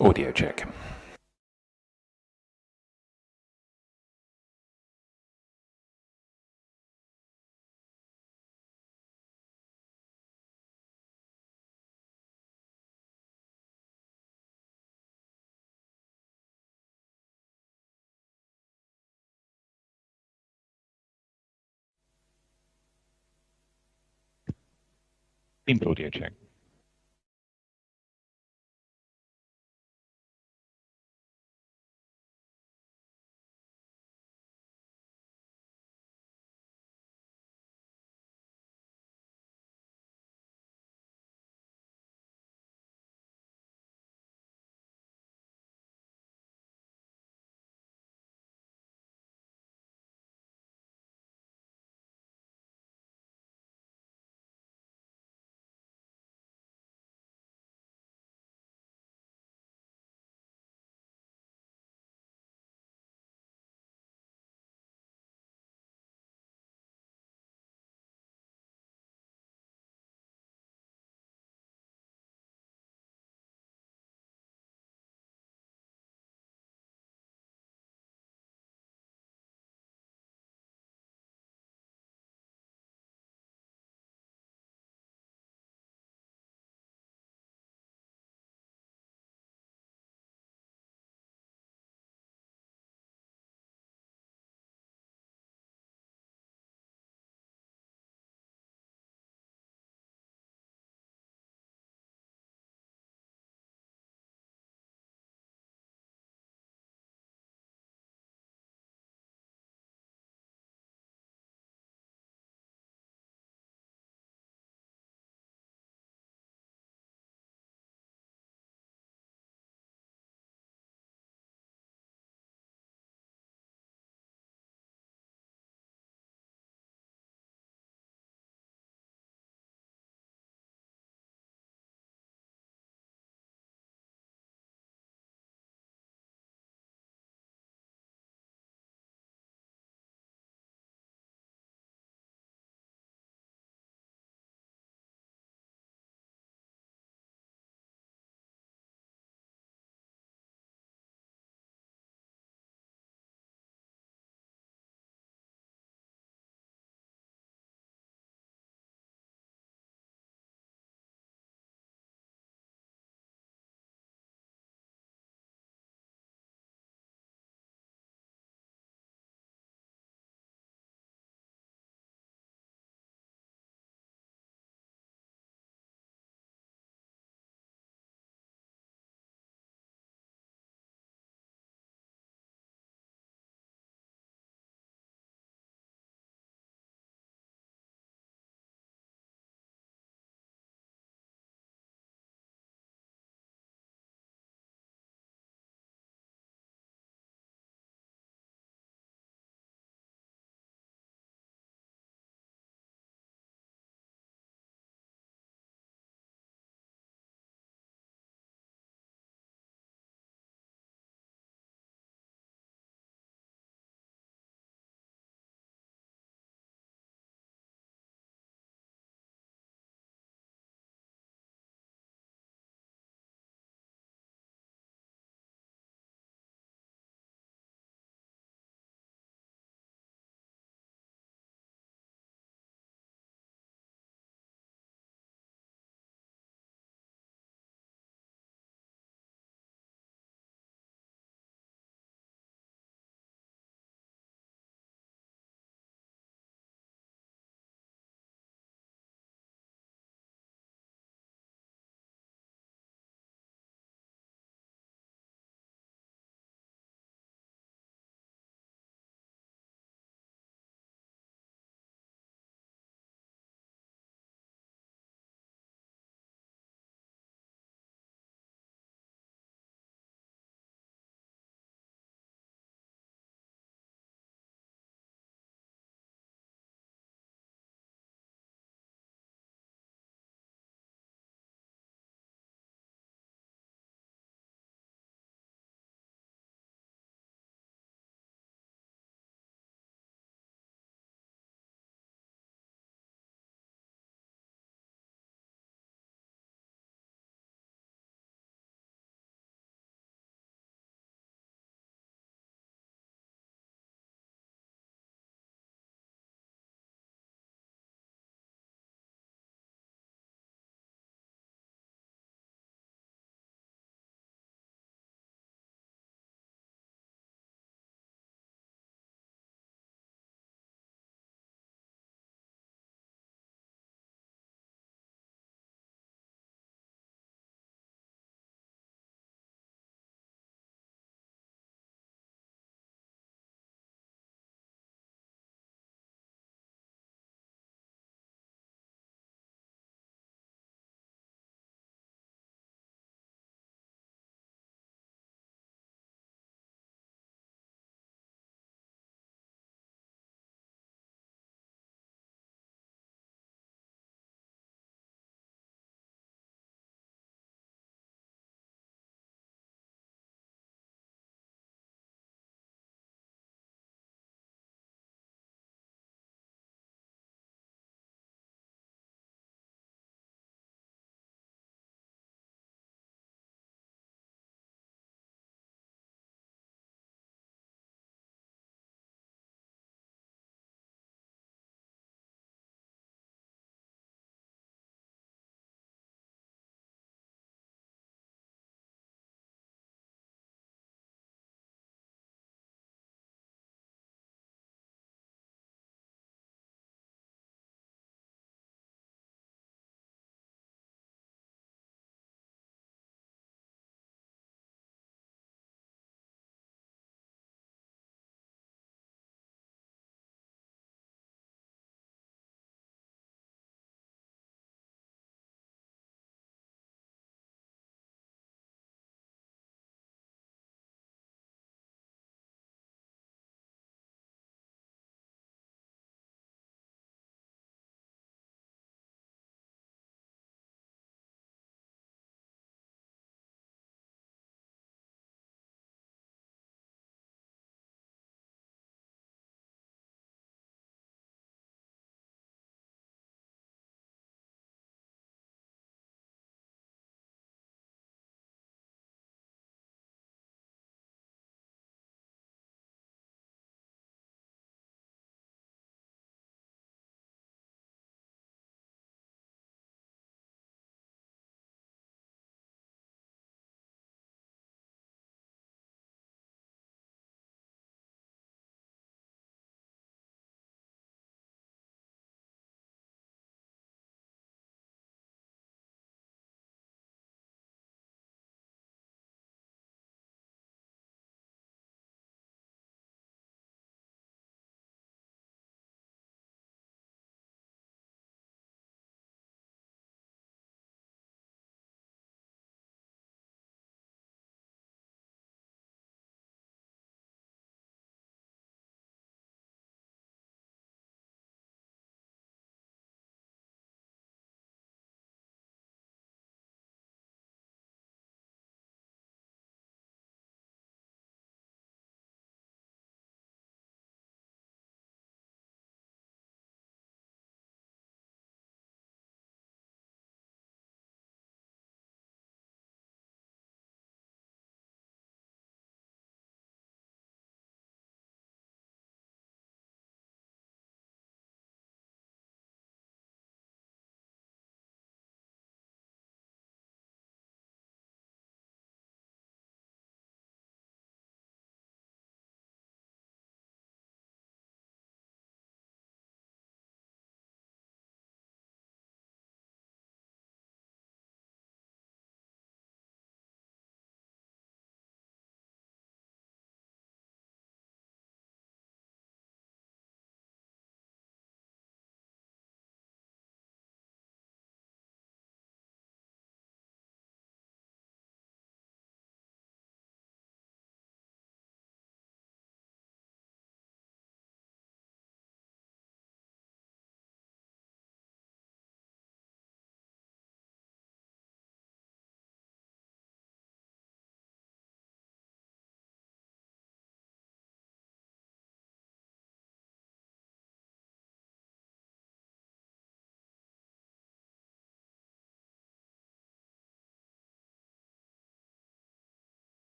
Audio check. Audio check.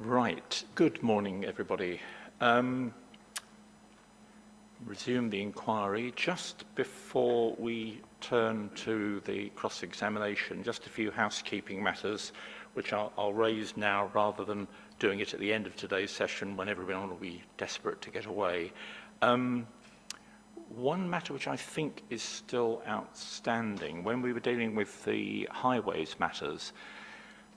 Right. Good morning, everybody. Resume the inquiry. Just before we turn to the cross-examination, just a few housekeeping matters, which I'll raise now rather than doing it at the end of today's session when everyone will be desperate to get away. One matter which I think is still outstanding, when we were dealing with the highways matters,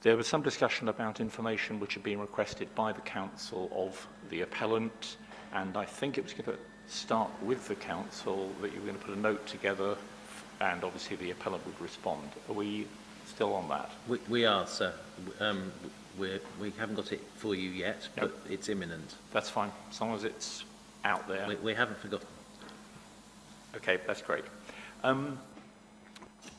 there was some discussion about information which had been requested by the council of the appellant, and I think it was going to start with the council that you were going to put a note together, and obviously the appellant would respond. Are we still on that? We are, sir. We haven't got it for you yet, but it's imminent. That's fine, as long as it's out there. We haven't forgotten. Okay, that's great.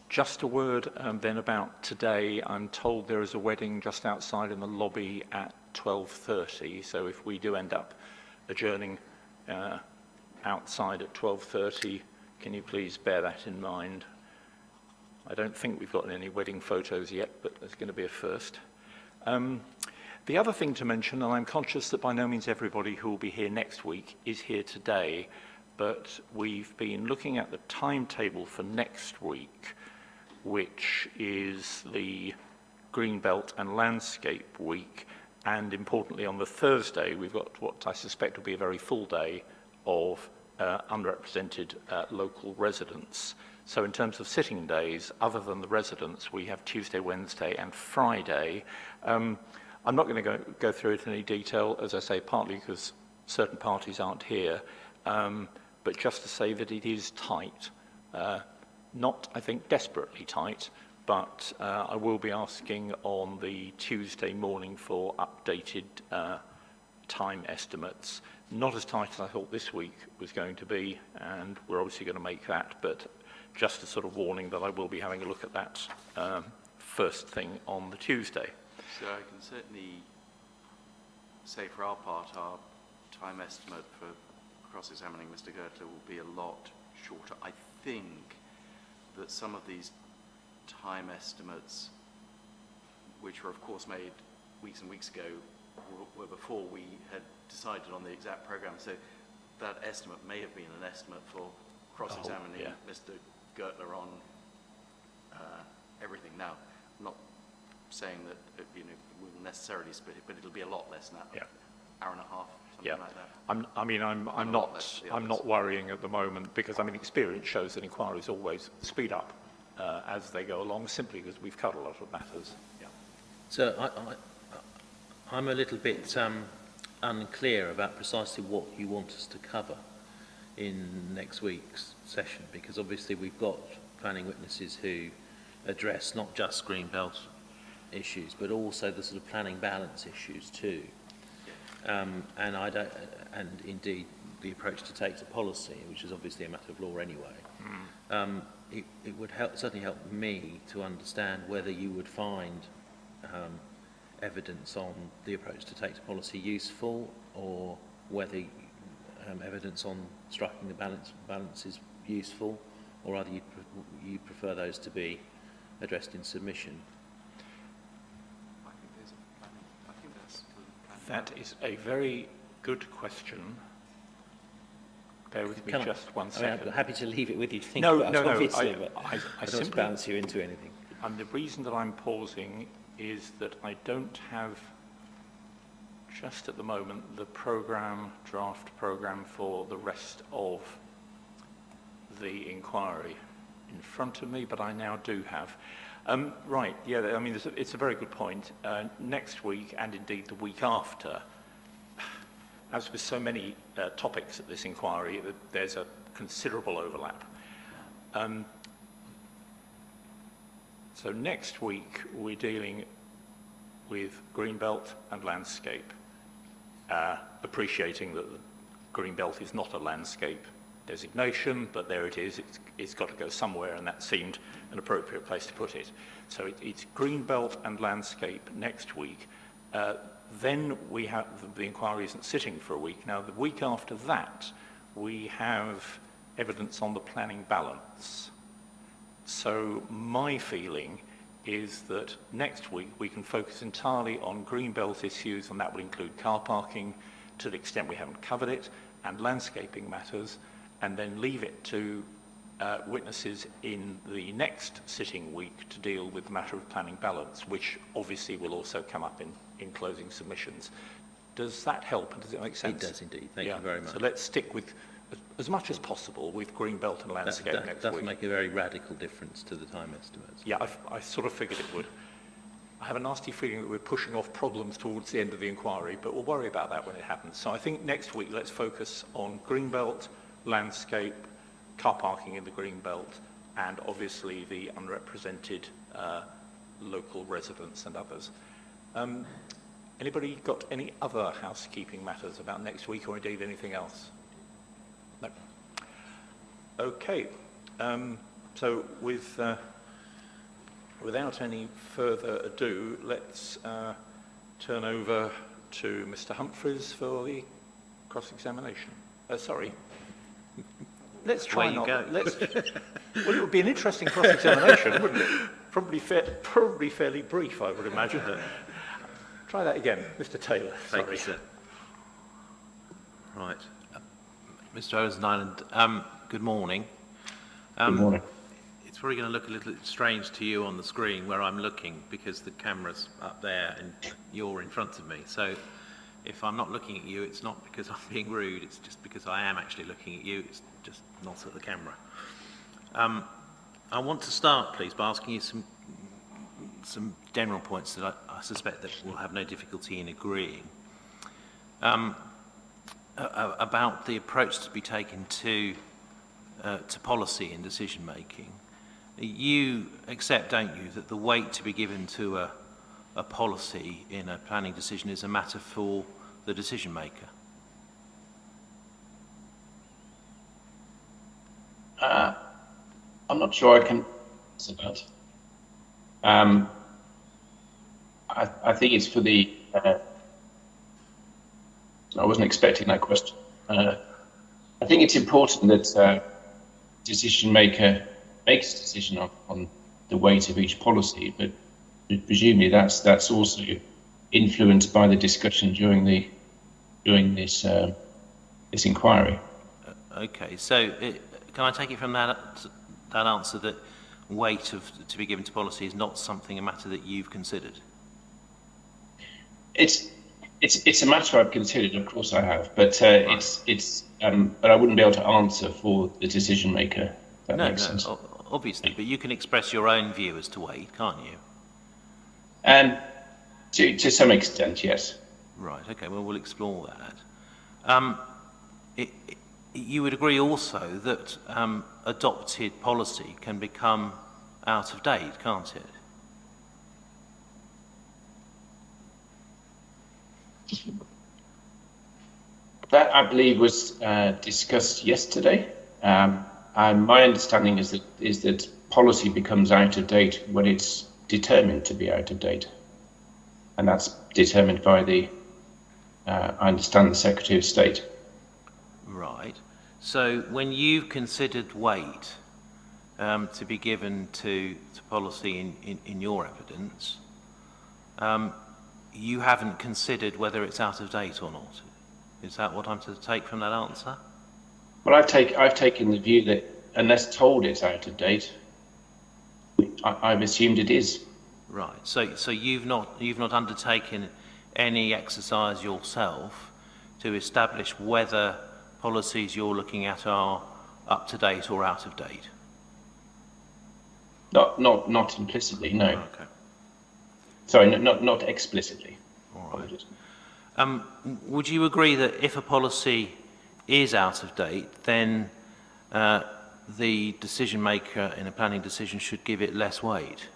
Just a word then about today. I'm told there is a wedding just outside in the lobby at 12:30, so if we do end up adjourning outside at 12:30, can you please bear that in mind? I don't think we've got any wedding photos yet, but there's going to be a first. The other thing to mention, and I'm conscious that by no means everybody who will be here next week is here today, but we've been looking at the timetable for next week, which is the Greenbelt and Landscape Week, and importantly on the Thursday we've got what I suspect will be a very full day of underrepresented local residents. So in terms of sitting days, other than the residents, we have Tuesday, Wednesday and Friday. I'm not going to go through it in any detail, as I say, partly because certain parties aren't here, but just to say that it is tight. Not, I think, desperately tight, but I will be asking on the Tuesday morning for updated time estimates. Not as tight as I thought this week was going to be, and we're obviously going to make that, but just a sort of warning that I will be having a look at that first thing on the Tuesday. So I can certainly say for our part, our time estimate for cross-examining Mr. Gertler will be a lot shorter. I think that some of these time estimates, which were of course made weeks and weeks ago, were before we had decided on the exact program. So that estimate may have been an estimate for cross-examining Mr. Gertler on everything. Now, I'm not saying that we'll necessarily split it, but it'll be a lot less than that. Hour and a half. Like that. I'm not worrying at the moment because experience shows that inquiries always speed up as they go along, simply because we've cut a lot of matters. So I'm a little bit unclear about precisely what you want us to cover in next week's session, because obviously we've got planning witnesses who address not just Greenbelt issues, but also the sort of planning balance issues too. And indeed the approach to take to policy, which is obviously a matter of law anyway. It would certainly help me to understand whether you would find evidence on the approach to take to policy useful, or whether evidence on striking the balance is useful, or either you prefer those to be addressed in submission. That is a very good question. Bear with me just one second. I'm happy to leave it with you to think about, obviously, but I don't want to bounce you into anything. And the reason that I'm pausing is that I don't have, just at the moment, the draft programme for the rest of the inquiry in front of me, but I now do have. Right, it's a very good point. Next week, and indeed the week after, as with so many topics at this inquiry, there's a considerable overlap. So next week, we're dealing with Greenbelt and landscape, appreciating that Greenbelt is not a landscape designation, but there it is. It's got to go somewhere, and that seemed an appropriate place to put it. So it's Greenbelt and landscape next week. Then we have the inquiry isn't sitting for a week. Now, the week after that, we have evidence on the planning balance. So my feeling is that next week we can focus entirely on Greenbelt issues, and that will include car parking to the extent we haven't covered it, and landscaping matters, and then leave it to witnesses in the next sitting week to deal with the matter of planning balance, which obviously will also come up in closing submissions. Does that help, and does it make sense? It does indeed. Thank you very much. So let's stick with, as much as possible, with Greenbelt and landscape next week. That does make a very radical difference to the time estimates. Yeah, I sort of figured it would. I have a nasty feeling that we're pushing off problems towards the end of the inquiry, but we'll worry about that when it happens. So I think next week let's focus on Greenbelt, landscape, car parking in the Greenbelt, and obviously the unrepresented local residents and others. Anybody got any other housekeeping matters about next week, or indeed anything else? No. Okay. So without any further ado, let's turn over to Mr. Humphreys for the cross-examination. Sorry. Let's try Away you go. Well, it would be an interesting cross-examination, wouldn't it? Probably fairly brief, I would imagine. Try that again, Mr. Taylor. Sorry. Thank you, sir. Right. Mr. Roseneiland, good morning. Good morning. It's probably going to look a little strange to you on the screen where I'm looking because the camera's up there and you're in front of me. So if I'm not looking at you, it's not because I'm being rude, it's just because I am actually looking at you, it's just not at the camera. I want to start, please, by asking you some general points that I suspect that we'll have no difficulty in agreeing about the approach to be taken to policy and decision making. You accept, don't you, that the weight to be given to a policy in a planning decision is a matter for the decision maker? I'm not sure I can answer that. I think it's for the. I wasn't expecting that question. I think it's important that decision maker makes a decision on the weight of each policy, but presumably that's also influenced by the discussion during this inquiry. Okay, so can I take it from that answer that weight to be given to policy is not a matter that you've considered? It's a matter I've considered, of course I have, but right. But I wouldn't be able to answer for the decision maker. That makes sense. Obviously, but you can express your own view as to weight, can't you? To some extent, yes. Right. Okay. Well, we'll explore that. You would agree also that adopted policy can become out of date, can't it? That, I believe, was discussed yesterday. My understanding is that policy becomes out of date when it's determined to be out of date, and that's determined by I understand, the Secretary of State. Right. So when you've considered weight to be given to policy in your evidence, you haven't considered whether it's out of date or not. Is that what I'm to take from that answer? Well, I've taken the view that unless told it's out of date, I've assumed it is. Right. So you've not undertaken any exercise yourself to establish whether policies you're looking at are up to date or out of date? Not implicitly, no. Okay. Sorry, not explicitly. All right. Would you agree that if a policy is out of date, then the decision maker in a planning decision should give it less weight?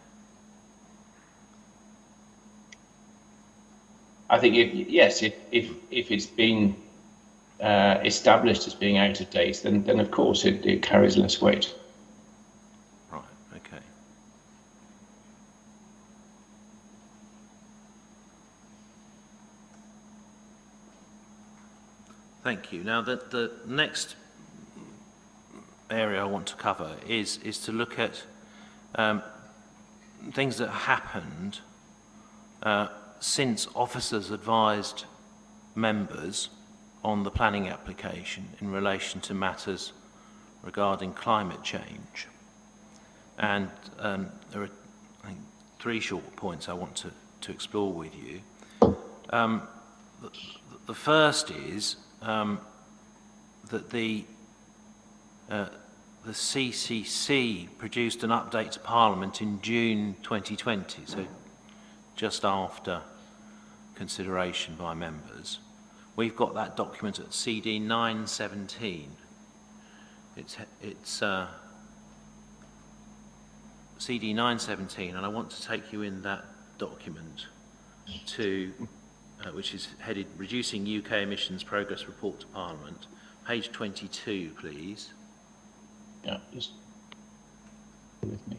I think if it's been established as being out of date, then of course it carries less weight. Right. Okay. Thank you. Now, the next area I want to cover is to look at things that happened since officers advised members on the planning application in relation to matters regarding climate change. And there are, I think, 3 short points I want to explore with you. The first is that the CCC produced an update to Parliament in June 2020, so just after consideration by members. We've got that document at CD 917. It's CD 917, and I want to take you in that document to, which is headed Reducing UK Emissions Progress Report to Parliament, page 22, please. Yeah, just with me.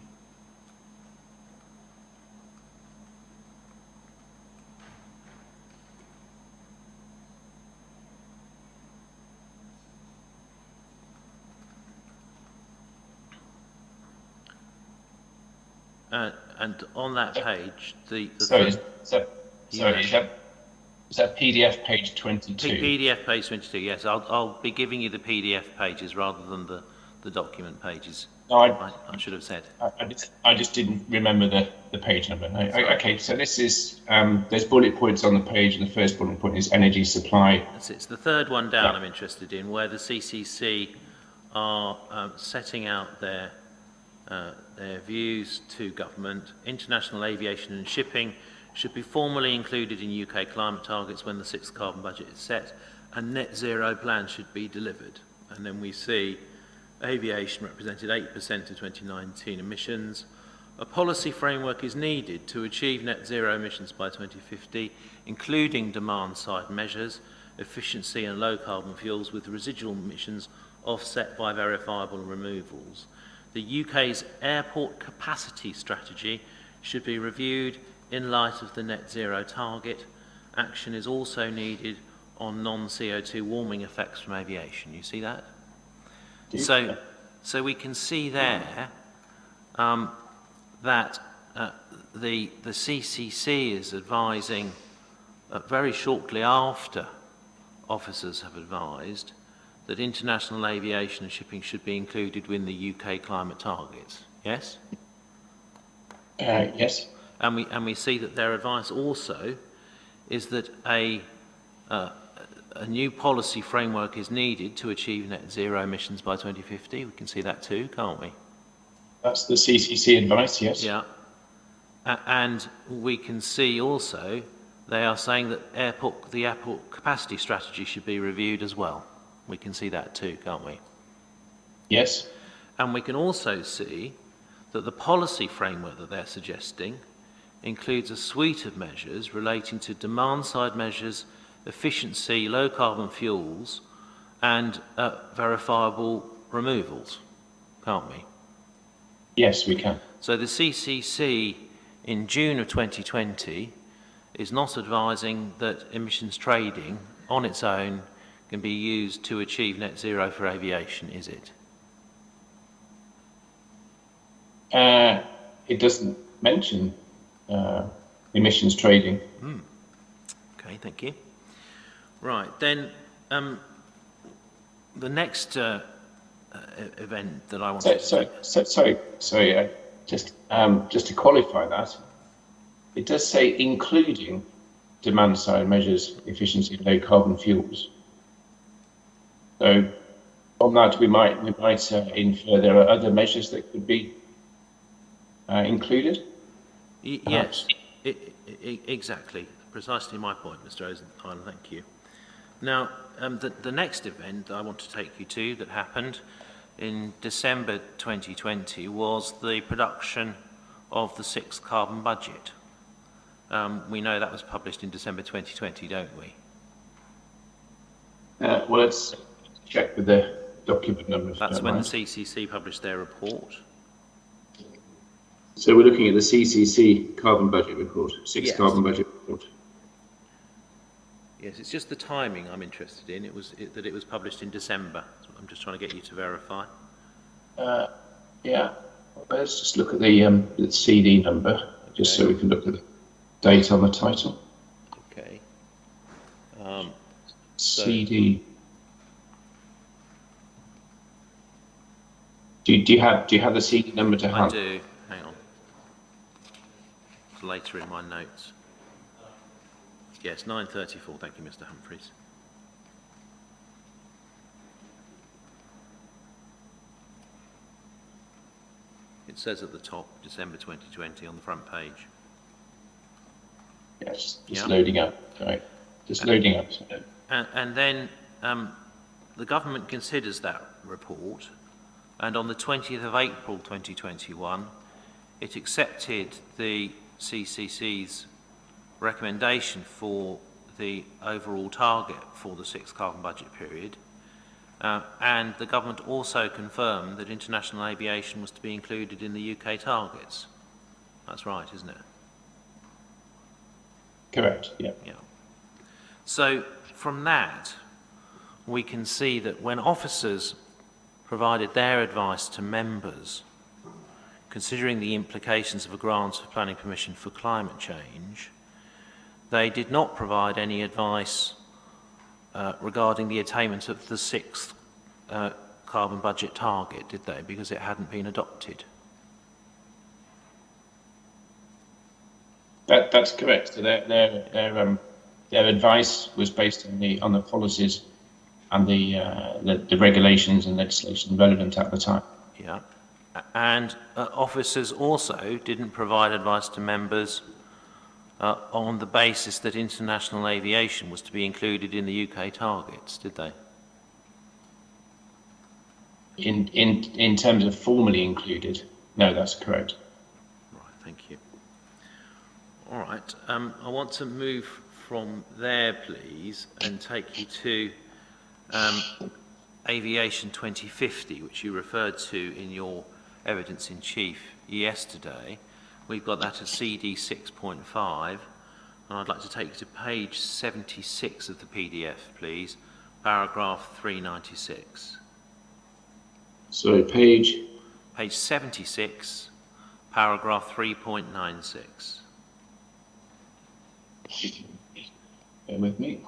And on that page, Sorry, is that PDF page 22? PDF page 22, yes. I'll be giving you the PDF pages rather than the document pages. No, I should have said. I just didn't remember the page number. Okay, so this is, there's bullet points on the page, and the first bullet point is energy supply. It's the third one down I'm interested in, where the CCC are setting out their views to government. International aviation and shipping should be formally included in UK climate targets when the 6th carbon budget is set, and net zero plans should be delivered. And then we see aviation represented 8% of 2019 emissions. A policy framework is needed to achieve net zero emissions by 2050, including demand-side measures, efficiency and low-carbon fuels, with residual emissions offset by verifiable removals. The UK's airport capacity strategy should be reviewed in light of the net zero target. Action is also needed on non-CO2 warming effects from aviation. You see that? So we can see there that the CCC is advising very shortly after officers have advised that international aviation and shipping should be included within the UK climate targets. Yes? Yes. And we see that their advice also is that a new policy framework is needed to achieve net zero emissions by 2050. We can see that too, can't we? That's the CCC advice, yes. Yeah. And we can see also they are saying that the airport capacity strategy should be reviewed as well. We can see that too, can't we? Yes. And we can also see that the policy framework that they're suggesting includes a suite of measures relating to demand-side measures, efficiency, low-carbon fuels, and verifiable removals, can't we? Yes, we can. So the CCC in June of 2020 is not advising that emissions trading on its own can be used to achieve net zero for aviation, is it? It doesn't mention emissions trading. Okay, thank you. Right, then the next event that I want to... Sorry, just to qualify that, it does say including demand-side measures, efficiency, low carbon fuels. So on that, we might infer there are other measures that could be included. Yes, exactly. Precisely my point, Mr. Rosenthal. Thank you. Now, the next event I want to take you to that happened in December 2020 was the production of the 6th carbon budget. We know that was published in December 2020, don't we? Well, let's check with the document numbers. That's when the CCC published their report. So we're looking at the CCC carbon budget report, 6th carbon budget report. Yes, it's just the timing I'm interested in. That it was published in December. So I'm just trying to get you to verify. Yeah. Let's just look at the CD number, just so we can look at the date on the title. Okay. CD. Do you have the CD number to hand? I do. Hang on. It's later in my notes. Yes, 934. Thank you, Mr. Humphreys. It says at the top, December 2020 on the front page. Yes, just loading up. Right, just loading up. And then the government considers that report, and on the 20th of April 2021, it accepted the CCC's recommendation for the overall target for the sixth carbon budget period, and the government also confirmed that international aviation was to be included in the UK targets. That's right, isn't it? Correct, yeah. Yeah. So from that, we can see that when officers provided their advice to members, considering the implications of a grant of planning permission for climate change, they did not provide any advice regarding the attainment of the sixth carbon budget target, did they? Because it hadn't been adopted. That's correct. So their advice was based on the policies and the regulations and legislation relevant at the time. Yeah, and officers also didn't provide advice to members on the basis that international aviation was to be included in the UK targets, did they? In terms of formally included, no, that's correct. Right, thank you. All right, I want to move from there, please, and take you to Aviation 2050, which you referred to in your evidence in chief yesterday. We've got that as CD 6.5, and I'd like to take you to page 76 of the PDF, please, paragraph 396. So page 76, paragraph 3.96. Bear with me.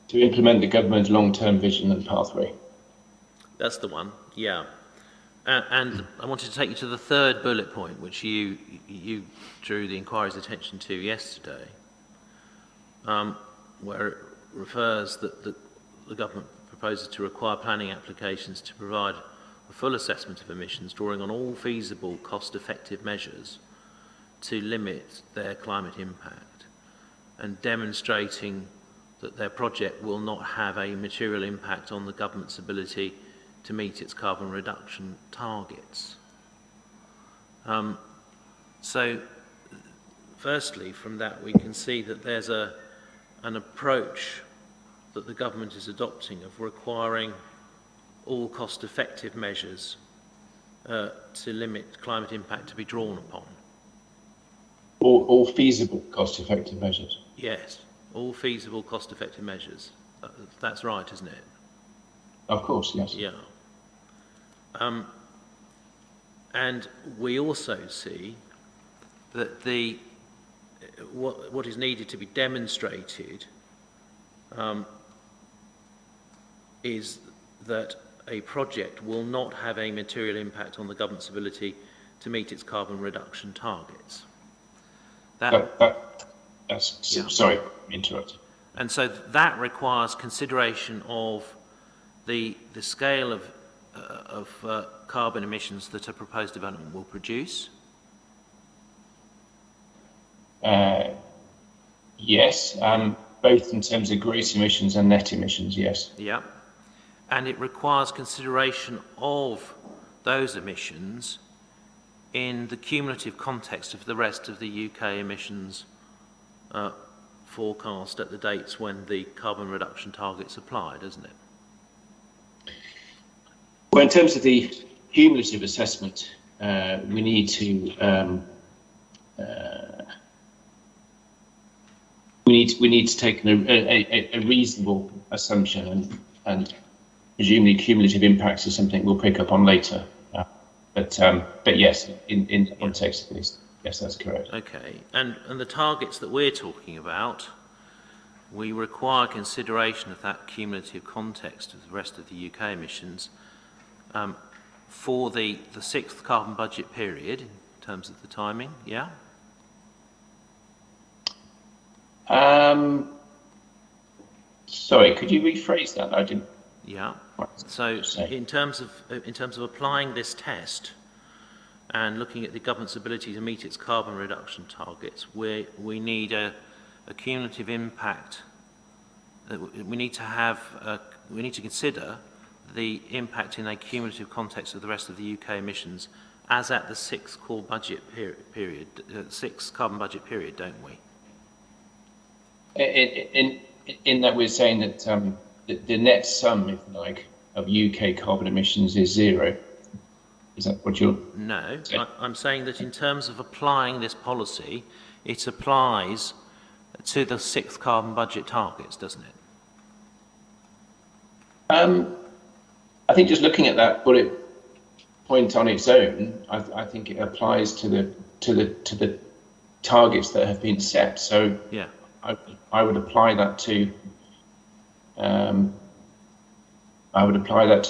To implement the government's long-term vision and pathway. That's the one, yeah. And I wanted to take you to the third bullet point, which you drew the inquiry's attention to yesterday, where it refers that the government proposes to require planning applications to provide a full assessment of emissions, drawing on all feasible cost-effective measures to limit their climate impact, and demonstrating that their project will not have a material impact on the government's ability to meet its carbon reduction targets. So, firstly, from that we can see that there's an approach that the government is adopting of requiring all cost-effective measures to limit climate impact to be drawn upon. All feasible cost-effective measures? Yes, all feasible cost-effective measures. That's right, isn't it? Of course, yes. Yeah. And we also see that what is needed to be demonstrated is that a project will not have a material impact on the government's ability to meet its carbon reduction targets. Sorry, interrupted. And so that requires consideration of the scale of carbon emissions that a proposed development will produce. Yes, both in terms of gross emissions and net emissions, yes. Yeah. And it requires consideration of those emissions in the cumulative context of the rest of the UK emissions forecast at the dates when the carbon reduction targets apply, doesn't it? Well, in terms of the cumulative assessment, we need to we need to take a reasonable assumption, and presumably cumulative impacts is something we'll pick up on later. But yes, in the context of this, yes, that's correct. Okay, and the targets that we're talking about, we require consideration of that cumulative context of the rest of the UK emissions for the sixth carbon budget period in terms of the timing, yeah? Sorry, could you rephrase that? I didn't. Yeah. So in terms of applying this test and looking at the government's ability to meet its carbon reduction targets, we need a cumulative impact. We need to consider the impact in a cumulative context of the rest of the UK emissions as at the sixth core budget period, sixth carbon budget period, don't we? In that we're saying that the net sum, if you like, of UK carbon emissions is zero. Is that what you're No, saying? I'm saying that in terms of applying this policy, it applies to the sixth carbon budget targets, doesn't it? I think just looking at that bullet point on its own, I think it applies to the targets that have been set. So Yeah. I would apply that to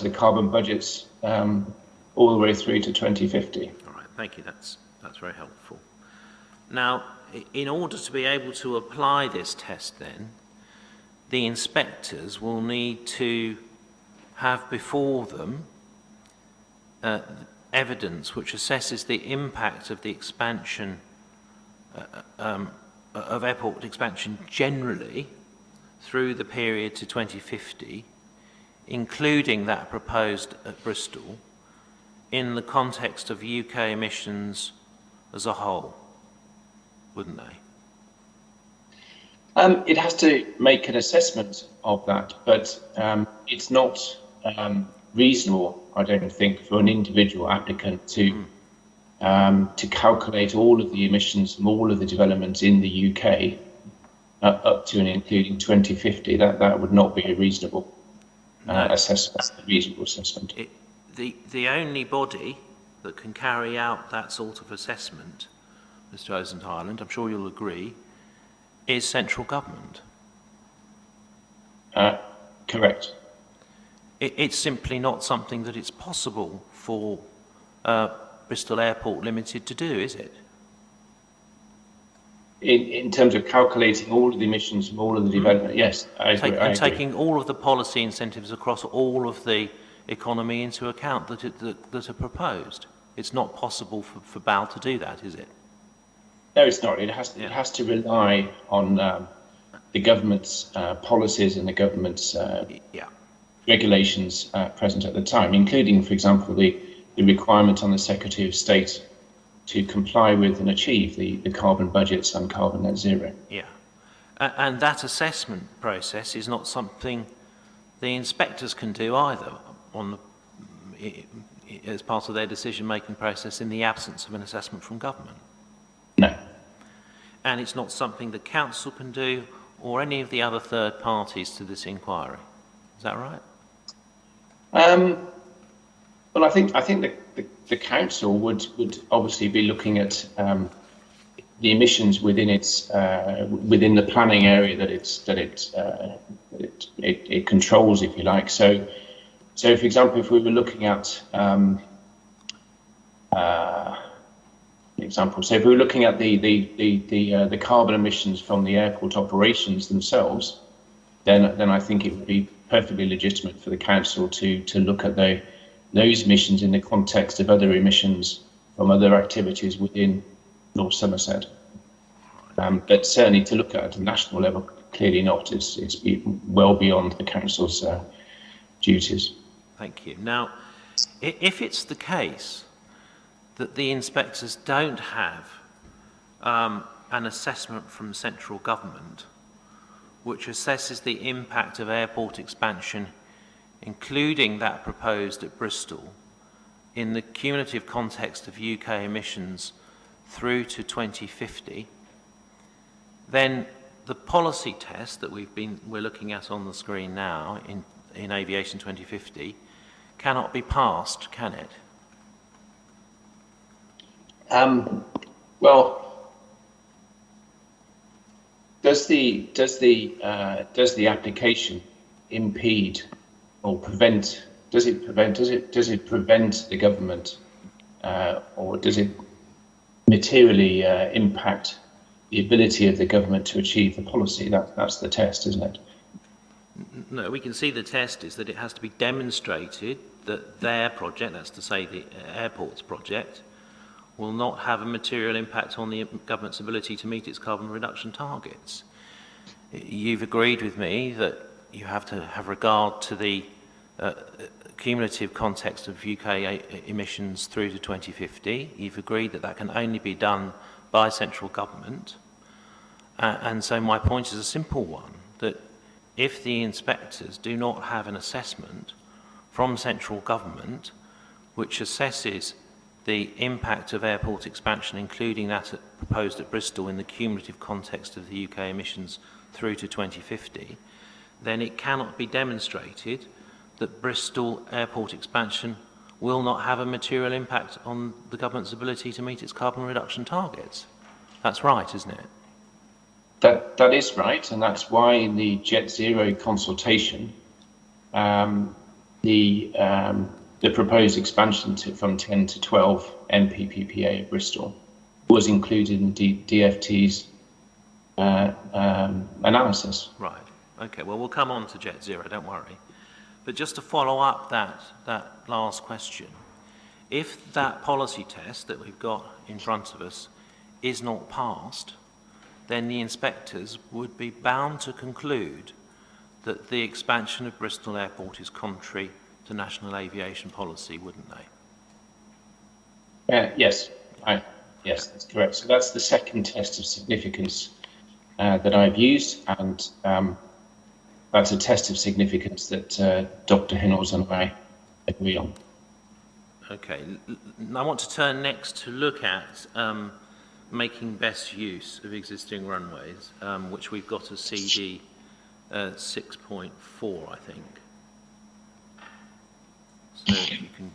the carbon budgets all the way through to 2050. All right, thank you. That's very helpful. Now, in order to be able to apply this test, then, the inspectors will need to have before them evidence which assesses the impact of the expansion of airport expansion generally through the period to 2050, including that proposed at Bristol, in the context of UK emissions as a whole, wouldn't they? It has to make an assessment of that, but it's not reasonable, I don't think, for an individual applicant to calculate all of the emissions from all of the developments in the UK up to and including 2050. That would not be a reasonable assessment. A reasonable assessment. The only body that can carry out that sort of assessment, Mr. Osentyland, I'm sure you'll agree, is central government. Correct. It's simply not something that it's possible for Bristol Airport Limited to do, is it? In terms of calculating all of the emissions from all of the development, yes, I agree. Taking all of the policy incentives across all of the economy into account that are proposed. It's not possible for BAL to do that, is it? No, it's not. It has to rely on the government's policies and the government's regulations present at the time, including, for example, the requirement on the Secretary of State to comply with and achieve the carbon budgets and carbon net zero. Yeah, and that assessment process is not something the inspectors can do either as part of their decision-making process in the absence of an assessment from government. No. And it's not something the council can do or any of the other third parties to this inquiry. Is that right? Well, I think the council would obviously be looking at the emissions within its within the planning area that it controls, if you like. So for example, if we were looking at if we were looking at the carbon emissions from the airport operations themselves, then I think it would be perfectly legitimate for the council to look at those emissions in the context of other emissions from other activities within North Somerset. But certainly to look at a national level, clearly not. It's well beyond the council's duties. Thank you. Now, if it's the case that the inspectors don't have an assessment from central government which assesses the impact of airport expansion, including that proposed at Bristol, in the cumulative context of UK emissions through to 2050, then the policy test that we're looking at on the screen now in Aviation 2050 cannot be passed, can it? Well, does the application impede or prevent? Does it prevent the government, or does it materially impact the ability of the government to achieve the policy? That's the test, isn't it? No, we can see the test is that it has to be demonstrated that their project, that's to say the airport's project, will not have a material impact on the government's ability to meet its carbon reduction targets. You've agreed with me that you have to have regard to the cumulative context of UK emissions through to 2050. You've agreed that that can only be done by central government. And so my point is a simple one, that if the inspectors do not have an assessment from central government which assesses the impact of airport expansion, including that proposed at Bristol in the cumulative context of the UK emissions through to 2050, then it cannot be demonstrated that Bristol Airport expansion will not have a material impact on the government's ability to meet its carbon reduction targets. That's right, isn't it? That is right, and that's why in the Jet Zero consultation, the proposed expansion from 10 to 12 MPPPA at Bristol was included in DFT's analysis. Right. Okay. Well, we'll come on to Jet Zero. Don't worry. But just to follow up that last question, if that policy test that we've got in front of us is not passed, then the inspectors would be bound to conclude that the expansion of Bristol Airport is contrary to national aviation policy, wouldn't they? Yes, yes, that's correct. So that's the second test of significance that I've used, and that's a test of significance that Dr. Hinnels and I agree on. Okay, I want to turn next to look at making best use of existing runways, which we've got as CD 6.4, I think. So if you can.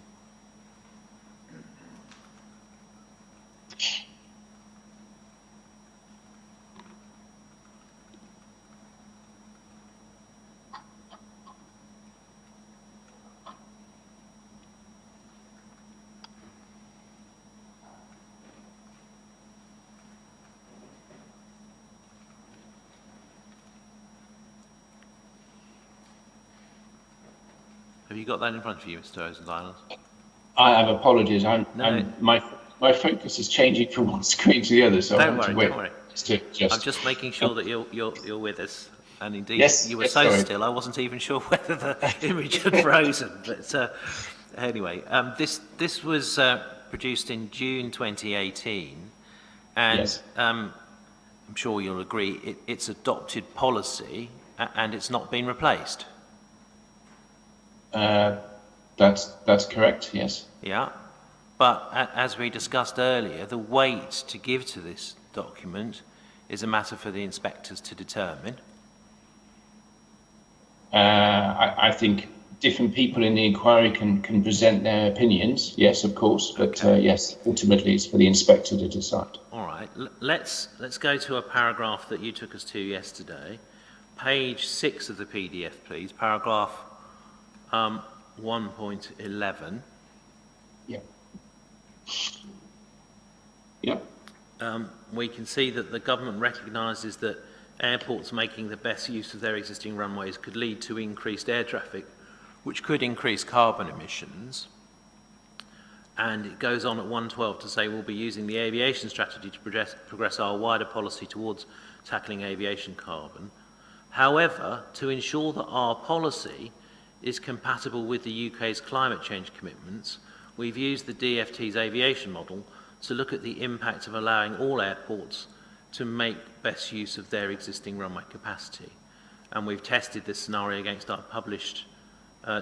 Have you got that in front of you, Mr. Ozendiles? I have apologies. My focus is changing from one screen to the other, so don't I worry. I'm just making sure that you're with us. And indeed, yes, you were yes, so sorry. still, I wasn't even sure whether the image had frozen. But anyway, this was produced in June 2018, and Yes. I'm sure you'll agree it's adopted policy, and it's not been replaced. That's correct, yes. Yeah, but as we discussed earlier, the weight to give to this document is a matter for the inspectors to determine. I think different people in the inquiry can present their opinions, yes, of course, but yes, ultimately it's for the inspector to decide. All right, let's go to a paragraph that you took us to yesterday. Page 6 of the PDF, please, paragraph 1.11. Yeah. Yep. We can see that the government recognises that airports making the best use of their existing runways could lead to increased air traffic, which could increase carbon emissions. And it goes on at 1.12 to say we'll be using the aviation strategy to progress our wider policy towards tackling aviation carbon. However, to ensure that our policy is compatible with the UK's climate change commitments, we've used the DFT's aviation model to look at the impact of allowing all airports to make best use of their existing runway capacity. and we've tested this scenario against our published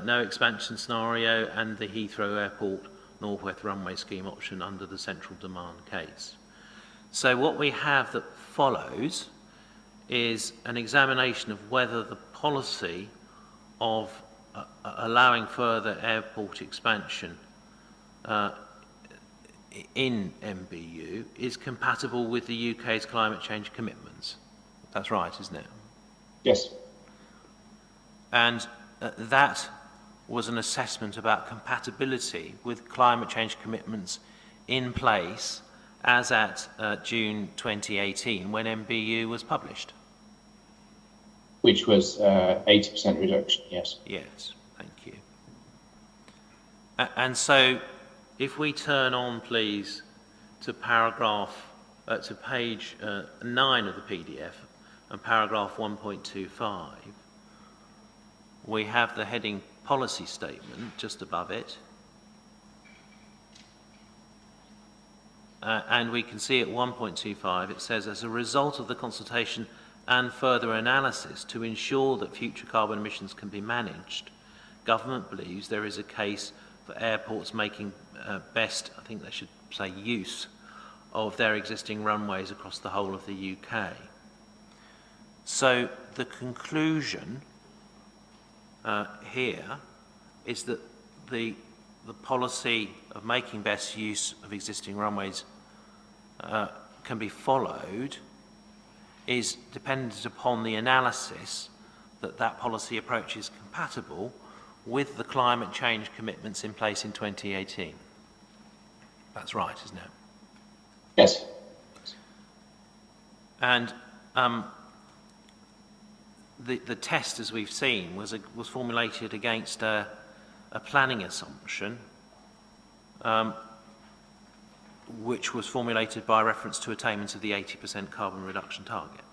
no expansion scenario and the Heathrow Airport Northwest Runway scheme option under the central demand case. So what we have that follows is an examination of whether the policy of allowing further airport expansion in MBU is compatible with the UK's climate change commitments. That's right, isn't it? Yes. And that was an assessment about compatibility with climate change commitments in place as at June 2018 when MBU was published. Which was 80% reduction, yes. Yes, thank you. And so, if we turn on, please, to to page 9 of the PDF and paragraph 1.25, we have the heading policy statement just above it. And we can see at 1.25 it says, as a result of the consultation and further analysis to ensure that future carbon emissions can be managed, government believes there is a case for airports making best, I think they should say, use of their existing runways across the whole of the UK. So the conclusion here is that the policy of making best use of existing runways can be followed is dependent upon the analysis that that policy approach is compatible with the climate change commitments in place in 2018. That's right, isn't it? Yes. And the test, as we've seen, was formulated against a planning assumption which was formulated by reference to attainment of the 80% carbon reduction target.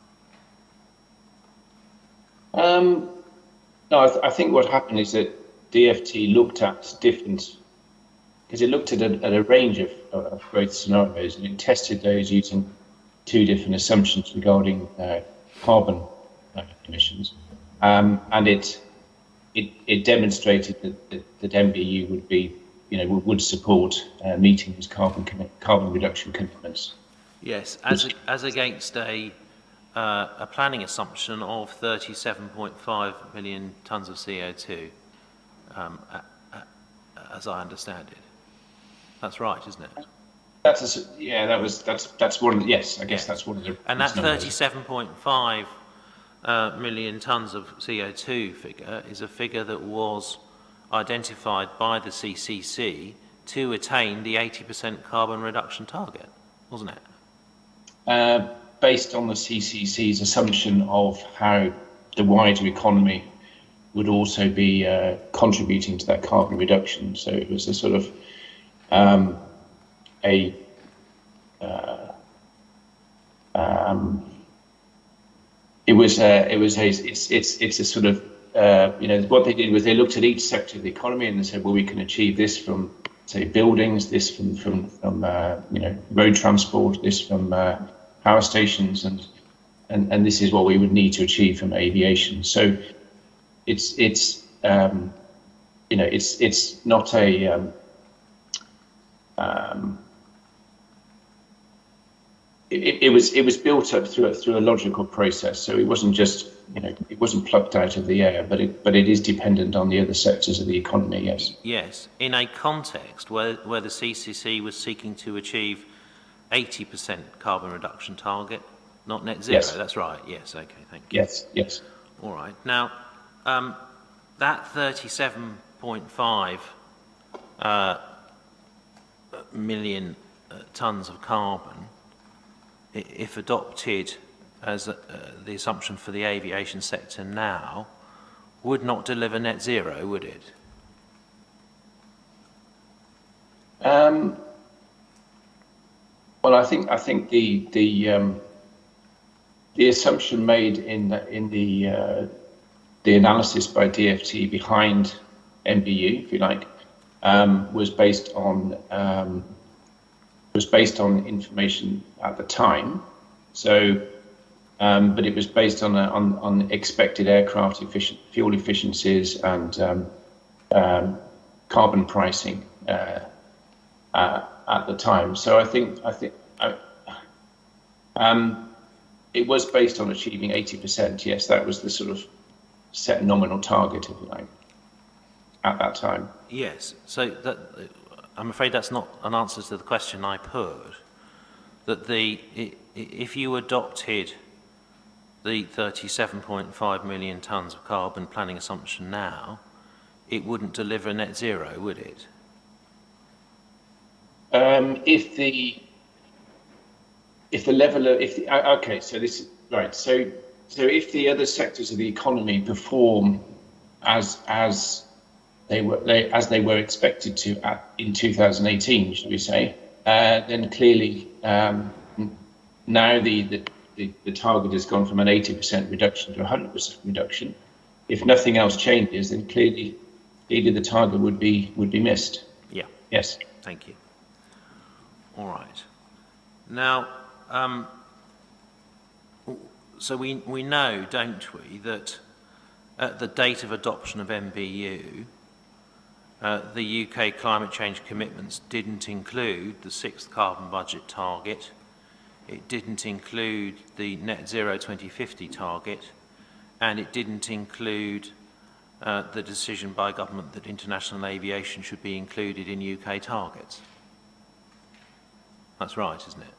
No, I think what happened is that DFT looked at different, because it looked at a range of growth scenarios, and it tested those using two different assumptions regarding carbon emissions, and it demonstrated that MBU would be, would support meeting these carbon reduction commitments. Yes, as against a planning assumption of 37.5 million tonnes of CO2, as I understand it. That's right, isn't it? That's one of the, yes, I guess that's one of the. And that 37.5 million tonnes of CO2 figure is a figure that was identified by the CCC to attain the 80% carbon reduction target, wasn't it? Based on the CCC's assumption of how the wider economy would also be contributing to that carbon reduction. So it was a sort of it's a sort of what they did was they looked at each sector of the economy and they said, well, we can achieve this from, say, buildings, this from road transport, this from power stations, and this is what we would need to achieve from aviation. So it's not a it was built up through a logical process. So it wasn't just it wasn't plucked out of the air, but it is dependent on the other sectors of the economy. Yes. Yes, in a context where the CCC was seeking to achieve 80% carbon reduction target, not net zero. Yes. That's right. Yes. Okay. Thank you. Yes. Yes. All right. Now, that 37.5 million tonnes of carbon, if adopted as the assumption for the aviation sector now, would not deliver net zero, would it? Well, I think the assumption made in the analysis by DFT behind MBU, if you like, was based on information at the time. So but it was based on expected aircraft fuel efficiencies and carbon pricing at the time. So I think it was based on achieving 80%. Yes, that was the sort of set nominal target, if you like, at that time. Yes. So that, I'm afraid that's not an answer to the question I put. That if you adopted the 37.5 million tonnes of carbon planning assumption now, it wouldn't deliver net zero, would it? Okay, so this right. So if the other sectors of the economy perform as they were expected to in 2018, should we say, then clearly now the target has gone from an 80% reduction to 100% reduction. If nothing else changes, then clearly the target would be missed. Yeah. Yes. Thank you. All right. Now, so we know, don't we, that at the date of adoption of MBU, the UK climate change commitments didn't include the 6th carbon budget target. It didn't include the net zero 2050 target, and it didn't include the decision by government that international aviation should be included in UK targets. That's right, isn't it?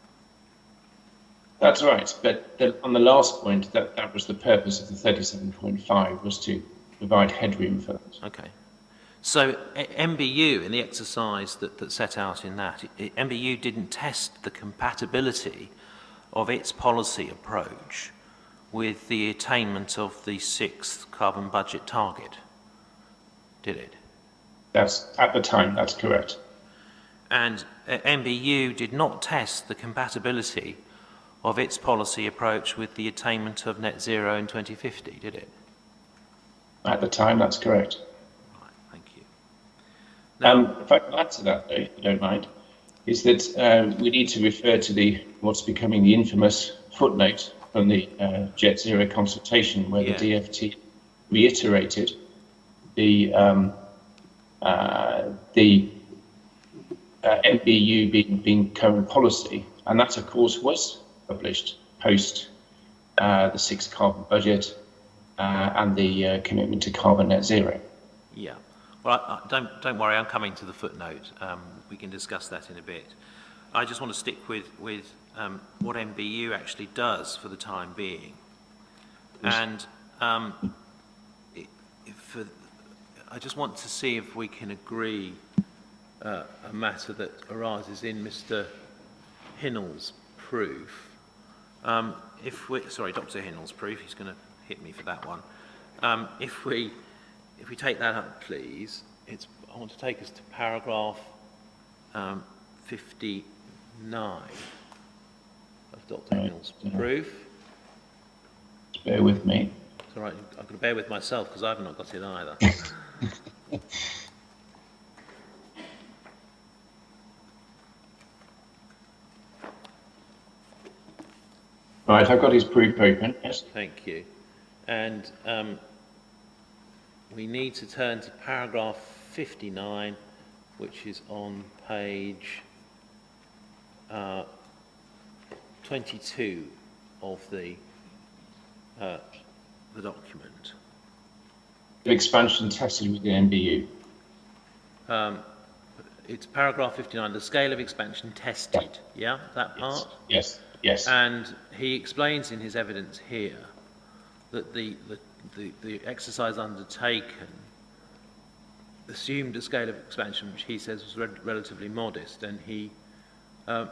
That's right, but on the last point, that was the purpose of the 37.5, was to provide headroom for that. Okay. So MBU, in the exercise that set out in that, MBU didn't test the compatibility of its policy approach with the attainment of the 6th carbon budget target, did it? That's at the time, that's correct. And MBU did not test the compatibility of its policy approach with the attainment of net zero in 2050, did it? At the time, that's correct. Right, thank you. Now, if I can add to that, though, if you don't mind, is that we need to refer to what's becoming the infamous footnote from the Jet Zero consultation, where the DFT reiterated the MBU being current policy, and that, of course, was published post the 6th carbon budget and the commitment to carbon net zero. Yeah. Well, don't worry, I'm coming to the footnote. We can discuss that in a bit. I just want to stick with what MBU actually does for the time being. And I just want to see if we can agree a matter that arises in Mr. Hinnell's proof. Dr. Hinnell's proof, he's going to hit me for that one. If we take that up, please, I want to take us to paragraph 59 of Dr. Hinnell's proof. Bear with me. It's all right, I've got to bear with myself because I've not got it either. Right, I've got his proof open, yes. Thank you. And we need to turn to paragraph 59, which is on page 22 of the document. Expansion tested with the MBU. It's paragraph 59, the scale of expansion tested, yeah, that part? Yes, yes. And he explains in his evidence here that the exercise undertaken assumed a scale of expansion which he says was relatively modest, and he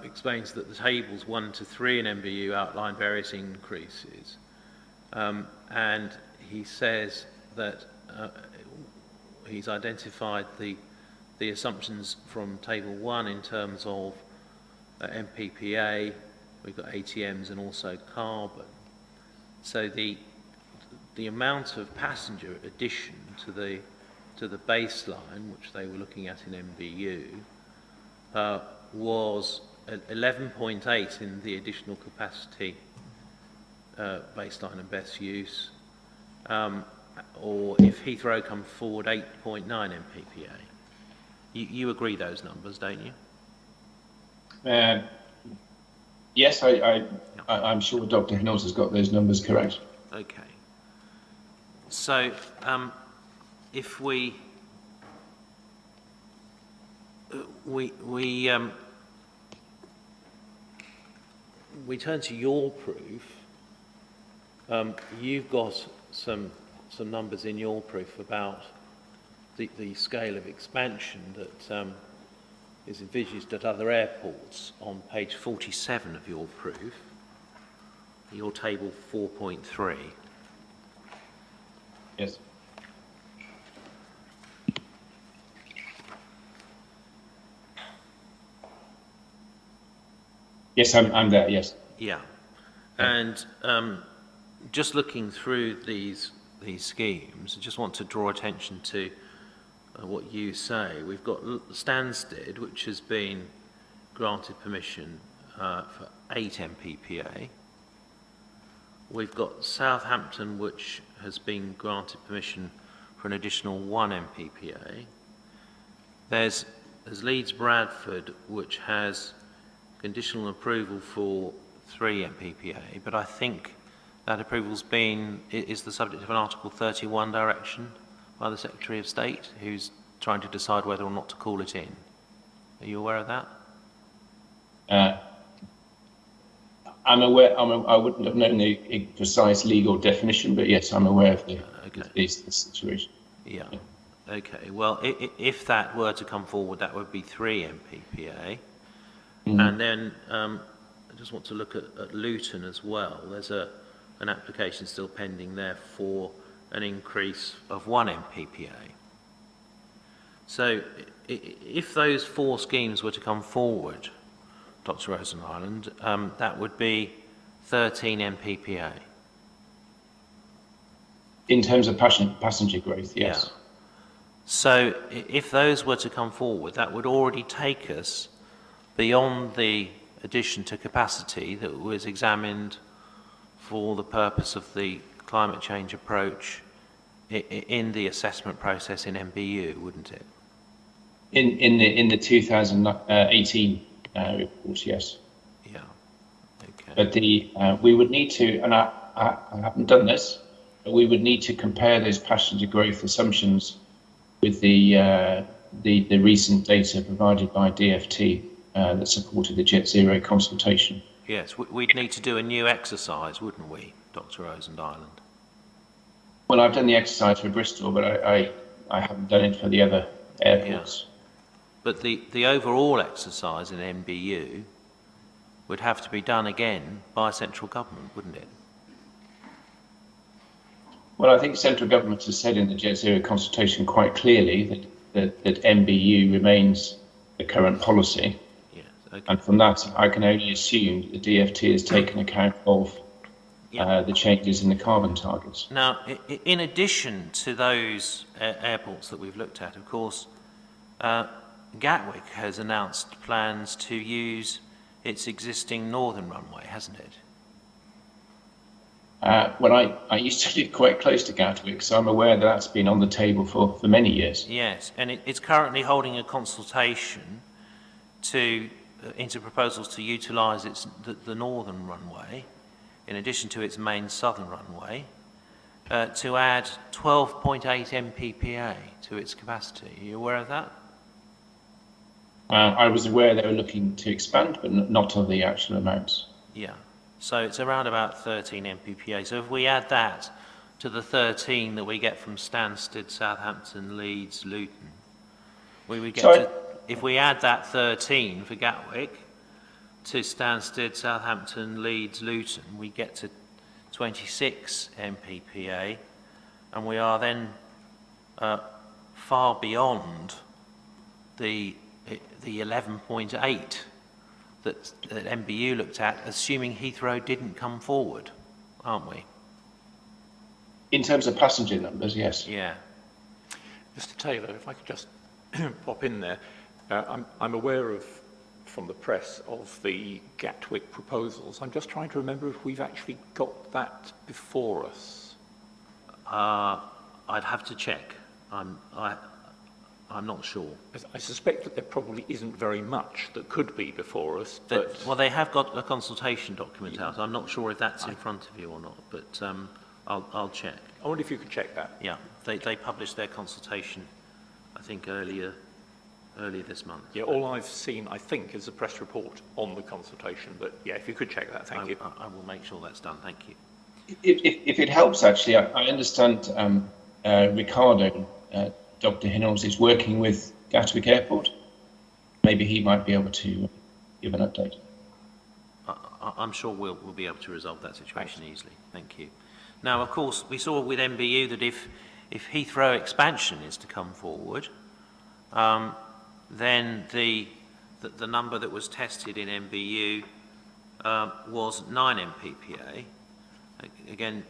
explains that the tables 1 to 3 in MBU outline various increases, and he says that he's identified the assumptions from table 1 in terms of MPPA, we've got ATMs and also carbon. So the amount of passenger addition to the baseline, which they were looking at in MBU, was 11.8 in the additional capacity baseline and best use, or if Heathrow come forward 8.9 MPPA. You agree those numbers, don't you? Yes, I'm sure Dr. Hinault has got those numbers correct. Okay. So, if we turn to your proof, you've got some numbers in your proof about the scale of expansion that is envisaged at other airports on page 47 of your proof, your table 4.3. Yes. Yes, I'm there, yes. Yeah. And just looking through these schemes, I just want to draw attention to what you say. We've got Stansted, which has been granted permission for 8 MPPA. We've got Southampton, which has been granted permission for an additional 1 MPPA. There's Leeds Bradford, which has conditional approval for 3 MPPA, but I think that approval's is the subject of an Article 31 direction by the Secretary of State, who's trying to decide whether or not to call it in. Are you aware of that? I'm aware. I wouldn't have known the precise legal definition, but yes, I'm aware of the situation. Yeah. Okay. Well, if that were to come forward, that would be 3 MPPA. And then I just want to look at Luton as well. There's an application still pending there for an increase of 1 MPPA. So if those 4 schemes were to come forward, Dr. Rosen-Ireland, that would be 13 MPPA. In terms of passenger growth, yes. Yeah. So if those were to come forward, that would already take us beyond the addition to capacity that was examined for the purpose of the climate change approach in the assessment process in MBU, wouldn't it? In the 2018 report, yes. Yeah. Okay. But we would need to, and I haven't done this, but we would need to compare those passenger growth assumptions with the recent data provided by DFT that supported the Jet Zero consultation. Yes, we'd need to do a new exercise, wouldn't we, Dr. Rosen-Ireland? Well, I've done the exercise for Bristol, but I haven't done it for the other airports. Yeah. But the overall exercise in MBU would have to be done again by central government, wouldn't it? Well, I think central government has said in the Jet Zero consultation quite clearly that MBU remains the current policy. Yes, okay. And from that, I can only assume that the DFT has taken account of the changes in the carbon targets. Now, in addition to those airports that we've looked at, of course, Gatwick has announced plans to use its existing northern runway, hasn't it? Well, I used to live quite close to Gatwick, so I'm aware that that's been on the table for many years. Yes, and it's currently holding a consultation into proposals to utilise the northern runway, in addition to its main southern runway, to add 12.8 MPPA to its capacity. Are you aware of that? I was aware they were looking to expand, but not of the actual amounts. Yeah, so it's around about 13 MPPA. So if we add that to the 13 that we get from Stansted, Southampton, Leeds, Luton, we would get if we add that 13 for Gatwick to Stansted, Southampton, Leeds, Luton, we get to 26 MPPA, and we are then far beyond the 11.8 that MBU looked at, assuming Heathrow didn't come forward, aren't we? In terms of passenger numbers, yes. Yeah. Mr. Taylor, if I could just pop in there. I'm aware of from the press of the Gatwick proposals. I'm just trying to remember if we've actually got that before us. I'd have to check. I'm not sure. I suspect that there probably isn't very much that could be before us. But Well, they have got a consultation document out. I'm not sure if that's in front of you or not, but I'll check. I wonder if you could check that. Yeah, they published their consultation, I think, earlier this month. Yeah, all I've seen, I think, is a press report on the consultation. But yeah, if you could check that, thank you. I will make sure that's done. Thank you. If it helps, actually, I understand Ricardo, Dr. Hinnells, is working with Gatwick Airport. Maybe he might be able to give an update. I'm sure we'll be able to resolve that situation easily. Thank you. Now, of course, we saw with MBU that if Heathrow expansion is to come forward, then the number that was tested in MBU was 9 MPPA. Again,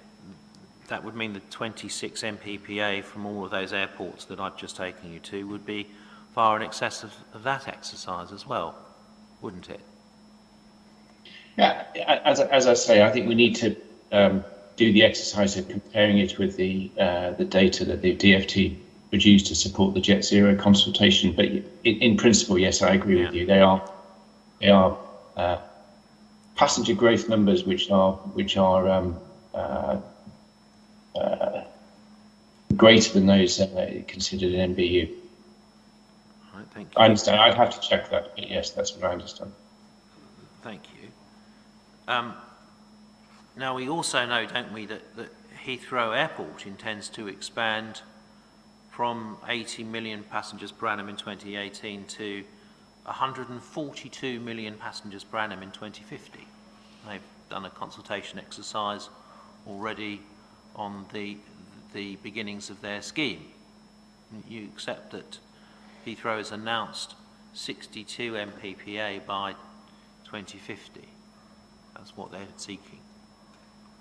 that would mean the 26 MPPA from all of those airports that I've just taken you to would be far in excess of that exercise as well, wouldn't it? Yeah, as I say, I think we need to do the exercise of comparing it with the data that the DFT produced to support the Jet Zero consultation. But in principle, yes, I agree with you. They are passenger growth numbers which are greater than those considered in MBU. Right, thank you. I understand. I'd have to check that, but yes, that's what I understand. Thank you. Now, we also know, don't we, that Heathrow Airport intends to expand from 80 million passengers per annum in 2018 to 142 million passengers per annum in 2050. They've done a consultation exercise already on the beginnings of their scheme. You accept that Heathrow has announced 62 MPPA by 2050. That's what they're seeking.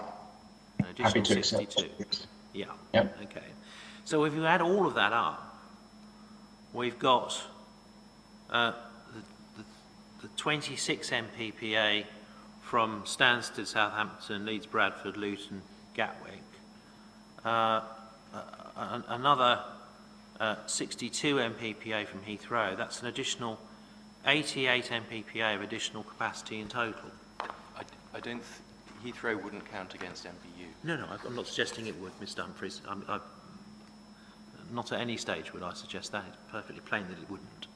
An additional Happy to 62. accept. Yeah. Yep. Okay. So if you add all of that up, we've got the 26 MPPA from Stansted, Southampton, Leeds, Bradford, Luton, Gatwick. Another 62 MPPA from Heathrow. That's an additional 88 MPPA of additional capacity in total. I don't. Heathrow wouldn't count against MBU. No, I'm not suggesting it would, Mr. Humphreys. Not at any stage would I suggest that. It's perfectly plain that it wouldn't.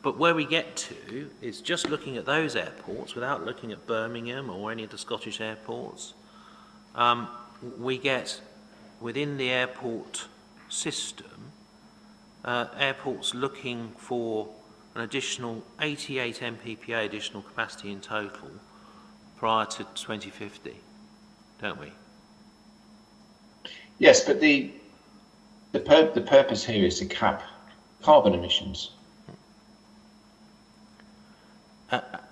But where we get to is just looking at those airports without looking at Birmingham or any of the Scottish airports. We get within the airport system airports looking for an additional 88 MPPA additional capacity in total prior to 2050, don't we? Yes, but the purpose here is to cap carbon emissions.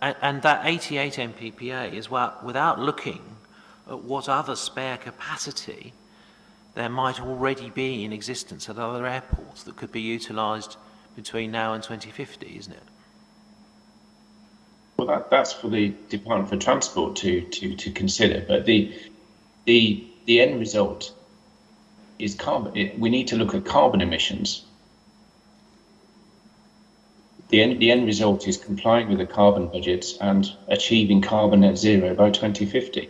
And that 88 MPPA is without looking at what other spare capacity there might already be in existence at other airports that could be utilised between now and 2050, isn't it? Well, that's for the Department for Transport to consider. But the end result is carbon. We need to look at carbon emissions. The end result is complying with the carbon budgets and achieving carbon net zero by 2050.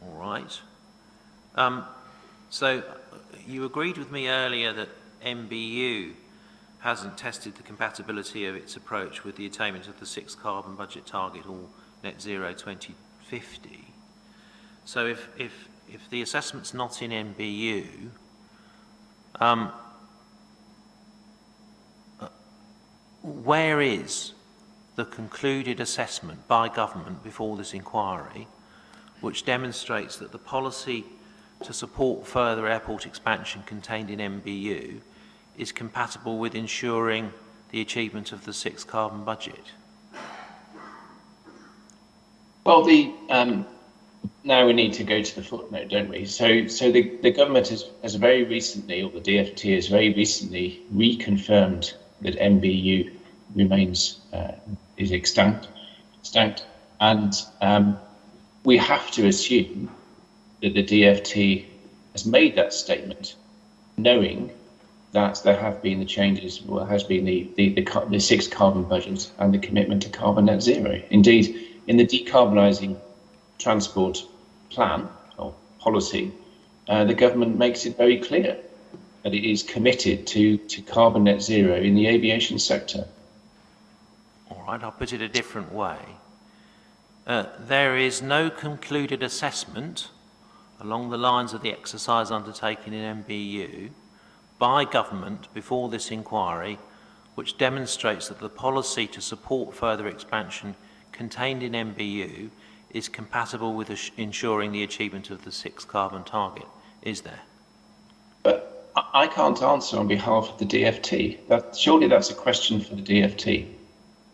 All right. So you agreed with me earlier that MBU hasn't tested the compatibility of its approach with the attainment of the 6th carbon budget target or net zero 2050. So if the assessment's not in MBU, where is the concluded assessment by government before this inquiry which demonstrates that the policy to support further airport expansion contained in MBU is compatible with ensuring the achievement of the 6th carbon budget? Well, Now we need to go to the footnote, don't we? So the government has very recently, or the DfT has very recently reconfirmed that MBU remains is extant, and we have to assume that the DfT has made that statement, knowing that there have been the changes, well, has been the sixth carbon budget and the commitment to carbon net zero. Indeed, in the decarbonising transport plan or policy, the government makes it very clear that it is committed to carbon net zero in the aviation sector. All right, I'll put it a different way. There is no concluded assessment along the lines of the exercise undertaken in MBU by government before this inquiry, which demonstrates that the policy to support further expansion contained in MBU is compatible with ensuring the achievement of the sixth carbon target, is there? But I can't answer on behalf of the DfT. Surely that's a question for the DfT.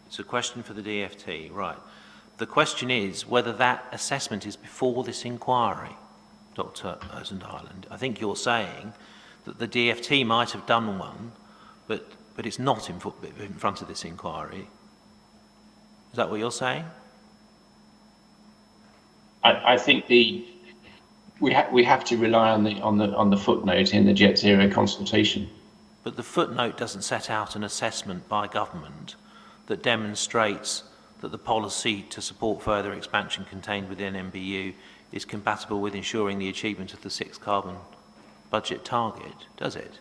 It's a question for the DfT, right. The question is whether that assessment is before this inquiry, Dr. Ireland. I think you're saying that the DfT might have done one, but it's not in front of this inquiry. Is that what you're saying? I think we have to rely on the footnote in the Jet Zero consultation. But the footnote doesn't set out an assessment by government that demonstrates that the policy to support further expansion contained within MBU is compatible with ensuring the achievement of the sixth carbon budget target, does it?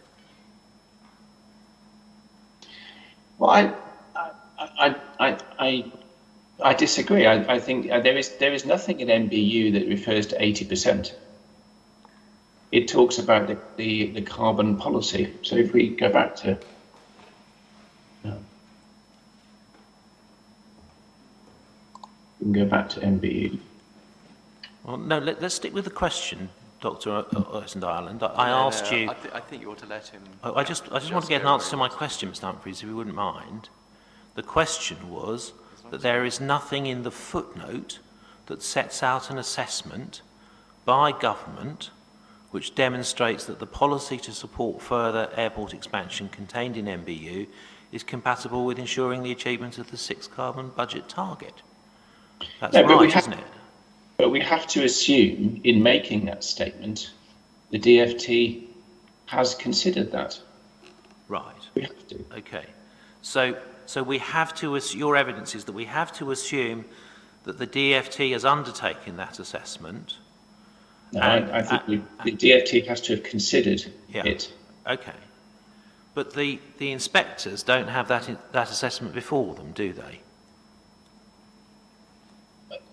Well, I disagree. I think there is nothing in MBU that refers to 80%. It talks about the carbon policy. So if we go back to MBU. Well, no. Let's stick with the question, Dr. Ireland. I asked you. I think you ought to let him. I just want to get an answer to my question, Mr. Humphreys, if you wouldn't mind. The question was that there is nothing in the footnote that sets out an assessment by government which demonstrates that the policy to support further airport expansion contained in MBU is compatible with ensuring the achievement of the sixth carbon budget target. That's right, isn't it? But we have to assume, in making that statement, the DfT has considered that. Right. We have to. Okay. So we have to, your evidence is that we have to assume that the DfT has undertaken that assessment. No, I think the DfT has to have considered it. Okay. But the inspectors don't have that assessment before them, do they?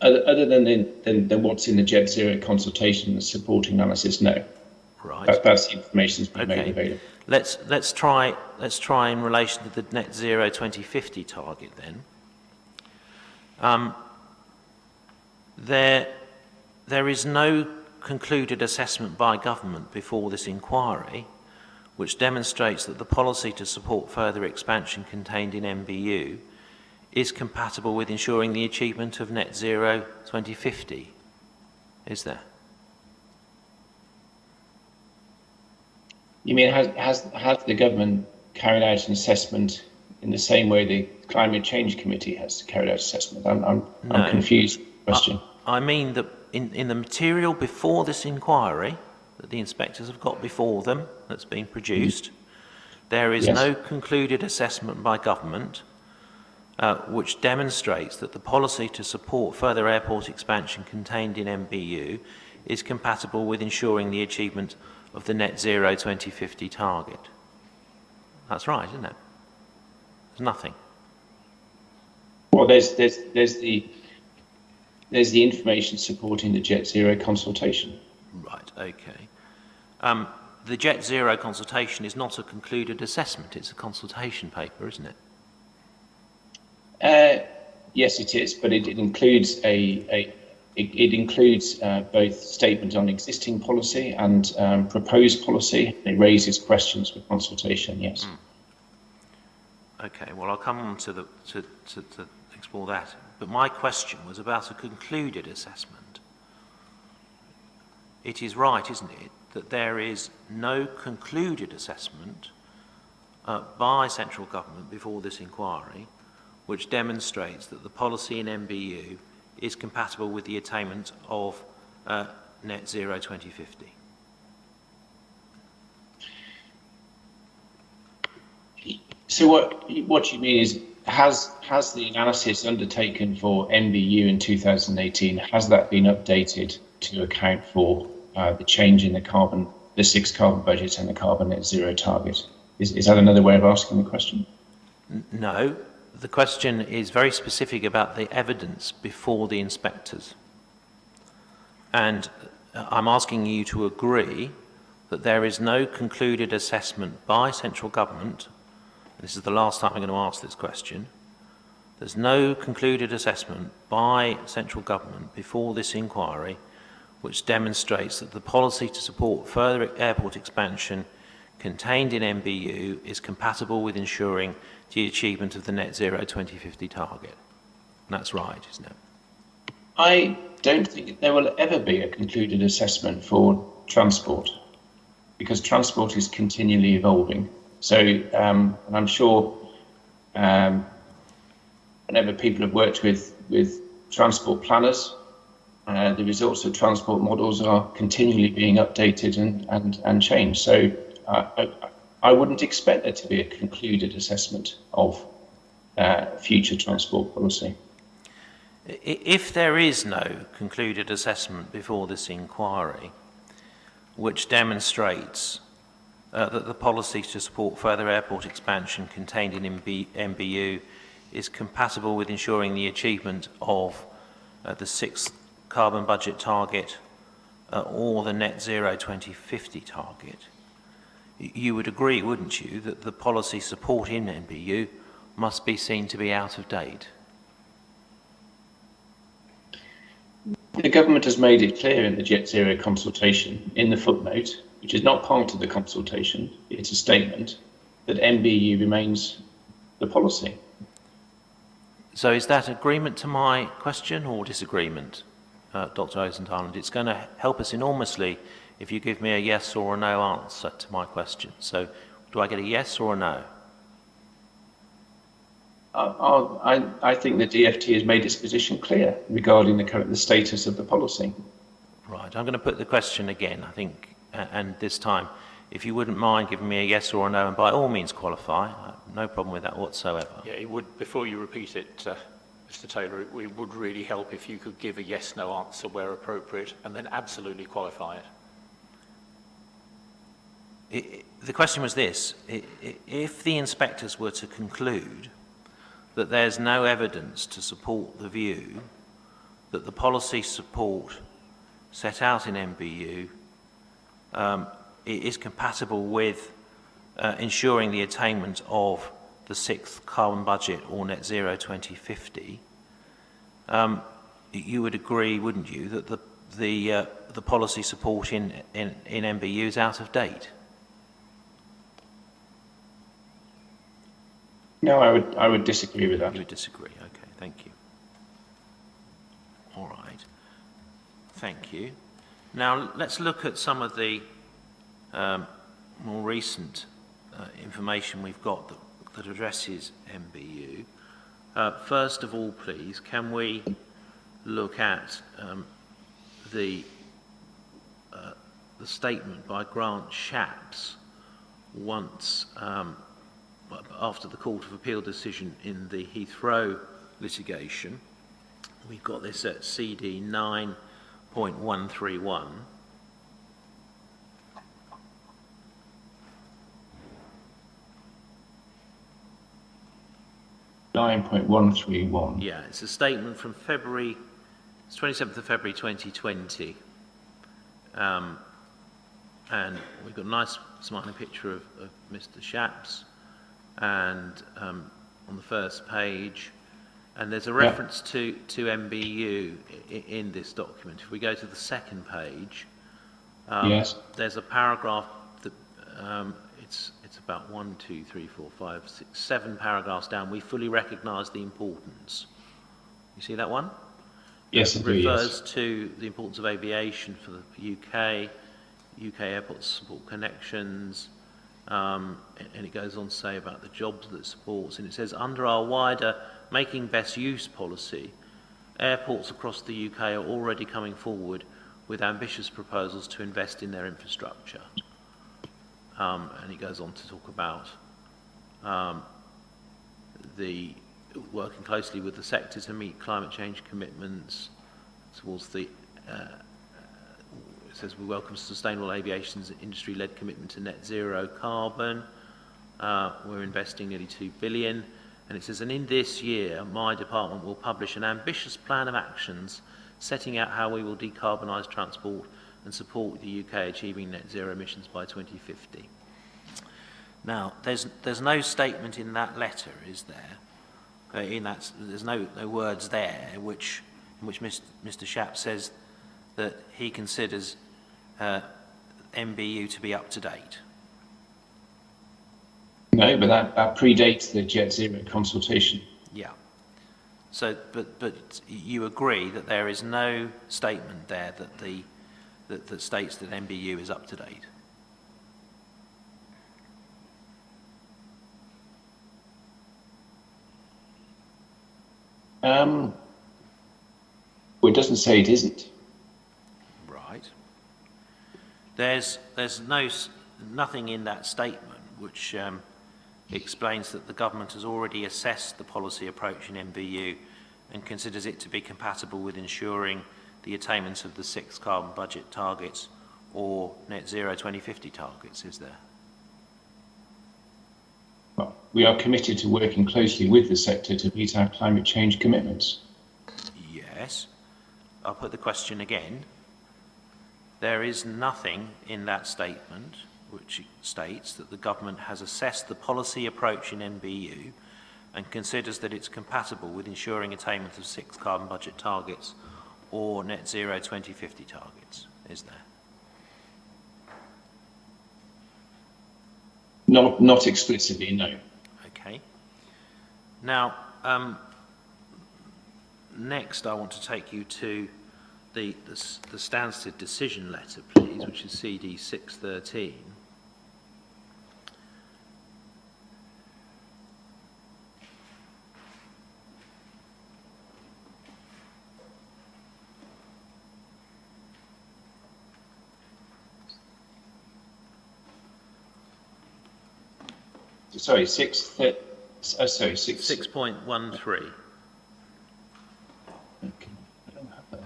Other than what's in the Jet Zero consultation and supporting analysis, no. Right. That's the information that's been made available. Let's try in relation to the net zero 2050 target then. There is no concluded assessment by government before this inquiry which demonstrates that the policy to support further expansion contained in MBU is compatible with ensuring the achievement of net zero 2050, is there? You mean has the government carried out an assessment in the same way the Climate Change Committee has carried out assessment? I'm confused with the question. I mean that in the material before this inquiry that the inspectors have got before them that's been produced, there is no concluded assessment by government which demonstrates that the policy to support further airport expansion contained in MBU is compatible with ensuring the achievement of the net zero 2050 target. That's right, isn't it? There's nothing. Well, there's the information supporting the Jet Zero consultation. Right. Okay. The Jet Zero consultation is not a concluded assessment; it's a consultation paper, isn't it? Yes, it is, but it includes it includes both statement on existing policy and proposed policy. It raises questions for consultation. Yes. Okay. Well, I'll come on to explore that. But my question was about a concluded assessment. it is right, isn't it, that there is no concluded assessment by central government before this inquiry which demonstrates that the policy in MBU is compatible with the attainment of net zero 2050. So what you mean is, has the analysis undertaken for MBU in 2018, has that been updated to account for the change in the 6 carbon budget and the carbon net zero target? Is that another way of asking the question? No, the question is very specific about the evidence before the inspectors. And I'm asking you to agree that there is no concluded assessment by central government. This is the last time I'm going to ask this question. There's no concluded assessment by central government before this inquiry which demonstrates that the policy to support further airport expansion contained in MBU is compatible with ensuring the achievement of the net zero 2050 target. And that's right, isn't it? I don't think there will ever be a concluded assessment for transport, because transport is continually evolving. So, and I'm sure whenever people have worked with transport planners, the results of transport models are continually being updated and changed. So I wouldn't expect there to be a concluded assessment of future transport policy. If there is no concluded assessment before this inquiry, which demonstrates that the policy to support further airport expansion contained in MBU is compatible with ensuring the achievement of the 6th carbon budget target or the net zero 2050 target, you would agree, wouldn't you, that the policy support in MBU must be seen to be out of date? The government has made it clear in the Jet Zero consultation, in the footnote, which is not part of the consultation, it's a statement, that MBU remains the policy. So is that agreement to my question or disagreement, Dr. Osenthal? It's going to help us enormously if you give me a yes or a no answer to my question. So do I get a yes or a no? I think the DFT has made its position clear regarding the status of the policy. Right, I'm going to put the question again, I think, and this time, if you wouldn't mind giving me a yes or a no, and by all means qualify, no problem with that whatsoever. Yeah, it would, before you repeat it, Mr. Taylor, it would really help if you could give a yes-no answer where appropriate, and then absolutely qualify it. The question was this: if the inspectors were to conclude that there's no evidence to support the view that the policy support set out in MBU is compatible with ensuring the attainment of the 6th carbon budget or net zero 2050, you would agree, wouldn't you, that the policy support in MBU is out of date? No, I would disagree with that. You would disagree. Okay, thank you. All right, thank you. Now let's look at some of the more recent information we've got that addresses MBU. First of all, please, can we look at the statement by Grant Shapps once after the Court of Appeal decision in the Heathrow litigation. We've got this at CD 9.131. Yeah, it's a statement from February, it's 27th of February 2020. And we've got a nice smiling picture of Mr. Shapps, and on the first page, and there's a reference to MBU in this document. If we go to the second page, there's a paragraph that it's about 1, 2, 3, 4, 5, 6, 7 paragraphs down. We fully recognise the importance. You see that one? Yes, I do, refers yes. to the importance of aviation for the UK, UK airports support connections, and it goes on to say about the jobs that it supports, and it says, under our wider making best use policy, airports across the UK are already coming forward with ambitious proposals to invest in their infrastructure. And it goes on to talk about the working closely with the sector to meet climate change commitments towards the, it says we welcome sustainable aviation's industry-led commitment to net zero carbon. We're investing nearly 2 billion. And it says, and in this year, my department will publish an ambitious plan of actions setting out how we will decarbonise transport and support the UK achieving net zero emissions by 2050. Now, there's no statement in that letter, is there? There's no words there in which Mr. Schaap says that he considers MBU to be up to date. No, but that predates the Jet Zero consultation. Yeah. So, but you agree that there is no statement there that states that MBU is up to date. Well, it doesn't say it isn't. Right. There's nothing in that statement which explains that the government has already assessed the policy approach in MBU and considers it to be compatible with ensuring the attainment of the 6 carbon budget targets or net zero 2050 targets, is there? Well, we are committed to working closely with the sector to meet our climate change commitments. Yes. I'll put the question again. There is nothing in that statement which states that the government has assessed the policy approach in NBU and considers that it's compatible with ensuring attainment of 6 carbon budget targets or net zero 2050 targets, is there? Not explicitly, no. Okay. Now, next I want to take you to the Stansted decision letter, please, which is CD 613. Sorry, 6.13. 6.13. Okay, I don't have that.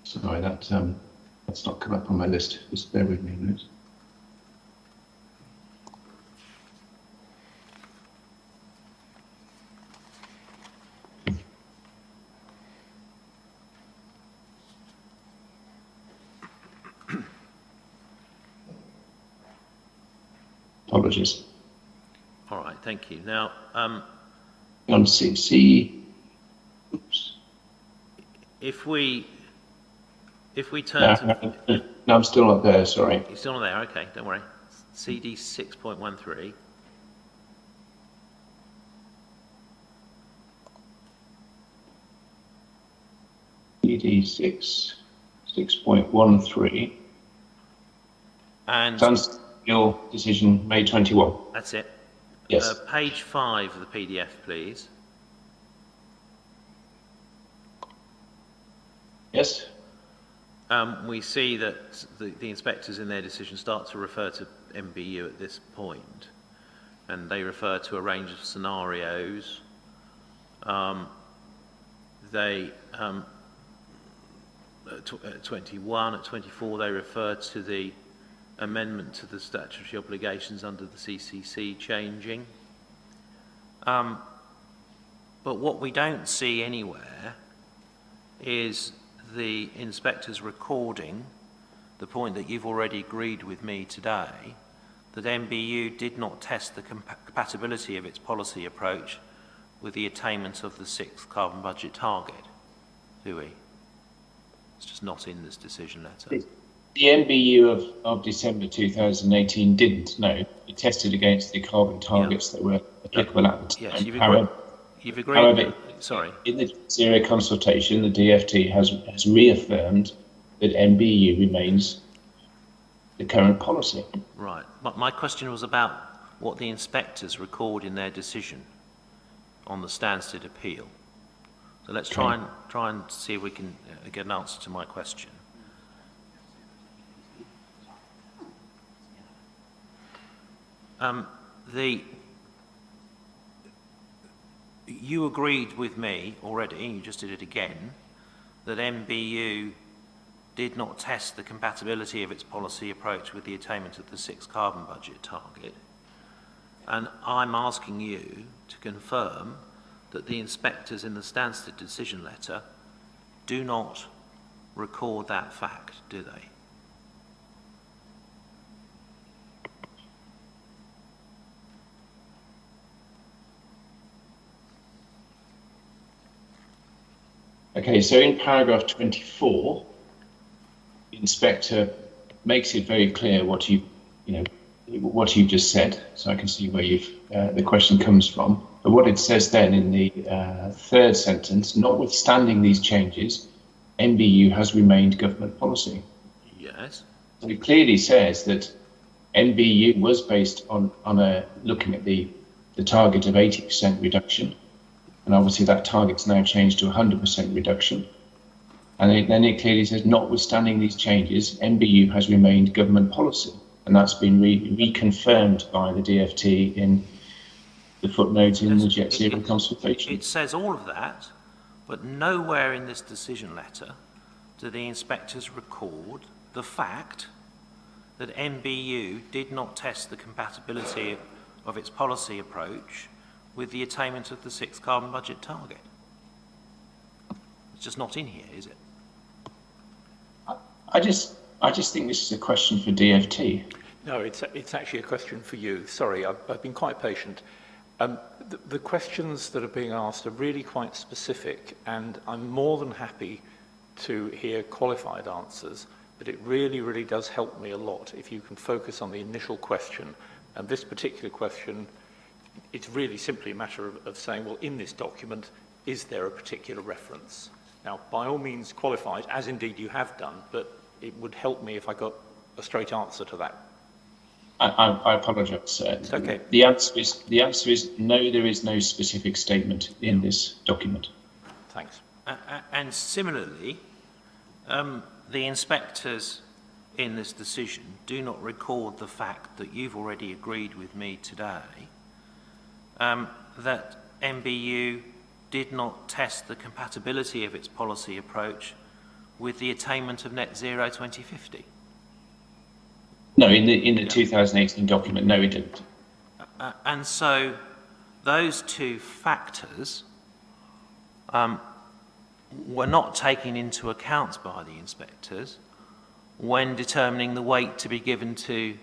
Sorry, that's not come up on my list. Just bear with me a minute. Apologies. All right, thank you. Now, On CC. Oops. if we turn to... No, I'm still not there, sorry. You're still not there? Okay, don't worry. CD 6.13. CD 6.13. And Sounds your decision, May 21. that's it. Yes. Page 5 of the PDF, please. Yes. We see that the inspectors in their decision start to refer to MBU at this point, and they refer to a range of scenarios. At 21, at 24, they refer to the amendment to the statutory obligations under the CCC changing. But what we don't see anywhere is the inspectors recording the point that you've already agreed with me today, that MBU did not test the compatibility of its policy approach with the attainment of the 6th carbon budget target, do we? It's just not in this decision letter. The MBU of December 2018 didn't, no. It tested against the carbon targets that were applicable at the time. Yes, you've However, you've agreed. However, Sorry. in the zero consultation, the DfT has reaffirmed that MBU remains the current policy. Right. But my question was about what the inspectors record in their decision on the Stansted appeal. So let's try and see if we can get an answer to my question. You agreed with me already, and you just did it again, that MBU did not test the compatibility of its policy approach with the attainment of the 6 carbon budget target. And I'm asking you to confirm that the inspectors in the Stansted decision letter do not record that fact, do they? Okay, so in paragraph 24, the inspector makes it very clear what you've just said. So I can see where the question comes from. But what it says then in the third sentence, notwithstanding these changes, MBU has remained government policy. Yes. So it clearly says that MBU was based on looking at the target of 80% reduction. And obviously that target's now changed to 100% reduction. And then it clearly says, notwithstanding these changes, MBU has remained government policy. And that's been reconfirmed by the DfT in the footnote in the Jet Zero consultation. It says all of that, but nowhere in this decision letter do the inspectors record the fact that MBU did not test the compatibility of its policy approach with the attainment of the 6 carbon budget target. It's just not in here, is it? I just think this is a question for DfT. No, it's actually a question for you. Sorry, I've been quite patient. The questions that are being asked are really quite specific, and I'm more than happy to hear qualified answers, but it really, really does help me a lot if you can focus on the initial question. And this particular question, it's really simply a matter of saying, well, in this document, is there a particular reference? Now, by all means qualified, as indeed you have done, but it would help me if I got a straight answer to that. I apologise, sir. It's okay. The answer is no, there is no specific statement in this document. Thanks. And similarly, the inspectors in this decision do not record the fact that you've already agreed with me today that MBU did not test the compatibility of its policy approach with the attainment of net zero 2050. No, in the 2018 document, no, it didn't. And so those two factors were not taken into account by the inspectors when determining the weight to be given to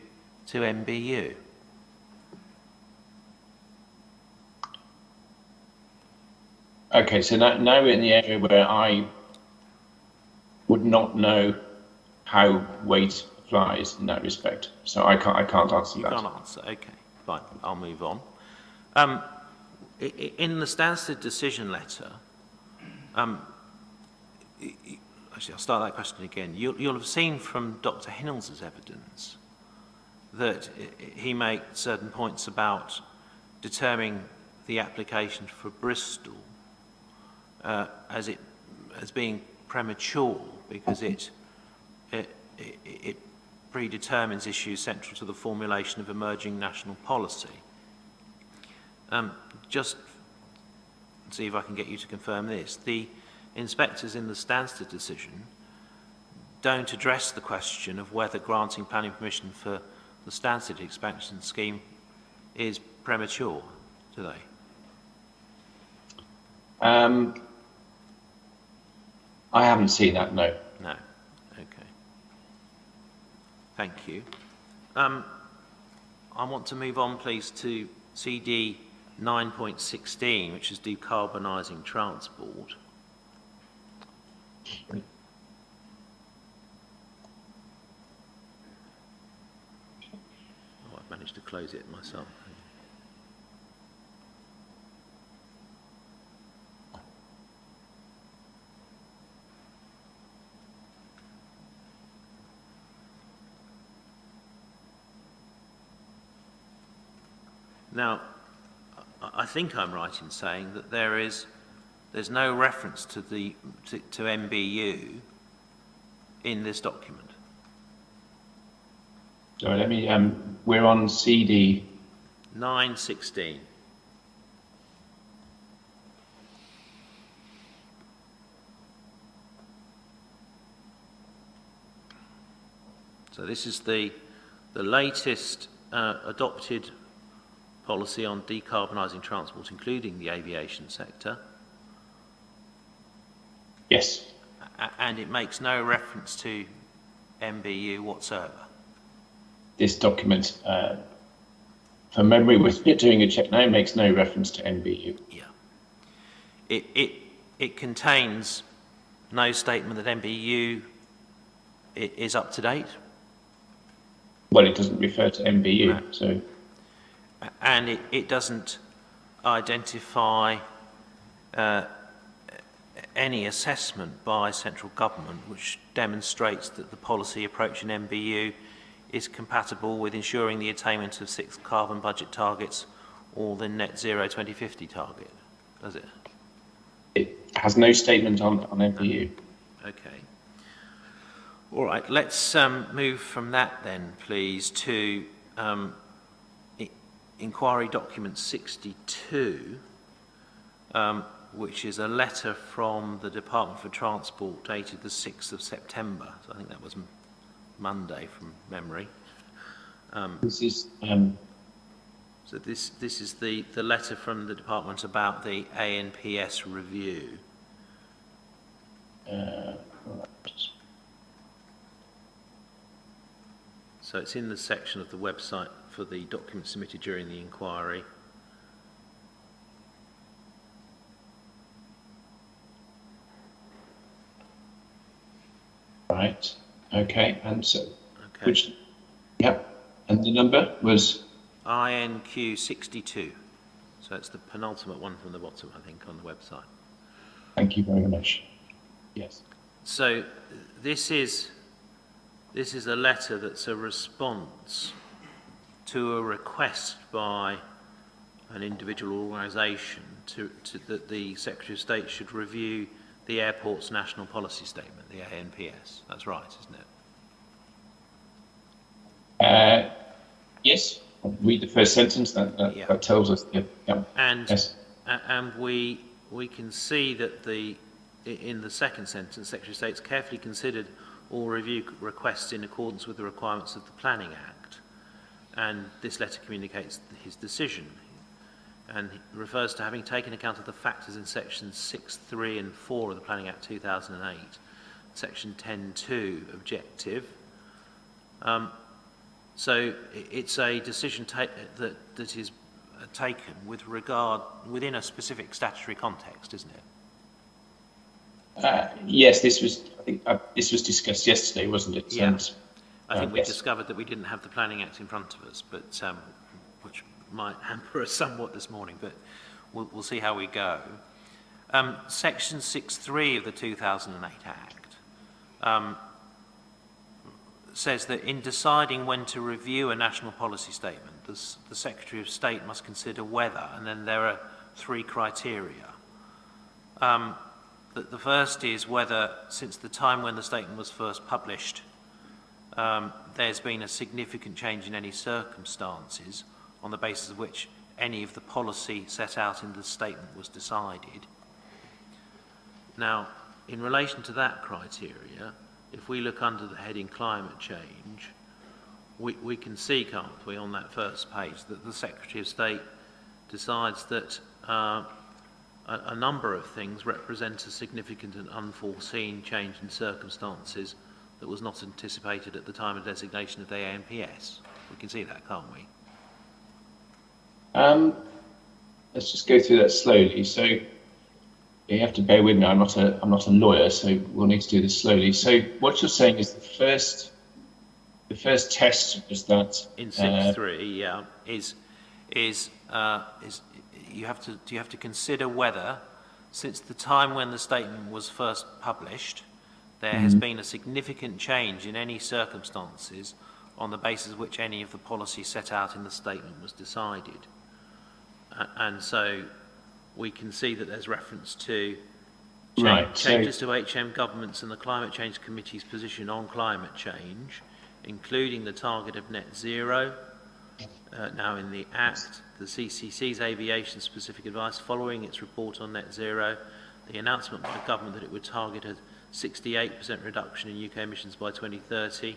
MBU. Okay, so now we're in the area where I would not know how weight applies in that respect. So I can't answer that. You can't answer. Okay, fine. I'll move on. In the Stansted decision letter, actually, I'll start that question again. You'll have seen from Dr. Hinnell's evidence that he made certain points about determining the application for Bristol as being premature because it predetermines issues central to the formulation of emerging national policy. Just see if I can get you to confirm this. The inspectors in the Stansted decision don't address the question of whether granting planning permission for the Stansted expansion scheme is premature, do they? I haven't seen that, no. No. Okay. Thank you. I want to move on, please, to CD 9.16, which is decarbonising transport. Oh, I've managed to close it myself. Now, I think I'm right in saying that there's no reference to MBU in this document. Sorry, let me, we're on CD. 916. So this is the latest adopted policy on decarbonising transport, including the aviation sector. Yes. And it makes no reference to MBU whatsoever. This document, from memory, we're doing a check now, makes no reference to NBU. Yeah. It contains no statement that MBU is up to date. Well, it doesn't refer to MBU, No. so. And it doesn't identify any assessment by central government which demonstrates that the policy approach in MBU is compatible with ensuring the attainment of 6 carbon budget targets or the net zero 2050 target, does it? It has no statement on MBU. Okay. All right, let's move from that then, please, to inquiry document 62, which is a letter from the Department for Transport dated the 6th of September. So I think that was Monday from memory. This is So this is the letter from the department about the ANPS review. So it's in the section of the website for the documents submitted during the inquiry. right. Okay, and so Okay. which? Yep. And the number was INQ 62. So it's the penultimate one from the bottom, I think, on the website. Thank you very much. Yes. So this is a letter that's a response to a request by an individual organisation that the Secretary of State should review the airport's national policy statement, the ANPS. That's right, isn't it? Yes. I'll read the first sentence. Yeah. That tells us. Yeah. And Yes. and we can see that in the second sentence, Secretary of State's carefully considered all review requests in accordance with the requirements of the Planning Act, and this letter communicates his decision, and he refers to having taken account of the factors in sections 6.3 and 4 of the Planning Act 2008, section 10.2 objective. So it's a decision that is taken with regard within a specific statutory context, isn't it? Yes, this was. I think this was discussed yesterday, wasn't it? Yeah. And, I think we yes. discovered that we didn't have the Planning Act in front of us, but which might hamper us somewhat this morning, but we'll see how we go. Section 6.3 of the 2008 Act says that in deciding when to review a national policy statement, the Secretary of State must consider whether, and then there are 3 criteria. The first is whether, since the time when the statement was first published, there's been a significant change in any circumstances on the basis of which any of the policy set out in the statement was decided. Now, in relation to that criteria, if we look under the heading climate change, we can see, can't we, on that first page, that the Secretary of State decides that a number of things represent a significant and unforeseen change in circumstances that was not anticipated at the time of designation of the ANPS. We can see that, can't we? Let's just go through that slowly. So you have to bear with me. I'm not a lawyer, so we'll need to do this slowly. So what you're saying is the first test is that in 6.3, yeah, is you have to consider whether, since the time when the statement was first published, there has been a significant change in any circumstances on the basis of which any of the policy set out in the statement was decided. And so we can see that there's reference to changes to HM governments and the Climate Change Committee's position on climate change, including the target of net zero, now in the Act, the CCC's aviation-specific advice following its report on net zero, the announcement by the government that it would target a 68% reduction in UK emissions by 2030,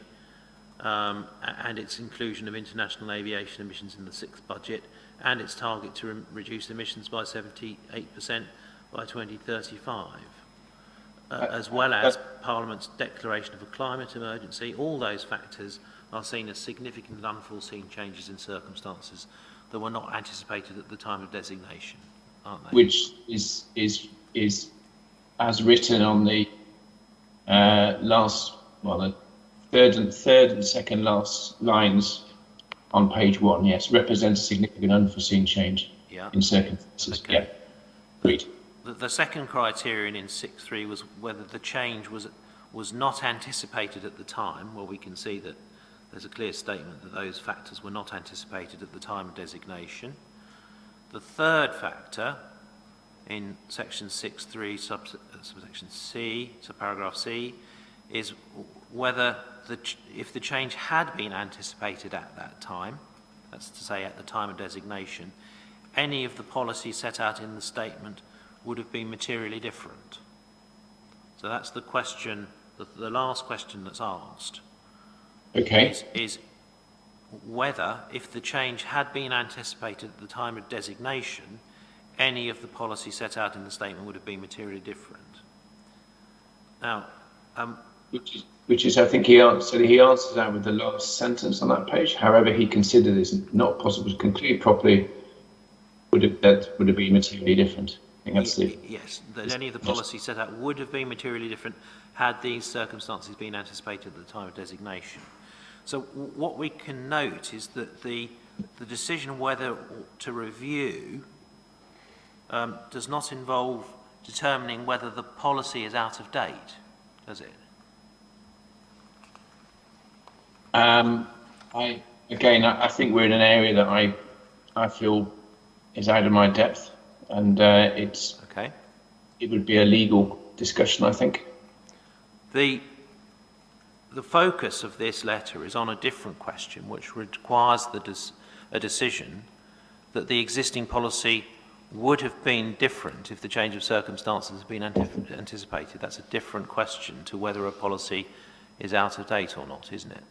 and its inclusion of international aviation emissions in the 6th budget, and its target to reduce emissions by 78% by 2035, as well as Parliament's declaration of a climate emergency. All those factors are seen as significant and unforeseen changes in circumstances that were not anticipated at the time of designation, aren't they? Which is as written on the the third and second last lines on page 1. Yes, represents a significant unforeseen change in circumstances. Okay. Yeah, agreed. The second criterion in 6.3 was whether the change was not anticipated at the time. Well, we can see that there's a clear statement that those factors were not anticipated at the time of designation. The third factor in section 6.3, subsection C, subparagraph C, is whether if the change had been anticipated at that time, that's to say at the time of designation, any of the policies set out in the statement would have been materially different. So that's the question, the last question that's asked. Okay. Is whether, if the change had been anticipated at the time of designation, any of the policies set out in the statement would have been materially different. Now, which is, I think he answers that with the last sentence on that page. However, he considered this not possible to conclude properly, that would have been materially different. I think that's yes, that any of the policies set out would have been materially different had these circumstances been anticipated at the time of designation. So what we can note is that the decision whether to review does not involve determining whether the policy is out of date, does it? I think we're in an area that I feel is out of my depth, and it would be a legal discussion, I think. The focus of this letter is on a different question, which requires a decision that the existing policy would have been different if the change of circumstances had been anticipated. That's a different question to whether a policy is out of date or not, isn't it?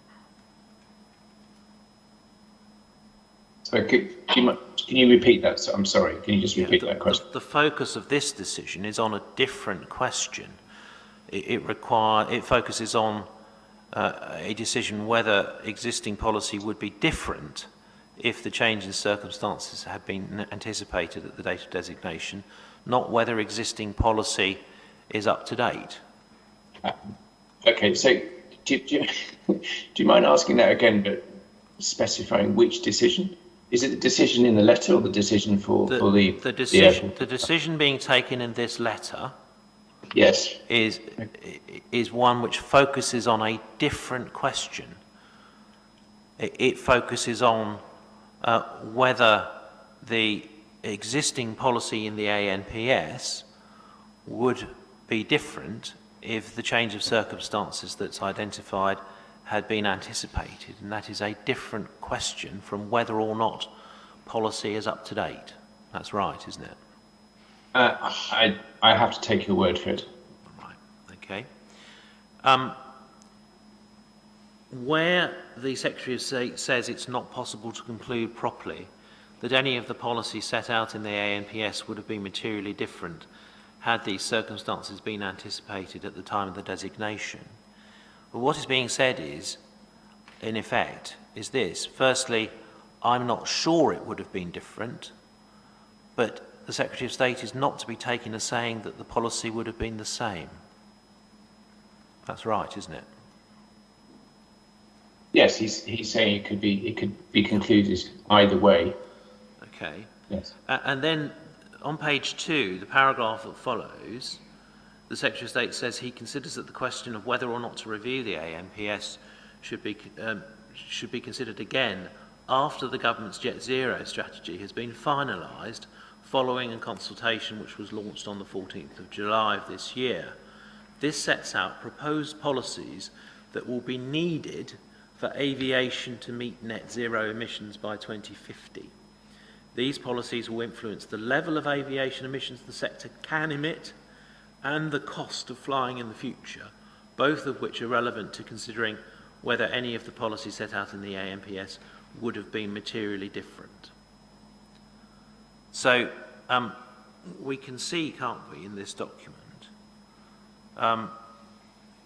So can you repeat that? I'm sorry, can you just repeat that question? The focus of this decision is on a different question. It focuses on a decision whether existing policy would be different if the change in circumstances had been anticipated at the date of designation, not whether existing policy is up to date. Okay, so do you mind asking that again, but specifying which decision? Is it the decision in the letter or the decision the decision being taken in this letter? Yes. Is one which focuses on a different question. It focuses on whether the existing policy in the ANPS would be different if the change of circumstances that's identified had been anticipated, and that is a different question from whether or not policy is up to date. That's right, isn't it? I have to take your word for it. Right, okay. Where the Secretary of State says it's not possible to conclude properly that any of the policies set out in the ANPS would have been materially different had these circumstances been anticipated at the time of the designation, but what is being said is, in effect, is this. Firstly, I'm not sure it would have been different, but the Secretary of State is not to be taken as saying that the policy would have been the same. That's right, isn't it? Yes, he's saying it could be concluded either way. Okay. Yes. And then on page 2, the paragraph that follows, the Secretary of State says he considers that the question of whether or not to review the ANPS should be considered again after the government's Jet Zero strategy has been finalised following a consultation which was launched on the 14th of July of this year. This sets out proposed policies that will be needed for aviation to meet net zero emissions by 2050. These policies will influence the level of aviation emissions the sector can emit and the cost of flying in the future, both of which are relevant to considering whether any of the policies set out in the ANPS would have been materially different. So we can see, can't we, in this document,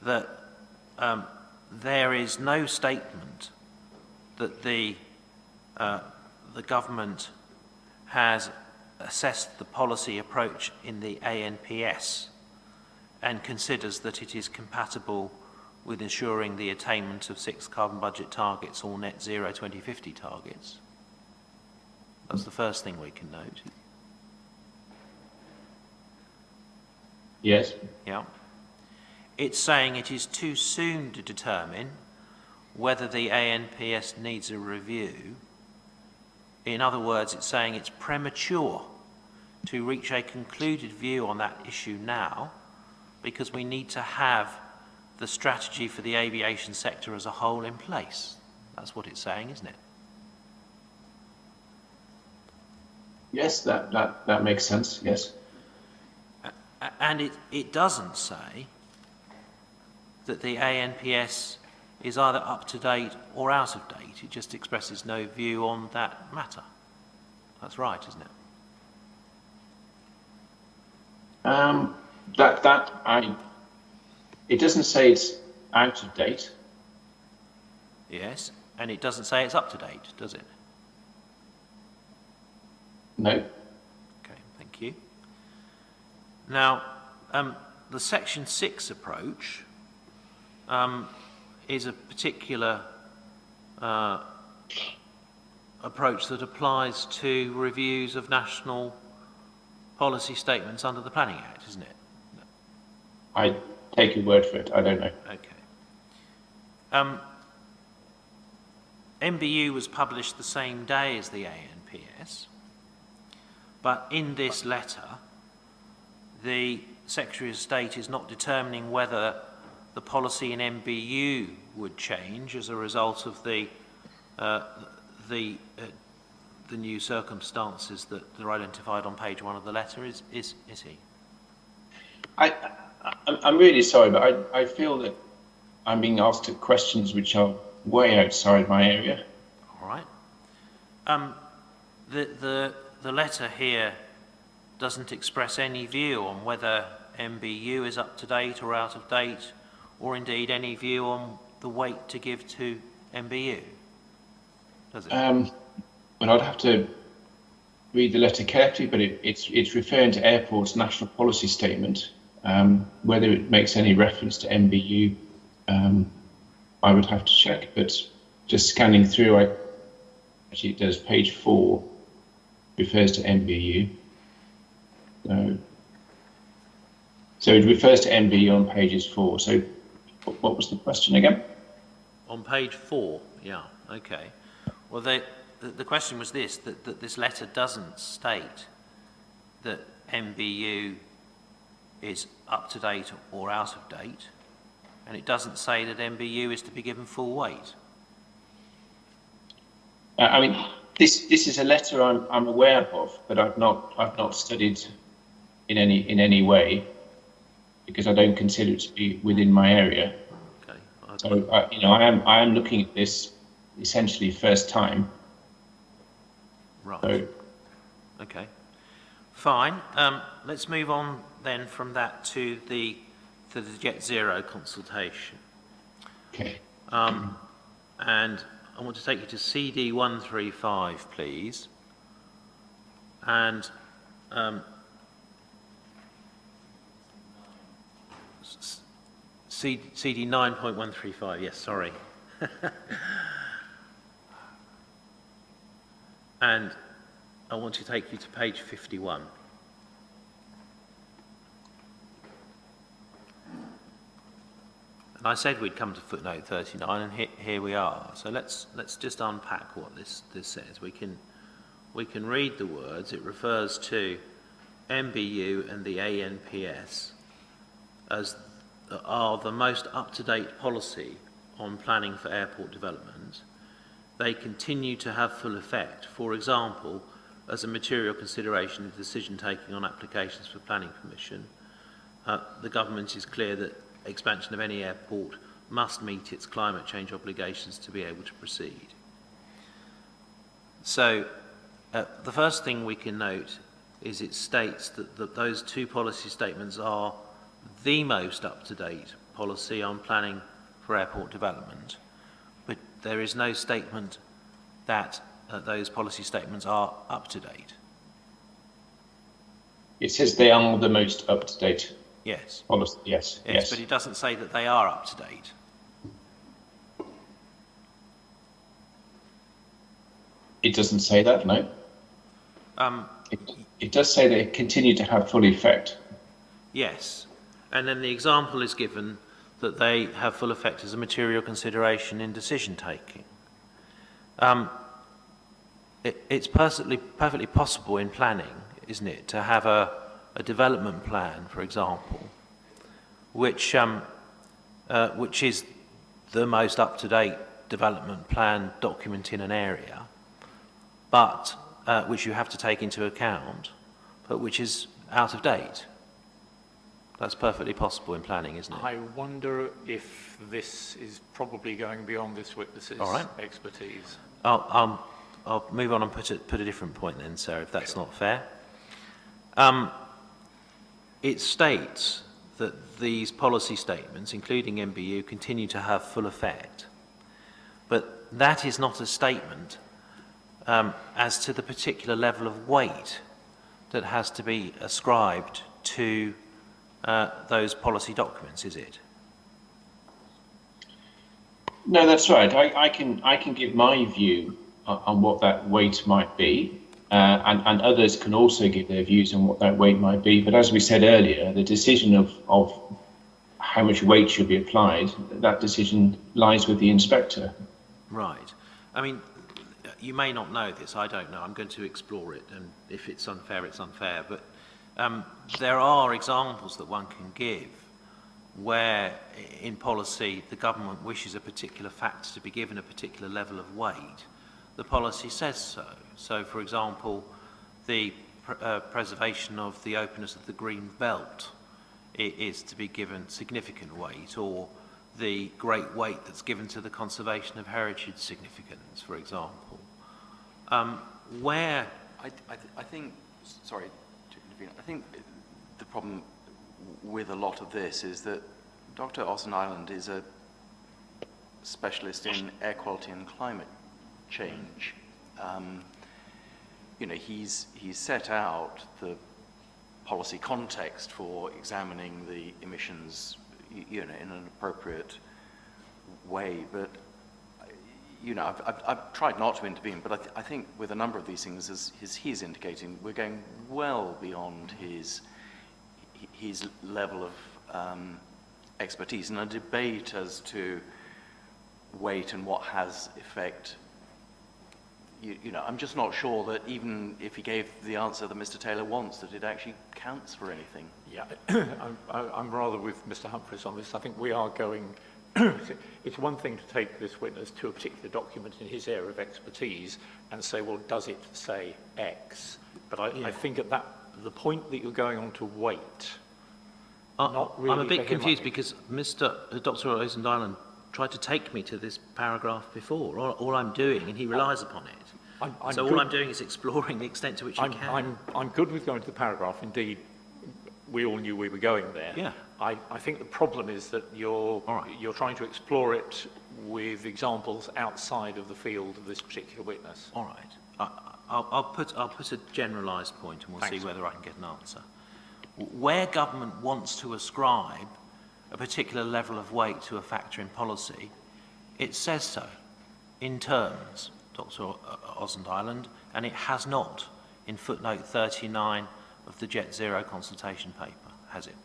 that there is no statement that the government has assessed the policy approach in the ANPS and considers that it is compatible with ensuring the attainment of 6 carbon budget targets or net zero 2050 targets. That's the first thing we can note. Yes. Yeah. It's saying it is too soon to determine whether the ANPS needs a review. In other words, it's saying it's premature to reach a concluded view on that issue now, because we need to have the strategy for the aviation sector as a whole in place. That's what it's saying, isn't it? Yes, that makes sense, yes. And it doesn't say that the ANPS is either up to date or out of date. It just expresses no view on that matter. That's right, isn't it? It doesn't say it's out of date. Yes, and it doesn't say it's up to date, does it? No. Okay, thank you. Now, the Section 6 approach is a particular approach that applies to reviews of national policy statements under the Planning Act, isn't it? I take your word for it, I don't know. Okay. MBU was published the same day as the ANPS, but in this letter, the Secretary of State is not determining whether the policy in MBU would change as a result of the new circumstances that are identified on page 1 of the letter, is he? I'm really sorry, but I feel that I'm being asked questions which are way outside my area. All right. The letter here doesn't express any view on whether MBU is up to date or out of date, or indeed any view on the weight to give to MBU, does it? But I'd have to read the letter carefully, but it's referring to Airport's national policy statement. Whether it makes any reference to MBU, I would have to check, but just scanning through, actually it does, page 4 refers to MBU. So it refers to MBU on pages 4. So what was the question again? On page 4, yeah, okay. Well, the question was this, that this letter doesn't state that MBU is up to date or out of date, and it doesn't say that MBU is to be given full weight. I mean, this is a letter I'm aware of, but I've not studied in any way, because I don't consider it to be within my area. Okay. So I am looking at this essentially first time. Right. So, okay. Fine. Let's move on then from that to the Jet Zero consultation. okay. And I want to take you to CD 135, please. And CD 9.135, yes, sorry. And I want to take you to page 51. And I said we'd come to footnote 39, and here we are. So let's just unpack what this says. We can read the words. It refers to MBU and the ANPS as are the most up-to-date policy on planning for airport development. They continue to have full effect. For example, as a material consideration of decision-taking on applications for planning permission, the government is clear that expansion of any airport must meet its climate change obligations to be able to proceed. So the first thing we can note is it states that those two policy statements are the most up-to-date policy on planning for airport development, but there is no statement that those policy statements are up-to-date. It says they are the most up-to-date Yes. policy. Yes. But it doesn't say that they are up-to-date. It doesn't say that, no. It does say that it continue to have full effect. Yes. And then the example is given that they have full effect as a material consideration in decision-taking. It's perfectly possible in planning, isn't it, to have a development plan, for example, which is the most up-to-date development plan document in an area, but which you have to take into account, but which is out of date. That's perfectly possible in planning, isn't it? I wonder if this is probably going beyond this witness's expertise. I'll move on and put a different point then, sir, if that's not fair. It states that these policy statements, including MBU, continue to have full effect. But that is not a statement as to the particular level of weight that has to be ascribed to those policy documents, is it? No, that's right. I can give my view on what that weight might be, and others can also give their views on what that weight might be. But as we said earlier, the decision of how much weight should be applied, that decision lies with the inspector. Right. I mean, you may not know this, I don't know. I'm going to explore it, and if it's unfair, it's unfair. But there are examples that one can give where in policy the government wishes a particular factor to be given a particular level of weight. The policy says so. So, for example, the preservation of the openness of the Greenbelt is to be given significant weight, or the great weight that's given to the conservation of heritage significance, for example. Where... I think, sorry to intervene, I think the problem with a lot of this is that Dr. Austin-Ireland is a specialist in air quality and climate change. You know, he's set out the policy context for examining the emissions, you know, in an appropriate way. But you know, I've tried not to intervene, but I think with a number of these things, as he's indicating, we're going well beyond his level of expertise, and a debate as to weight and what has effect. You know, I'm just not sure that even if he gave the answer that Mr. Taylor wants, that it actually counts for anything. Yeah, I'm rather with Mr. Humphreys on this. I think we are going... It's one thing to take this witness to a particular document in his area of expertise and say, well, does it say X? But I think at the point that you're going on to weight, not really. I'm a bit confused because Dr. Austin-Ireland tried to take me to this paragraph before. All I'm doing, and he relies upon it. All I'm doing is exploring the extent to which you can. I'm good with going to the paragraph. Indeed, we all knew we were going there. Yeah. I think the problem is that you're trying to explore it with examples outside of the field of this particular witness. All right. I'll put a generalised point, and we'll see whether I can get an answer. Where government wants to ascribe a particular level of weight to a factor in policy, it says so in terms, Dr. Austin-Ireland, and it has not in footnote 39 of the Jet Zero consultation paper, has it?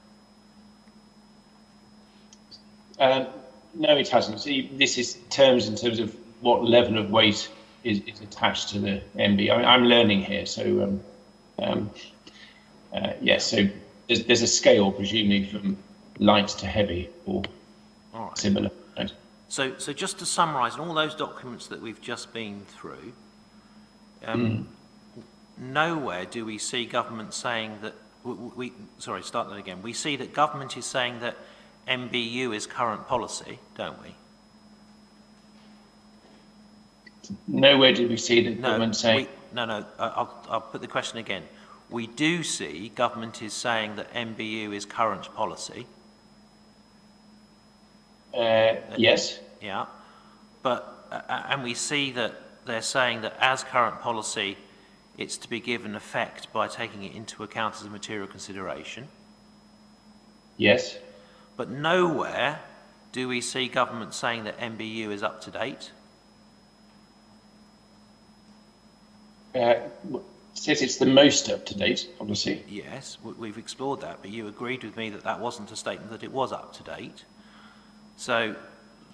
No, it hasn't. See, this is terms in terms of what level of weight is attached to the MB. I'm learning here, so yes. So there's a scale, presumably from light to heavy or similar. Right? So just to summarise, in all those documents that we've just been through, nowhere do we see government saying that. Sorry, start that again. We see that government is saying that MBU is current policy, don't we? Nowhere do we see the government saying... I'll put the question again. We do see government is saying that MBU is current policy. Yes. Yeah. But, and we see that they're saying that as current policy, it's to be given effect by taking it into account as a material consideration. Yes. But nowhere do we see government saying that MBU is up to date. Says it's the most up-to-date policy. Yes, we've explored that, but you agreed with me that that wasn't a statement that it was up to date. So,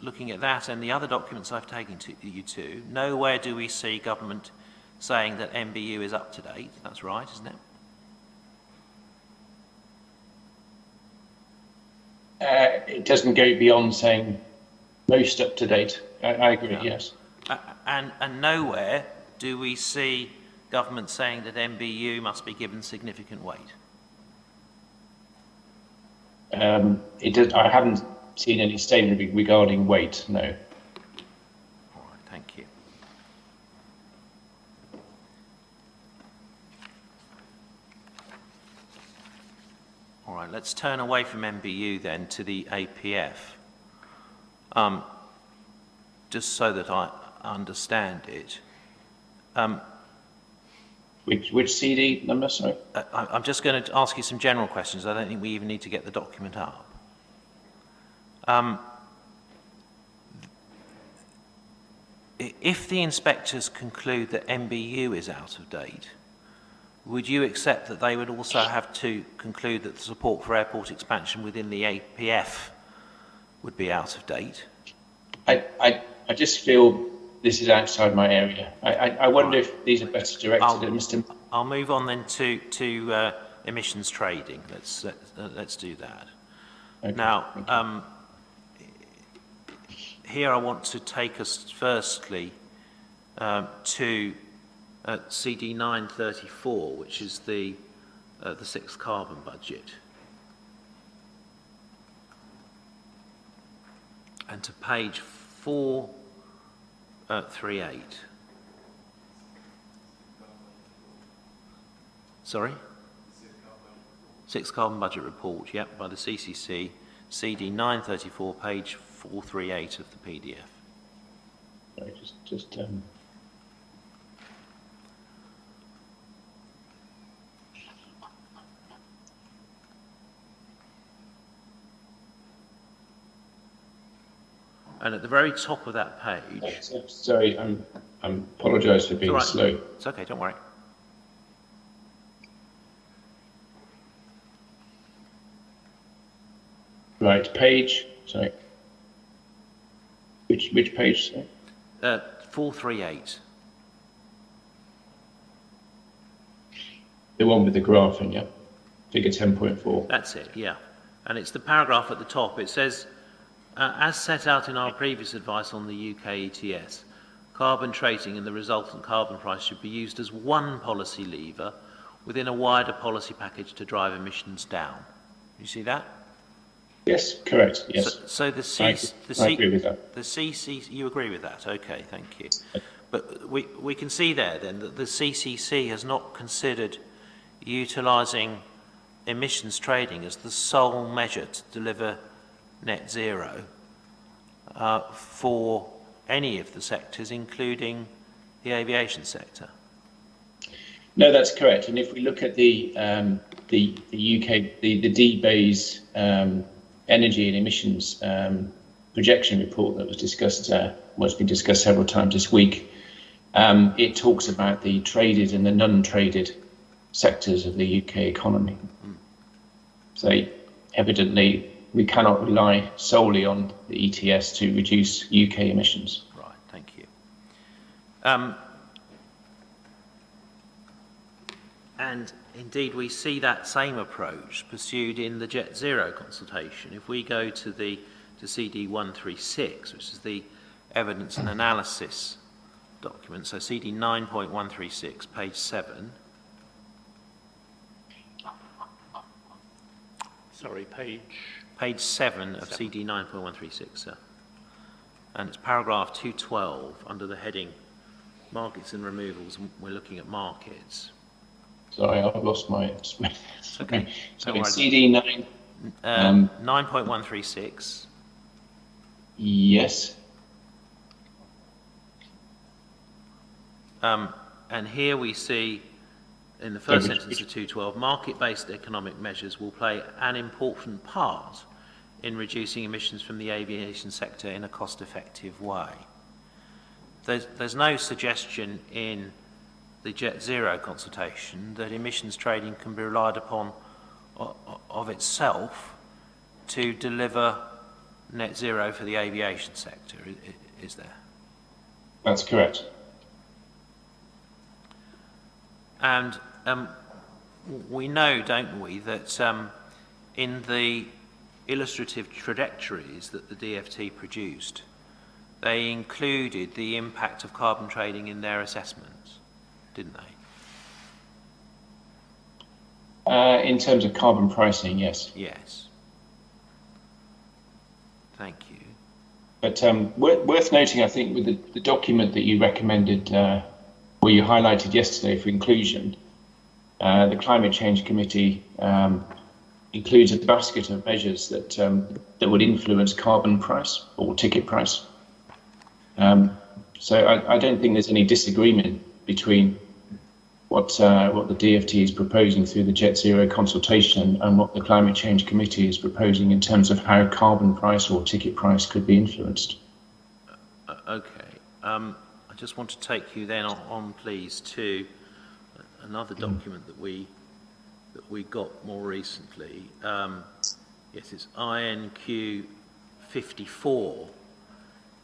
looking at that and the other documents I've taken to you to, nowhere do we see government saying that MBU is up to date. That's right, isn't it? It doesn't go beyond saying most up-to-date. I agree, yeah. Yes. And nowhere do we see government saying that MBU must be given significant weight? I haven't seen any statement regarding weight, no. All right, thank you. All right, let's turn away from MBU then to the APF. Just so that I understand it. Which CD number, sorry? I'm just going to ask you some general questions. I don't think we even need to get the document up. If the inspectors conclude that MBU is out of date, would you accept that they would also have to conclude that the support for airport expansion within the APF would be out of date? I just feel this is outside my area. I wonder if these are better directed at Mr. I'll move on then to emissions trading. Let's do that. Okay. Now, here I want to take us firstly to CD 934, which is the sixth carbon budget, and to page 438. Sorry? Sixth carbon budget report, yep, by the CCC, CD 934, page 438 of the PDF. Sorry, And at the very top of that page... Sorry, I apologise for being slow. It's okay, don't worry. Right, page, sorry. Which page, sorry? 438. The one with the graph in, yeah? Figure 10.4. That's it, yeah. And it's the paragraph at the top. It says, as set out in our previous advice on the UK ETS, carbon trading and the resultant carbon price should be used as one policy lever within a wider policy package to drive emissions down. You see that? Yes, correct, yes. So I agree with that. The CCC, you agree with that? Okay, thank you. But we can see there then that the CCC has not considered utilising emissions trading as the sole measure to deliver net zero for any of the sectors, including the aviation sector. No, that's correct. And if we look at the UK, the DBA's energy and emissions projection report that was discussed, has been discussed several times this week, it talks about the traded and the non-traded sectors of the UK economy. So evidently we cannot rely solely on the ETS to reduce UK emissions. Right, thank you. And indeed, we see that same approach pursued in the Jet Zero consultation. If we go to CD 136, which is the evidence and analysis document, so CD 9.136, page 7. Sorry, Page 7 of CD 9.136, sir. And it's paragraph 212 under the heading Markets and Removals, and we're looking at markets. Sorry, I've lost my... Okay. So it's CD 9... 9.136. Yes. And here we see, in the first sentence of 212, market-based economic measures will play an important part in reducing emissions from the aviation sector in a cost-effective way. There's no suggestion in the Jet Zero consultation that emissions trading can be relied upon of itself to deliver net zero for the aviation sector, is there? That's correct. And we know, don't we, that in the illustrative trajectories that the DFT produced, they included the impact of carbon trading in their assessments, didn't they? In terms of carbon pricing, yes. Yes. Thank you. But worth noting, I think, with the document that you recommended, or you highlighted yesterday for inclusion, the Climate Change Committee includes a basket of measures that would influence carbon price or ticket price. So I don't think there's any disagreement between what the DFT is proposing through the Jet Zero consultation and what the Climate Change Committee is proposing in terms of how carbon price or ticket price could be influenced. Okay. I just want to take you then on please, to another document that we got more recently. Yes, it's INQ 54,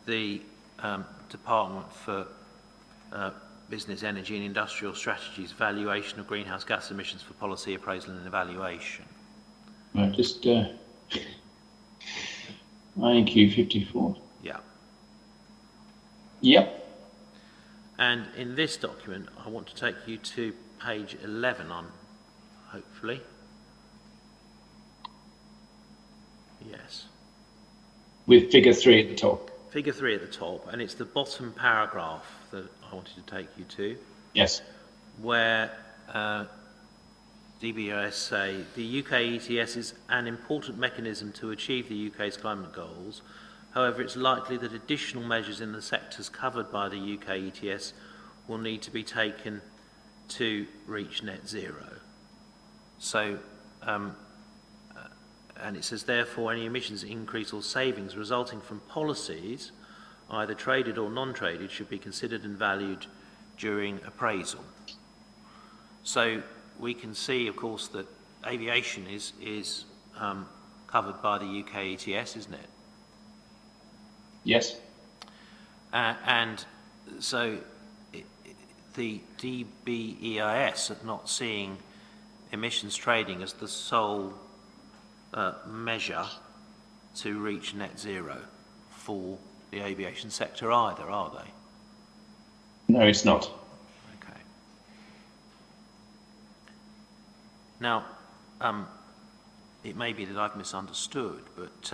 the Department for Business, Energy and Industrial Strategies Valuation of Greenhouse Gas Emissions for Policy Appraisal and Evaluation. Right, just INQ 54. Yeah. Yep. And in this document, I want to take you to page 11 hopefully. Yes. With figure 3 at the top. Figure 3 at the top, and it's the bottom paragraph that I wanted to take you to. Yes. Where DBOS say the UK ETS is an important mechanism to achieve the UK's climate goals. However, it's likely that additional measures in the sectors covered by the UK ETS will need to be taken to reach net zero. So, and it says, therefore, any emissions increase or savings resulting from policies, either traded or non-traded, should be considered and valued during appraisal. So we can see, of course, that aviation is covered by the UK ETS, isn't it? Yes. And so the DBEIS are not seeing emissions trading as the sole measure to reach net zero for the aviation sector either, are they? No, it's not. Okay. Now, it may be that I've misunderstood, but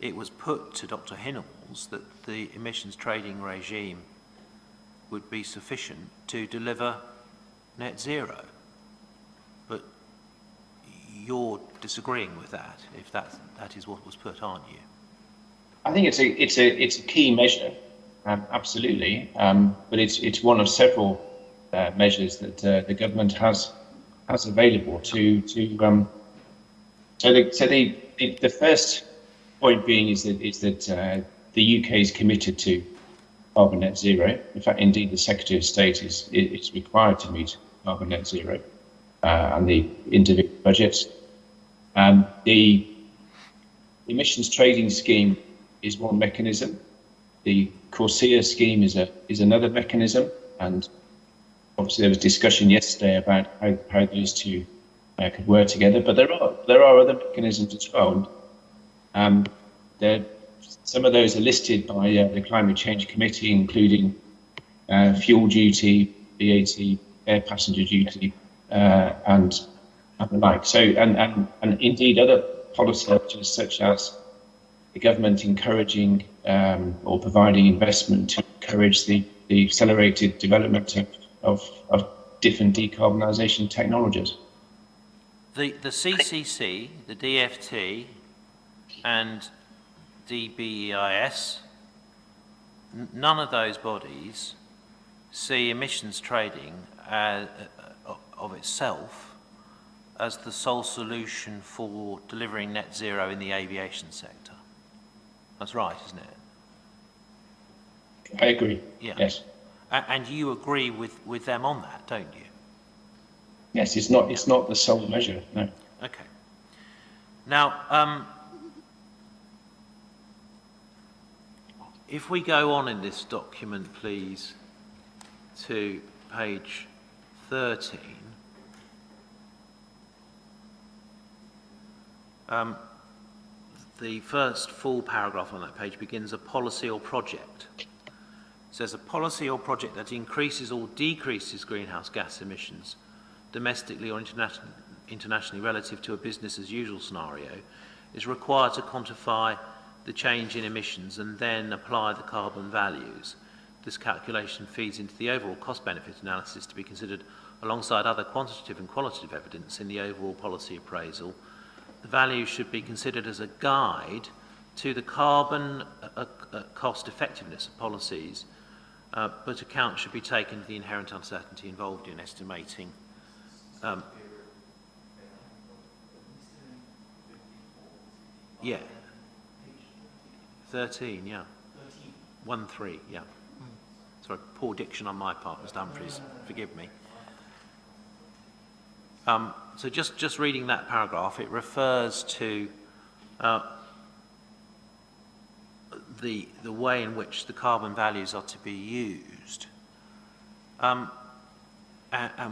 it was put to Dr. Hinnells that the emissions trading regime would be sufficient to deliver net zero. But you're disagreeing with that, if that is what was put, aren't you? I think it's a key measure, absolutely. But it's one of several measures that the government has available to. So the first point being is that the UK is committed to carbon net zero. In fact, indeed, the Secretary of State is required to meet carbon net zero, and the individual budgets. The emissions trading scheme is one mechanism. The Corsia scheme is another mechanism, and obviously there was discussion yesterday about how those two could work together. But there are other mechanisms as well. Some of those are listed by the Climate Change Committee, including fuel duty, VAT, air passenger duty, and the like. So, and indeed other policy options such as the government encouraging or providing investment to encourage the accelerated development of different decarbonisation technologies. The CCC, the DFT, and DBEIS, none of those bodies see emissions trading of itself as the sole solution for delivering net zero in the aviation sector. That's right, isn't it? I agree. Yeah. Yes. And you agree with them on that, don't you? Yes, it's not the sole measure, no. Okay. Now, if we go on in this document, please, to page 13, the first full paragraph on that page begins a policy or project. It says a policy or project that increases or decreases greenhouse gas emissions domestically or internationally relative to a business as usual scenario is required to quantify the change in emissions and then apply the carbon values. This calculation feeds into the overall cost-benefit analysis to be considered alongside other quantitative and qualitative evidence in the overall policy appraisal. The values should be considered as a guide to the carbon cost effectiveness of policies, but account should be taken of the inherent uncertainty involved in estimating. Yeah. 13, yeah. 1-3, yeah. Sorry, poor diction on my part, Mr. Humphreys. Forgive me. So just reading that paragraph, it refers to the way in which the carbon values are to be used. And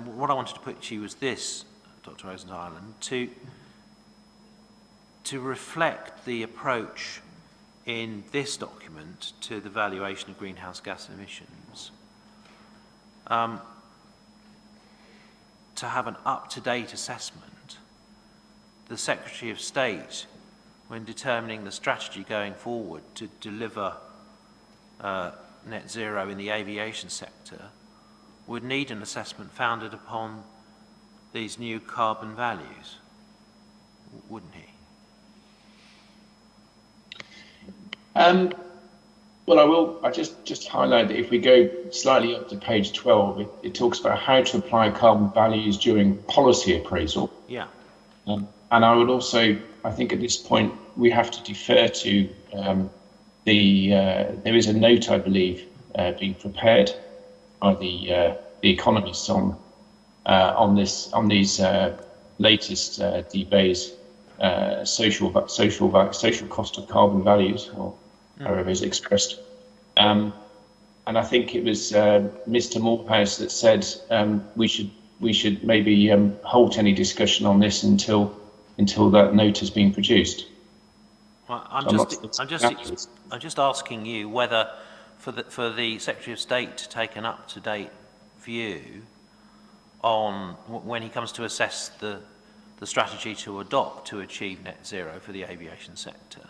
what I wanted to put to you was this, Dr. Rosenthal, to reflect the approach in this document to the valuation of greenhouse gas emissions, to have an up-to-date assessment. The Secretary of State, when determining the strategy going forward to deliver net zero in the aviation sector, would need an assessment founded upon these new carbon values, wouldn't he? Well, I just highlight that if we go slightly up to page 12, it talks about how to apply carbon values during policy appraisal. Yeah. And I would also, I think at this point, we have to defer to there is a note, I believe, being prepared by the economists on these latest DBEIS social cost of carbon values, or however it's expressed. And I think it was Mr. Morehouse that said we should maybe halt any discussion on this until that note has been produced. Well, I'm just asking you whether for the Secretary of State to take an up-to-date view on when he comes to assess the strategy to adopt to achieve net zero for the aviation sector,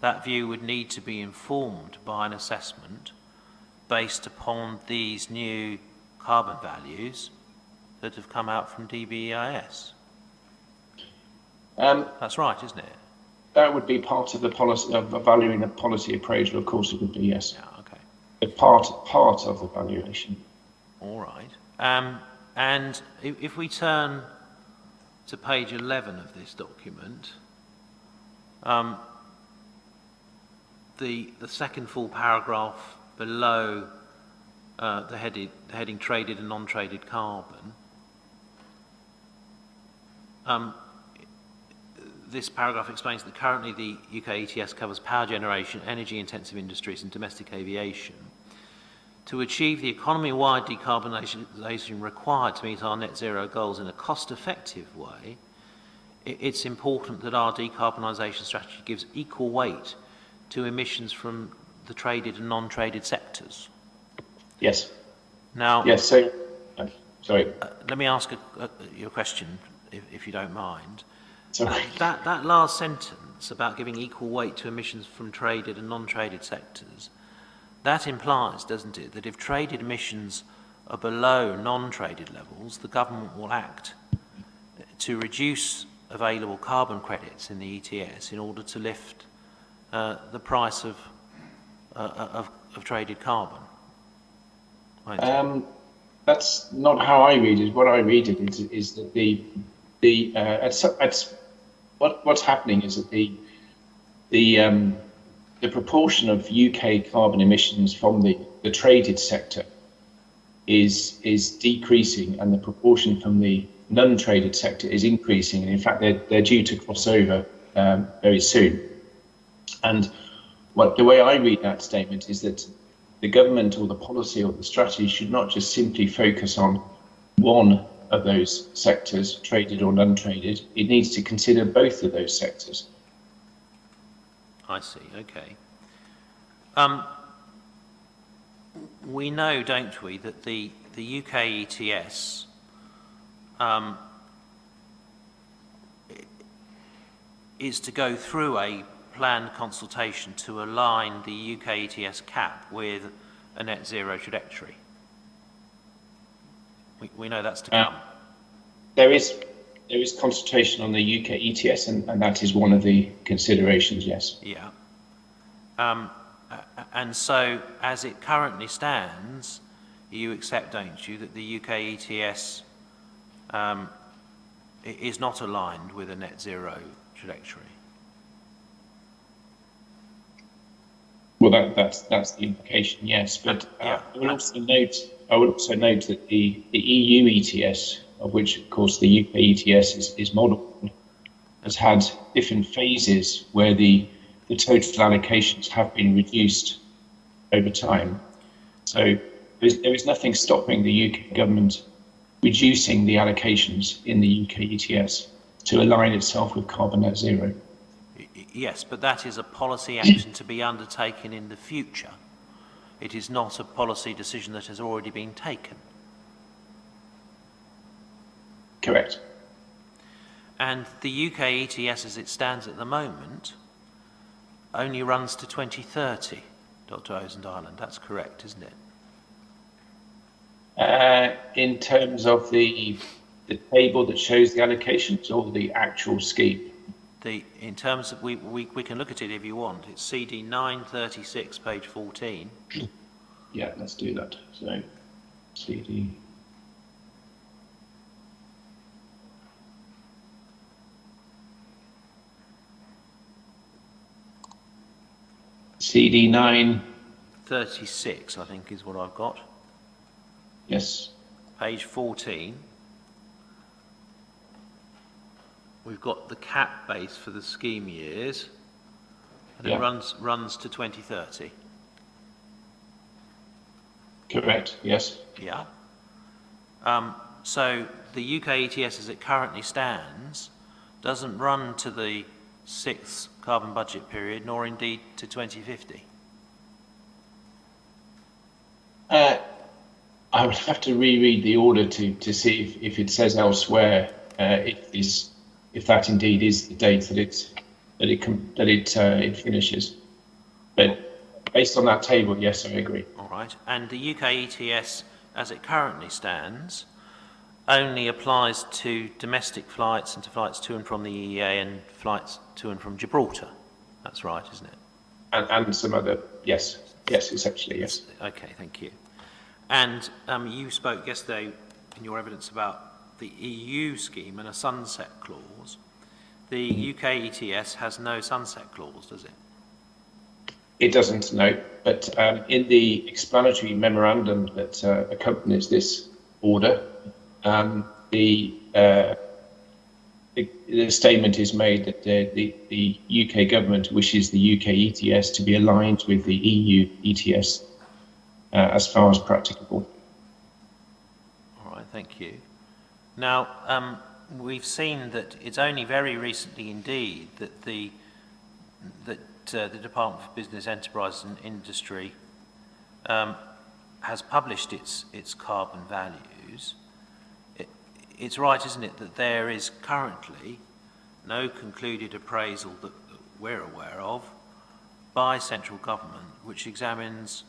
that view would need to be informed by an assessment based upon these new carbon values that have come out from DBEIS. That's right, isn't it? That would be part of the policy of valuing the policy appraisal. Of course, it would be, yes. Yeah, okay. A part of the valuation. All right. And if we turn to page 11 of this document, the second full paragraph below the heading traded and non-traded carbon, this paragraph explains that currently the UK ETS covers power generation, energy-intensive industries and domestic aviation. To achieve the economy-wide decarbonisation required to meet our net zero goals in a cost-effective way, it's important that our decarbonisation strategy gives equal weight to emissions from the traded and non-traded sectors. Yes. Now, yes. So, sorry. Let me ask your question, if you don't mind. Sorry. That last sentence about giving equal weight to emissions from traded and non-traded sectors, that implies, doesn't it, that if traded emissions are below non-traded levels, the government will act to reduce available carbon credits in the ETS in order to lift the price of traded carbon. That's not how I read it. What I read it is that what's happening is that the proportion of UK carbon emissions from the traded sector is decreasing, and the proportion from the non-traded sector is increasing. And in fact, they're due to cross over very soon. And the way I read that statement is that the government or the policy or the strategy should not just simply focus on one of those sectors, traded or non-traded. It needs to consider both of those sectors. I see, okay. We know, don't we, that the UK ETS is to go through a planned consultation to align the UK ETS cap with a net zero trajectory. We know that's to come. There is consultation on the UK ETS, and that is one of the considerations, yes. Yeah. And so, as it currently stands, you accept, don't you, that the UK ETS is not aligned with a net zero trajectory? Well, that's the implication, yes. But yeah. I would also note that the EU ETS, of which of course the UK ETS is modelled, has had different phases where the total allocations have been reduced over time. So there is nothing stopping the UK government reducing the allocations in the UK ETS to align itself with carbon net zero. Yes, but that is a policy action to be undertaken in the future. It is not a policy decision that has already been taken. Correct. And the UK ETS as it stands at the moment only runs to 2030, Dr. Osendialand. That's correct, isn't it? In terms of the table that shows the allocations or the actual scheme? In terms of, we can look at it if you want. It's CD 936, page 14. Yeah, let's do that. So, CD. CD 936, I think, is what I've got. Yes. Page 14. We've got the cap base for the scheme years, and it runs to 2030. Correct, yes. Yeah. So the UK ETS as it currently stands doesn't run to the 6th carbon budget period, nor indeed to 2050. I would have to reread the order to see if it says elsewhere if that indeed is the date that it finishes. But based on that table, yes, I agree. All right. And the UK ETS, as it currently stands, only applies to domestic flights and to flights to and from the EEA and flights to and from Gibraltar. That's right, isn't it? And some other, yes, essentially, yes. Okay, thank you. And you spoke yesterday in your evidence about the EU scheme and a sunset clause. The UK ETS has no sunset clause, does it? It doesn't, no. But in the explanatory memorandum that accompanies this order, the the statement is made that the UK government wishes the UK ETS to be aligned with the EU ETS as far as practicable. All right, thank you. Now, we've seen that it's only very recently indeed that the Department for Business, Enterprise and Industry has published its carbon values. It's right, isn't it, that there is currently no concluded appraisal that we're aware of by central government which examines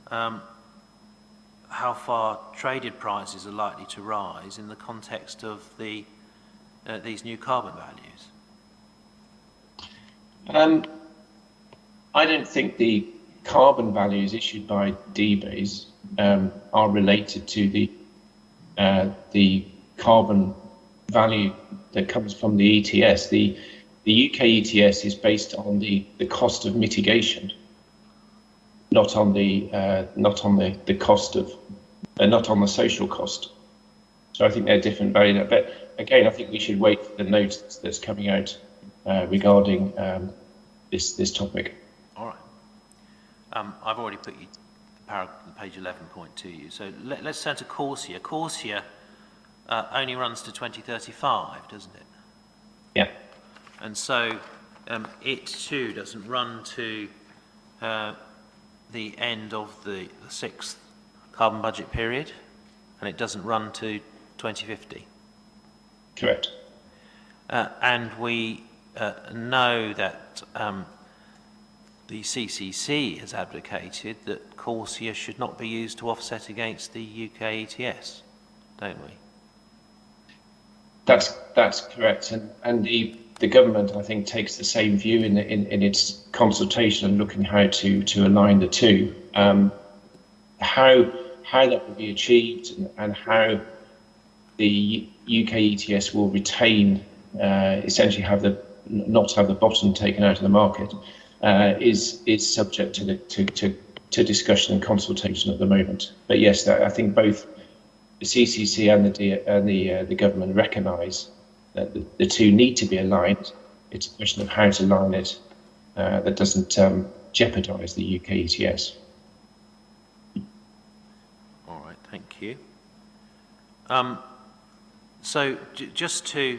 how far traded prices are likely to rise in the context of these new carbon values. I don't think the carbon values issued by DBAs are related to the carbon value that comes from the ETS. The UK ETS is based on the cost of mitigation, not on the cost of, not on the social cost. So I think they're different values. But again, I think we should wait for the notice that's coming out regarding this topic. All right. I've already put you page 11 point to you. So let's turn to Corsia. Corsia only runs to 2035, doesn't it? Yeah. And so it too doesn't run to the end of the sixth carbon budget period, and it doesn't run to 2050. Correct. And we know that the CCC has advocated that Corsia should not be used to offset against the UK ETS, don't we? That's correct, and the government, I think, takes the same view in its consultation and looking how to align the two. How that will be achieved and how the UK ETS will retain, essentially not have the bottom taken out of the market, is subject to discussion and consultation at the moment. But yes, I think both the CCC and the government recognise that the two need to be aligned. It's a question of how to align it that doesn't jeopardise the UK ETS. All right, thank you. So just to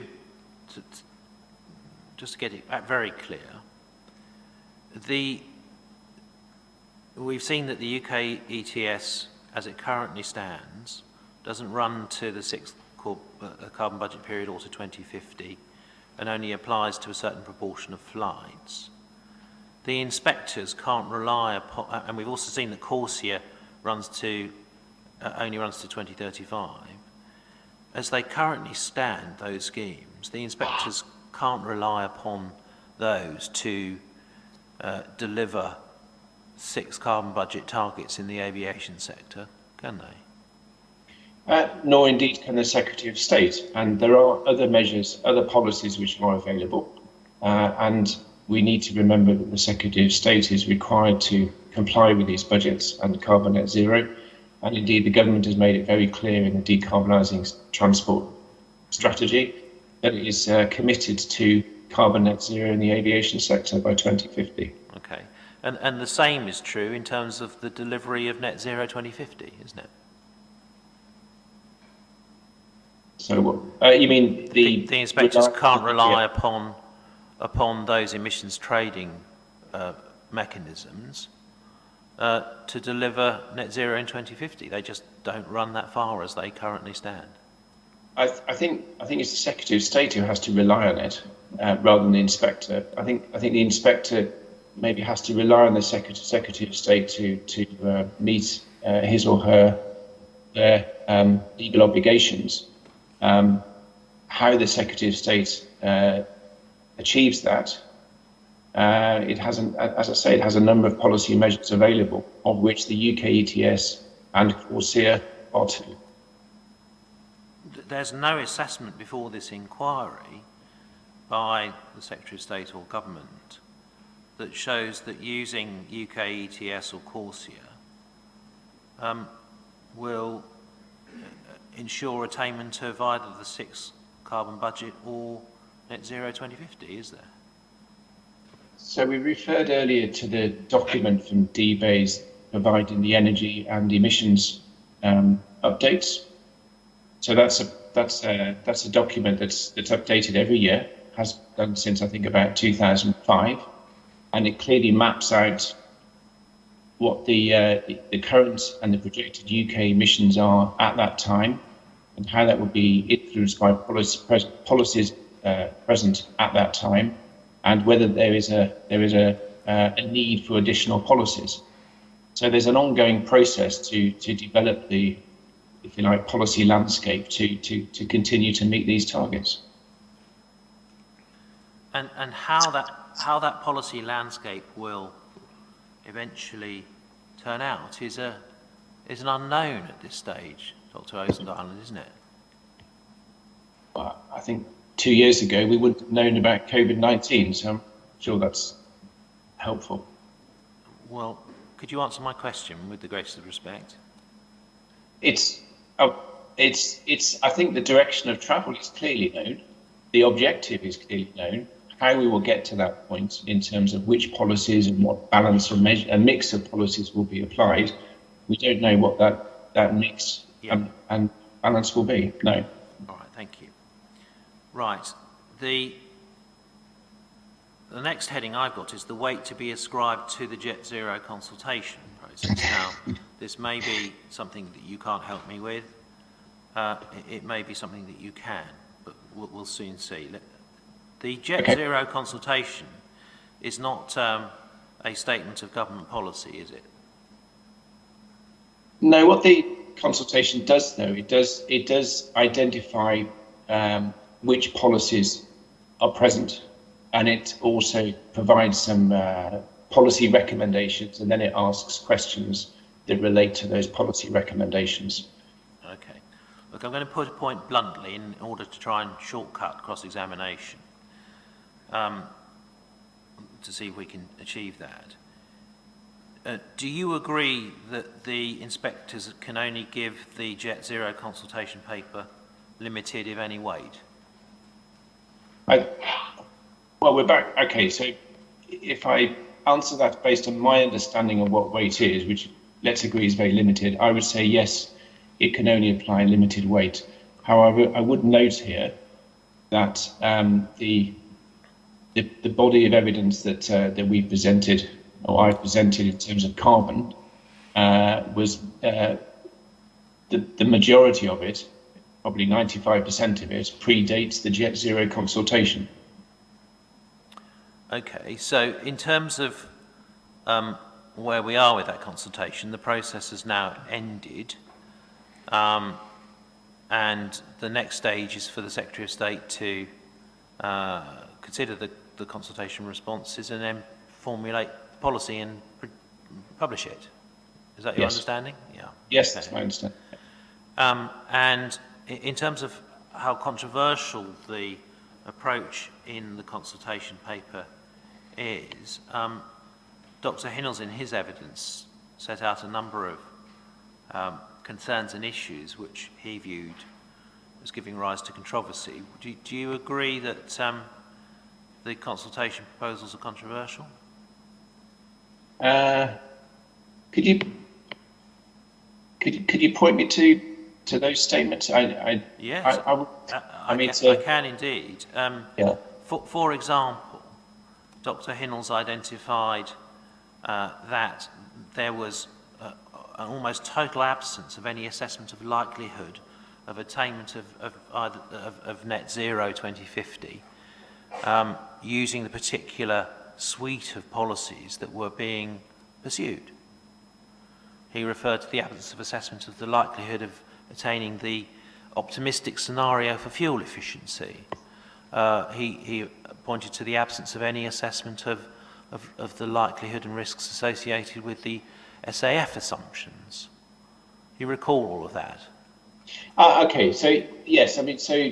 get it very clear, we've seen that the UK ETS, as it currently stands, doesn't run to the sixth carbon budget period or to 2050, and only applies to a certain proportion of flights. The inspectors can't rely upon, and we've also seen that Corsia only runs to 2035. As they currently stand, those schemes, the inspectors can't rely upon those to deliver six carbon budget targets in the aviation sector, can they? Nor indeed can the Secretary of State, and there are other measures, other policies which are available, and we need to remember that the Secretary of State is required to comply with these budgets and carbon net zero, and indeed the government has made it very clear in the decarbonising transport strategy that it is committed to carbon net zero in the aviation sector by 2050. Okay, and the same is true in terms of the delivery of net zero 2050, isn't it? So you mean the inspectors can't rely upon those emissions trading mechanisms to deliver net zero in 2050. They just don't run that far as they currently stand. I think it's the Secretary of State who has to rely on it rather than the inspector. I think the inspector maybe has to rely on the Secretary of State to meet his or her legal obligations. How the Secretary of State achieves that, it hasn't, as I say, it has a number of policy measures available, of which the UK ETS and Corsia are two. There's no assessment before this inquiry by the Secretary of State or government that shows that using UK ETS or Corsia will ensure attainment of either the six carbon budget or net zero 2050, is there? So we referred earlier to the document from DBASE providing the energy and emissions updates. So that's a document that's updated every year, has done since I think about 2005, and it clearly maps out what the current and the projected UK emissions are at that time, and how that would be influenced by policies present at that time, and whether there is a need for additional policies. So there's an ongoing process to develop the, if you like, policy landscape to continue to meet these targets. And how that policy landscape will eventually turn out is an unknown at this stage, Dr. Osendilen, isn't it? Well, I think 2 years ago we wouldn't have known about COVID-19, so I'm sure that's helpful. Well, could you answer my question with the greatest of respect? I think the direction of travel is clearly known. The objective is clearly known. How we will get to that point in terms of which policies and what balance or a mix of policies will be applied, we don't know what that mix and balance will be. No. All right, thank you. Right, the next heading I've got is the weight to be ascribed to the Jet Zero consultation process. Now, this may be something that you can't help me with. It may be something that you can, but we'll soon see. The Jet Zero consultation is not a statement of government policy, is it? No, what the consultation does, though, it does identify which policies are present, and it also provides some policy recommendations, and then it asks questions that relate to those policy recommendations. Okay. Look, I'm going to put a point bluntly in order to try and shortcut cross-examination to see if we can achieve that. Do you agree that the inspectors can only give the Jet Zero consultation paper limited, if any, weight? Well, we're back. Okay, so if I answer that based on my understanding of what weight is, which let's agree is very limited, I would say yes, it can only apply limited weight. However, I would note here that the body of evidence that we presented, or I presented in terms of carbon, was the majority of it, probably 95% of it, predates the Jet Zero consultation. Okay, so in terms of where we are with that consultation, the process has now ended, and the next stage is for the Secretary of State to consider the consultation responses and then formulate policy and publish it. Is that your understanding? Yeah. Yes, that's my understanding. And in terms of how controversial the approach in the consultation paper is, Dr. Hinnells in his evidence set out a number of concerns and issues which he viewed as giving rise to controversy. Do you agree that the consultation proposals are controversial? Could you point me to those statements? Yes, I can indeed. For example, Dr. Hinnells identified that there was an almost total absence of any assessment of likelihood of attainment of net zero 2050 using the particular suite of policies that were being pursued. He referred to the absence of assessment of the likelihood of attaining the optimistic scenario for fuel efficiency. He pointed to the absence of any assessment of the likelihood and risks associated with the SAF assumptions. You recall all of that? Okay, so yes, I mean, so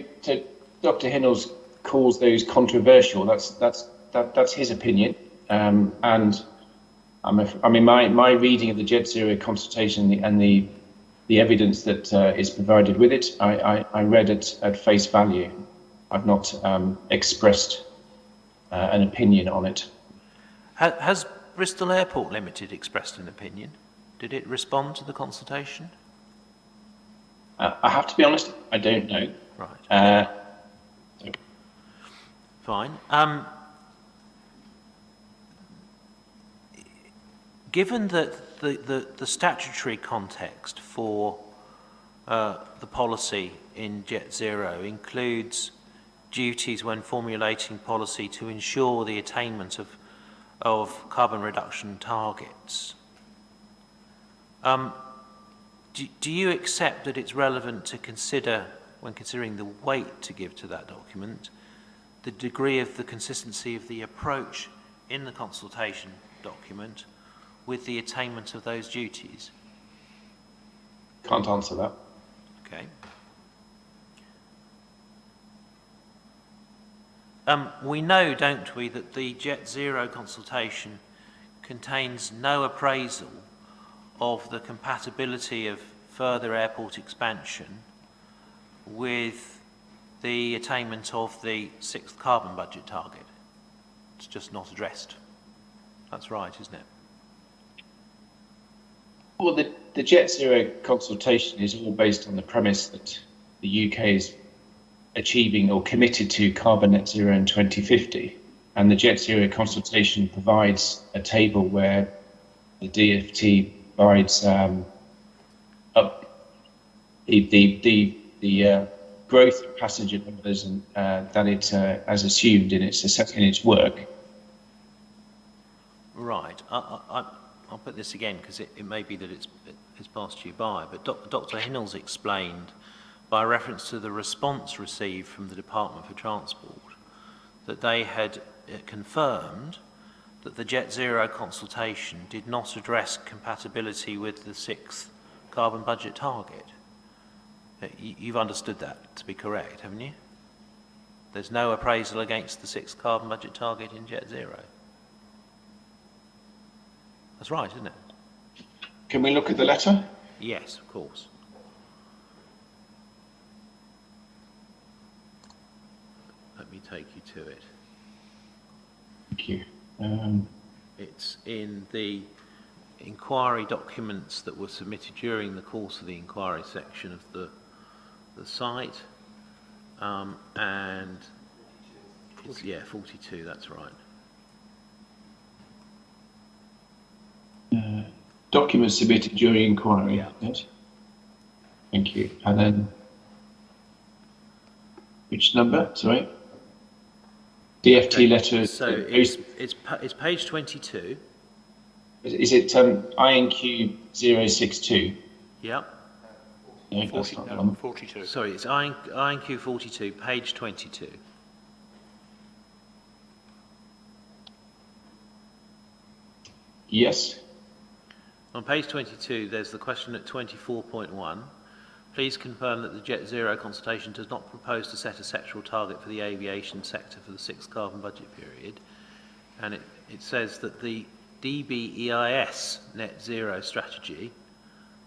Dr. Hinnells calls those controversial. That's his opinion, and my reading of the Jet Zero consultation and the evidence that is provided with it, I read it at face value. I've not expressed an opinion on it. Has Bristol Airport Limited expressed an opinion? Did it respond to the consultation? I have to be honest, I don't know. Right. Fine. Given that the statutory context for the policy in Jet Zero includes duties when formulating policy to ensure the attainment of carbon reduction targets, do you accept that it's relevant to consider, when considering the weight to give to that document, the degree of the consistency of the approach in the consultation document with the attainment of those duties? Can't answer that. Okay. We know, don't we, that the Jet Zero consultation contains no appraisal of the compatibility of further airport expansion with the attainment of the 6th carbon budget target. It's just not addressed. That's right, isn't it? Well, the Jet Zero consultation is all based on the premise that the UK is achieving or committed to carbon net zero in 2050. And the Jet Zero consultation provides a table where the DfT provides up the growth of passenger numbers and that it has assumed in its work. Right. I'll put this again because it may be that it's passed you by, but Dr. Hinnell's explained by reference to the response received from the Department for Transport that they had confirmed that the Jet Zero consultation did not address compatibility with the 6th carbon budget target. You've understood that to be correct, haven't you? There's no appraisal against the 6th carbon budget target in Jet Zero. That's right, isn't it? Can we look at the letter? Yes, of course. Let me take you to it. Thank you. It's in the inquiry documents that were submitted during the course of the inquiry section of the site, and it's, 42. That's right. Documents submitted during inquiry. Yeah. Yes. Thank you. And then, which number? Sorry. DfT letter. So it's page 22. Is it INQ 062? Yep. No, that's not the one. 42. Sorry, it's INQ 42, page 22. Yes. On page 22, there's the question at 24.1. Please confirm that the Jet Zero consultation does not propose to set a sectoral target for the aviation sector for the 6th carbon budget period. And it says that the DBEIS net zero strategy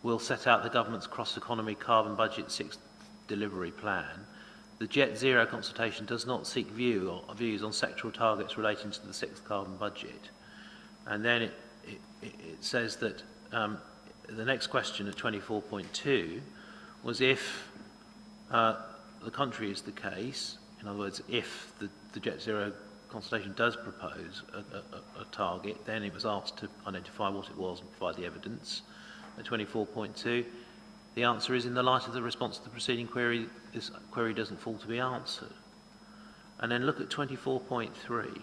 will set out the government's cross-economy carbon budget 6th delivery plan. The Jet Zero consultation does not seek views on sectoral targets relating to the 6th carbon budget. And then it says that the next question at 24.2 was if the country is the case, in other words, if the Jet Zero consultation does propose a target, then it was asked to identify what it was and provide the evidence. At 24.2, the answer is, in the light of the response to the preceding query, this query doesn't fall to be answered. And then look at 24.3.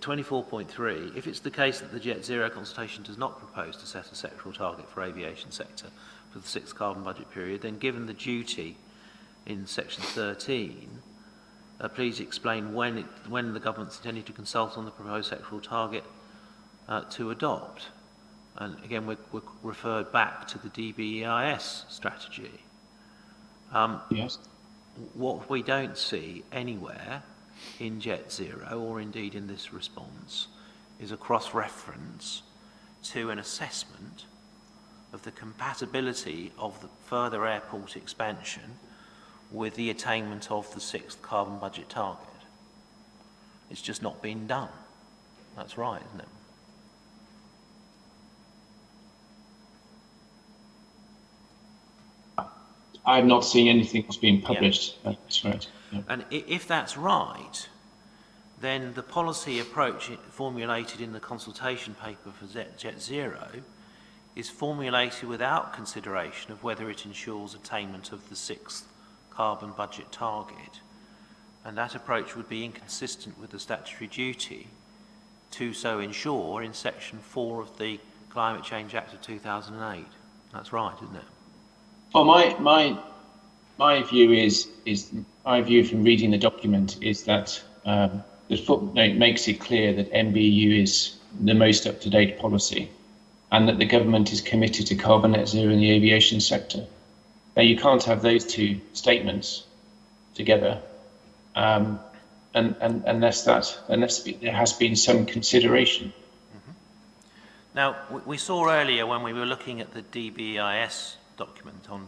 24.3, if it's the case that the Jet Zero consultation does not propose to set a sectoral target for aviation sector for the 6th carbon budget period, then given the duty in section 13, please explain when the government's intending to consult on the proposed sectoral target to adopt. And again, we're referred back to the DBEIS strategy. Yes. What we don't see anywhere in Jet Zero, or indeed in this response, is a cross-reference to an assessment of the compatibility of the further airport expansion with the attainment of the 6th carbon budget target. It's just not been done. That's right, isn't it? I've not seen anything that's been published. Yeah. That's right. Yeah. And if that's right, then the policy approach formulated in the consultation paper for Jet Zero is formulated without consideration of whether it ensures attainment of the 6th carbon budget target. And that approach would be inconsistent with the statutory duty to so ensure in Section 4 of the Climate Change Act of 2008. That's right, isn't it? Well, my view is my view from reading the document is that the footnote makes it clear that MBU is the most up-to-date policy, and that the government is committed to carbon net zero in the aviation sector. Now, you can't have those two statements together, unless there has been some consideration. Mm-hmm. Now, we saw earlier when we were looking at the DBIS document on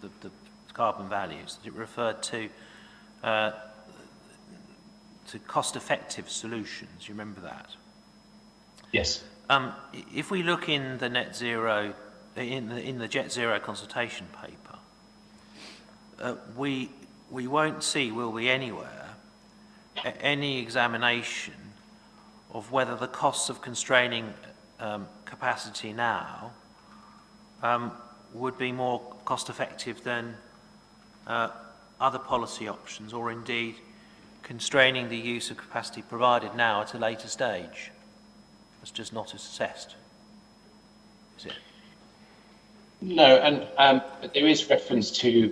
the carbon values that it referred to cost-effective solutions. You remember that? Yes. If we look in the net zero, in the Jet Zero consultation paper, we won't see, will we, anywhere, any examination of whether the costs of constraining capacity now would be more cost-effective than other policy options, or indeed constraining the use of capacity provided now at a later stage. It's just not assessed, is it? No, and there is reference to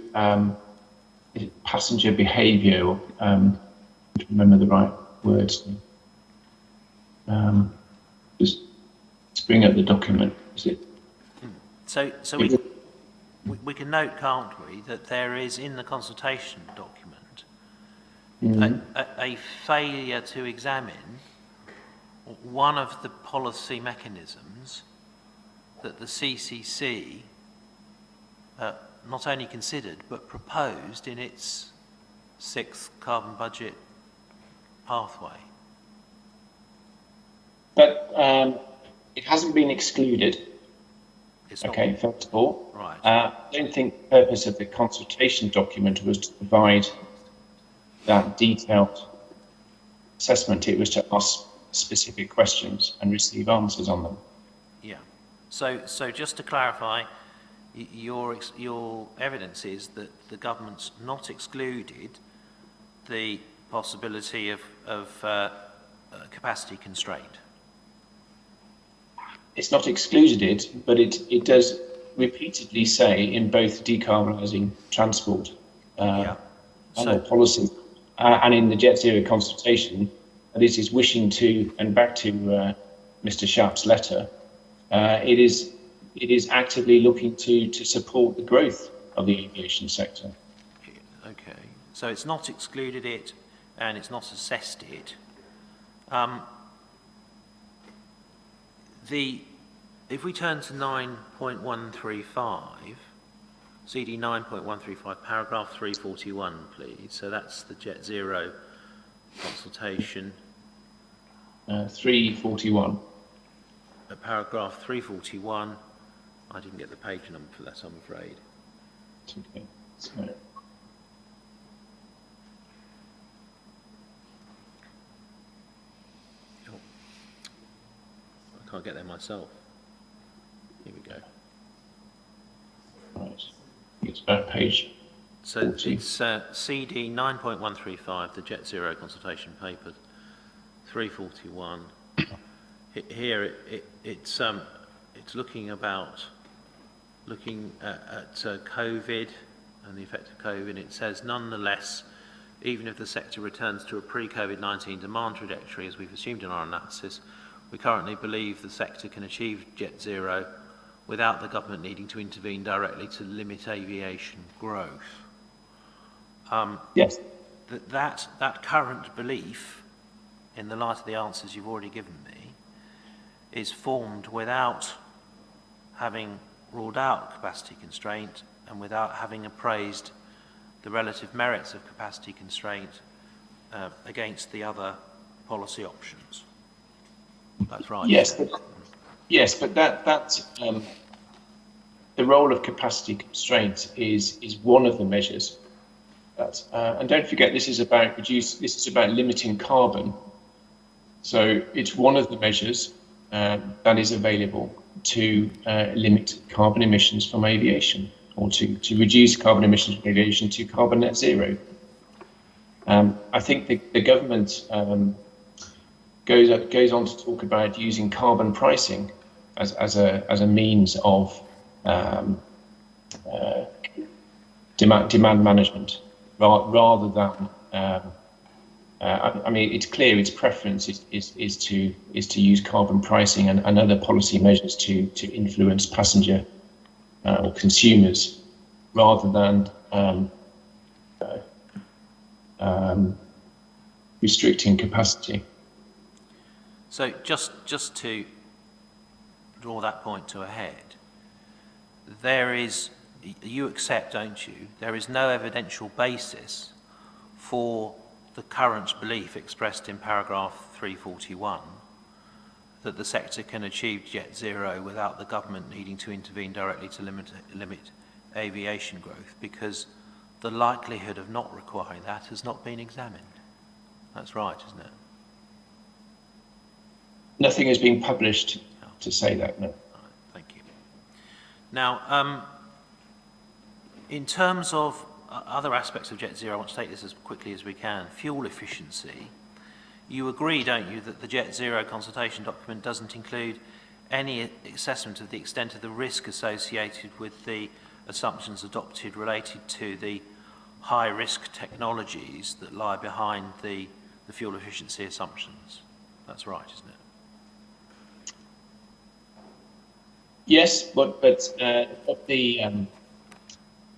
passenger behaviour. I don't remember the right words. Just to bring up the document. Is it? So we can note, can't we, that there is in the consultation document a failure to examine one of the policy mechanisms that the CCC not only considered but proposed in its 6th carbon budget pathway. But it hasn't been excluded. Okay, first of all. Right. I don't think the purpose of the consultation document was to provide that detailed assessment. It was to ask specific questions and receive answers on them. Yeah. So just to clarify, your evidence is that the government's not excluded the possibility of capacity constraint. It's not excluded it, but it does repeatedly say in both decarbonising transport and policy and in the Jet Zero consultation that it is wishing to, and back to Mr. Sharp's letter, it is actively looking to support the growth of the aviation sector. Okay, so it's not excluded it and it's not assessed it. If we turn to 9.135, CD 9.135, paragraph 341, please. So that's the Jet Zero consultation. 341. Paragraph 341. I didn't get the page number for that, I'm afraid. Okay. So, I can't get there myself. Here we go. right. It's about page. So 40. it's CD 9.135, the Jet Zero consultation paper, 341. Here it's looking at COVID and the effect of COVID. It says, nonetheless, even if the sector returns to a pre-COVID-19 demand trajectory, as we've assumed in our analysis, we currently believe the sector can achieve Jet Zero without the government needing to intervene directly to limit aviation growth. Yes. That current belief, in the light of the answers you've already given me, is formed without having ruled out capacity constraint and without having appraised the relative merits of capacity constraint against the other policy options. That's right. Yes, but that the role of capacity constraint is one of the measures. And don't forget, this is about limiting carbon. So it's one of the measures that is available to limit carbon emissions from aviation, or to reduce carbon emissions from aviation to carbon net zero. I think the government goes on to talk about using carbon pricing as a means of demand management, rather than I mean, it's clear its preference is to use carbon pricing and other policy measures to influence passenger or consumers, rather than restricting capacity. So just to draw that point to a head, you accept, don't you, there is no evidential basis for the current belief expressed in paragraph 341 that the sector can achieve jet zero without the government needing to intervene directly to limit aviation growth, because the likelihood of not requiring that has not been examined. That's right, isn't it? Nothing has been published to say that, no. Right, thank you. Now, in terms of other aspects of Jet Zero, I want to take this as quickly as we can. Fuel efficiency. You agree, don't you, that the Jet Zero consultation document doesn't include any assessment of the extent of the risk associated with the assumptions adopted related to the high-risk technologies that lie behind the fuel efficiency assumptions? That's right, isn't it? Yes, but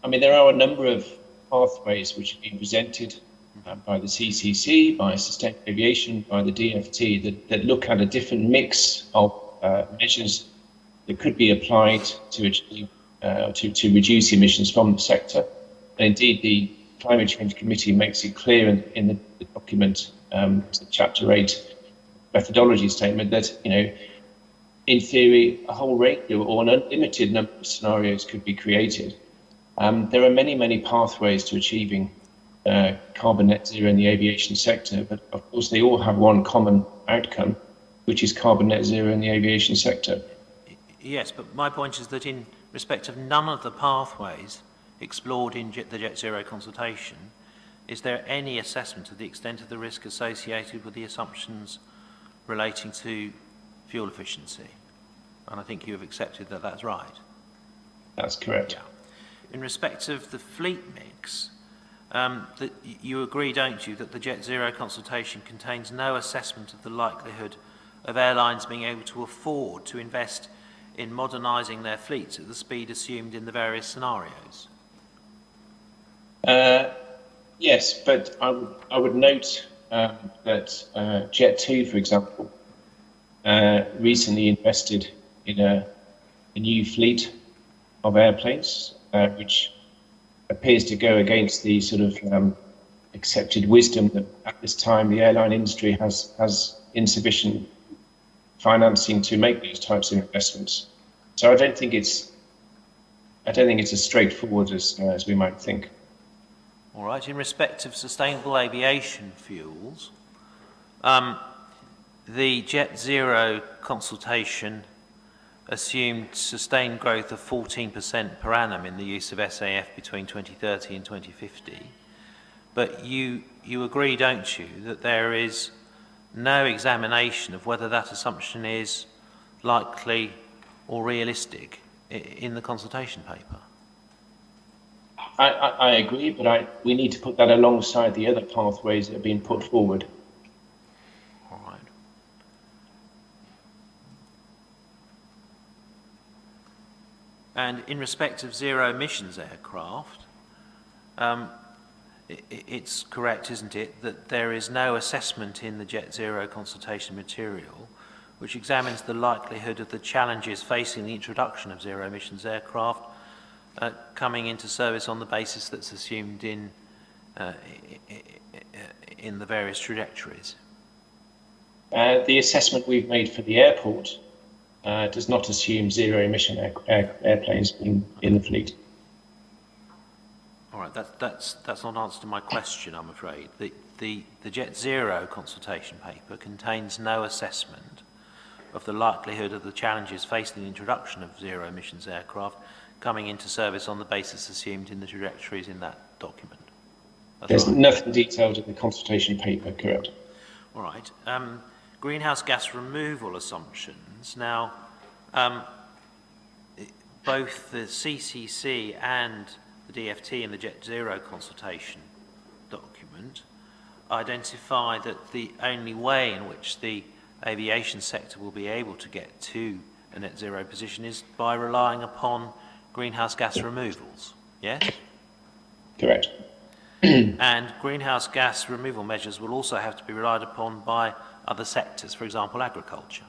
I mean, there are a number of pathways which have been presented by the CCC, by Sustainable Aviation, by the DFT, that look at a different mix of measures that could be applied to achieve, to reduce emissions from the sector. And indeed, the Climate Change Committee makes it clear in the document, Chapter 8 methodology statement, that, you know, in theory, a whole range or an unlimited number of scenarios could be created. There are many pathways to achieving carbon net zero in the aviation sector, but of course they all have one common outcome, which is carbon net zero in the aviation sector. Yes, but my point is that in respect of none of the pathways explored in the Jet Zero consultation, is there any assessment of the extent of the risk associated with the assumptions relating to fuel efficiency? And I think you have accepted that that's right. That's correct. Yeah. In respect of the fleet mix, that you agree, don't you, that the Jet Zero consultation contains no assessment of the likelihood of airlines being able to afford to invest in modernising their fleets at the speed assumed in the various scenarios? Yes, but I would note that Jet2, for example, recently invested in a new fleet of airplanes, which appears to go against the sort of accepted wisdom that at this time the airline industry has insufficient financing to make these types of investments. So I don't think it's as straightforward as we might think. All right. In respect of sustainable aviation fuels, the Jet Zero consultation assumed sustained growth of 14% per annum in the use of SAF between 2030 and 2050. But you agree, don't you, that there is no examination of whether that assumption is likely or realistic in the consultation paper? I agree, but we need to put that alongside the other pathways that have been put forward. All right. And in respect of zero emissions aircraft, it's correct, isn't it, that there is no assessment in the Jet Zero consultation material which examines the likelihood of the challenges facing the introduction of zero emissions aircraft coming into service on the basis that's assumed in the various trajectories? The assessment we've made for the airport does not assume zero-emission airplanes in the fleet. All right, that's not an answer to my question, I'm afraid. The Jet Zero consultation paper contains no assessment of the likelihood of the challenges facing the introduction of zero-emissions aircraft coming into service on the basis assumed in the trajectories in that document. There's nothing detailed in the consultation paper, correct? All right. Greenhouse gas removal assumptions. Now, both the CCC and the DFT in the Jet Zero consultation document identify that the only way in which the aviation sector will be able to get to a net zero position is by relying upon greenhouse gas removals. Yes? Correct. And greenhouse gas removal measures will also have to be relied upon by other sectors, for example, agriculture.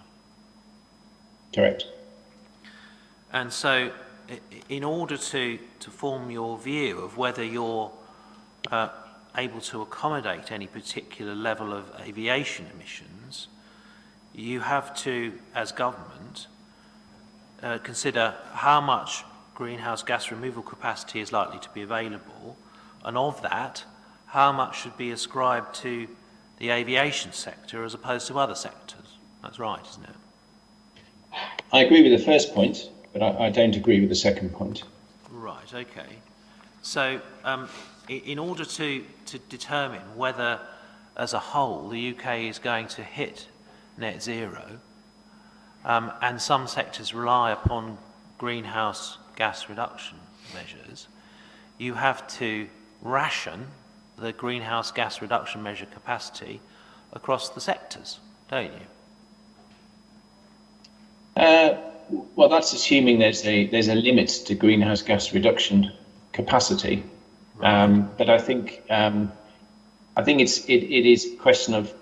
Correct. And so, in order to form your view of whether you're able to accommodate any particular level of aviation emissions, you have to, as government, consider how much greenhouse gas removal capacity is likely to be available, and of that, how much should be ascribed to the aviation sector as opposed to other sectors. That's right, isn't it? I agree with the first point, but I don't agree with the second point. Right, okay. So, in order to determine whether, as a whole, the UK is going to hit net zero, and some sectors rely upon greenhouse gas reduction measures, you have to ration the greenhouse gas reduction measure capacity across the sectors, don't you? Well, that's assuming there's a limit to greenhouse gas reduction capacity. Right. But I think it is a question of,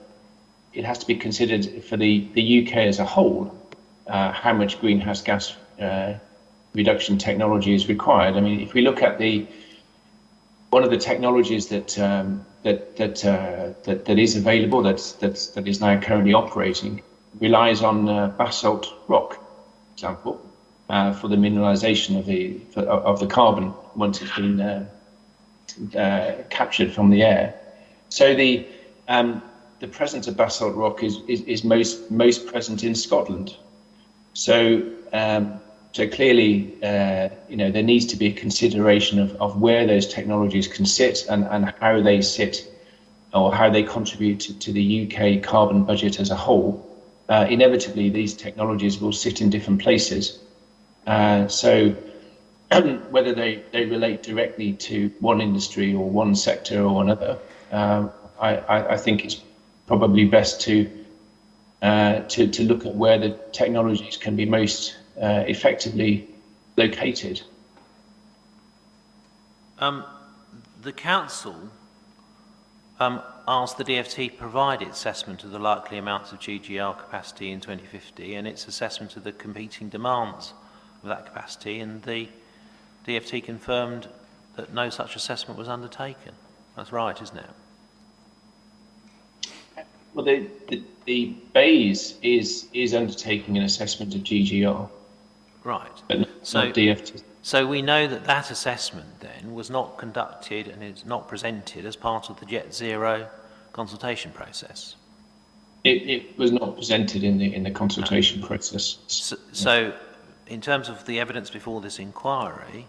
it has to be considered for the UK as a whole, how much greenhouse gas reduction technology is required. I mean, if we look at one of the technologies that is available, that is now currently operating, relies on basalt rock, for example, for the mineralization of the carbon once it's been captured from the air. So the presence of basalt rock is most present in Scotland. So clearly, there needs to be a consideration of where those technologies can sit and how they sit, or how they contribute to the UK carbon budget as a whole. Inevitably, these technologies will sit in different places. So whether they relate directly to one industry or one sector or another, I think it's probably best to look at where the technologies can be most effectively located. The Council asked the DFT to provide its assessment of the likely amount of GGR capacity in 2050 and its assessment of the competing demands of that capacity, and the DFT confirmed that no such assessment was undertaken. That's right, isn't it? Well, the BAYS is undertaking an assessment of GGR. Right. But not DFT. So we know that assessment then was not conducted and is not presented as part of the Jet Zero consultation process. It was not presented in the consultation process. So in terms of the evidence before this inquiry,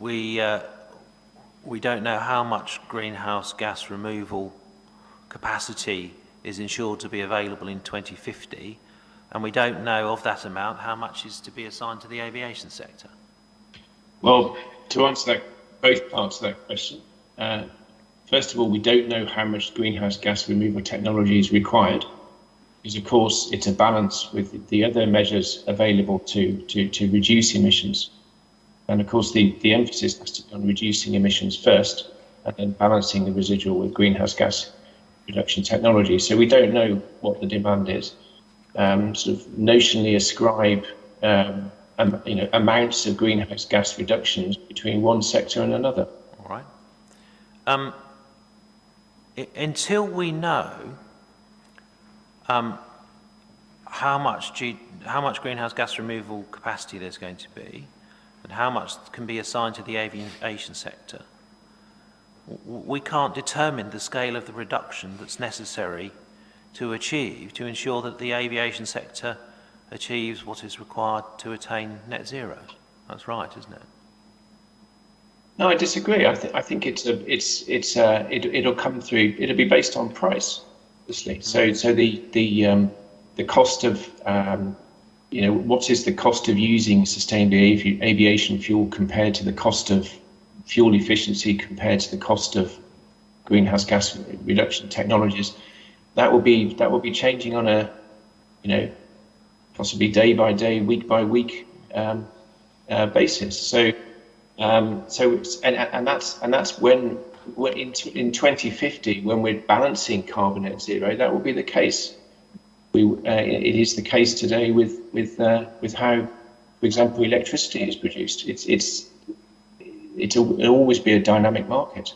we don't know how much greenhouse gas removal capacity is ensured to be available in 2050, and we don't know of that amount how much is to be assigned to the aviation sector. Well, to answer both parts of that question, first of all, we don't know how much greenhouse gas removal technology is required, because of course it's a balance with the other measures available to reduce emissions. And of course the emphasis has to be on reducing emissions first, and then balancing the residual with greenhouse gas reduction technology. So we don't know what the demand is. Sort of notionally ascribe amounts of greenhouse gas reductions between one sector and another. All right. Until we know how much greenhouse gas removal capacity there's going to be, and how much can be assigned to the aviation sector, we can't determine the scale of the reduction that's necessary to ensure that the aviation sector achieves what is required to attain net zero. That's right, isn't it? No, I disagree. I think it'll come through. It'll be based on price, obviously. So the cost of what is the cost of using sustainable aviation fuel compared to the cost of fuel efficiency compared to the cost of greenhouse gas reduction technologies. That will be changing on a possibly day by day, week by week basis. So that's when in 2050, when we're balancing carbon net zero, that will be the case. It is the case today with how, for example, electricity is produced. It'll always be a dynamic market.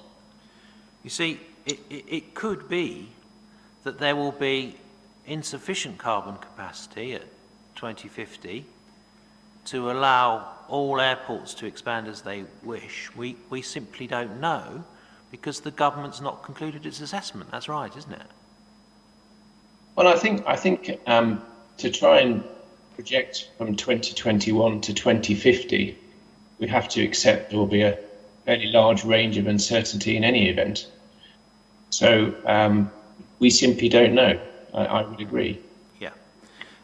You see, it could be that there will be insufficient carbon capacity at 2050 to allow all airports to expand as they wish. We simply don't know because the government's not concluded its assessment. That's right, isn't it? Well, I think to try and project from 2021 to 2050, we have to accept there will be a fairly large range of uncertainty in any event. So we simply don't know. I would agree. Yeah,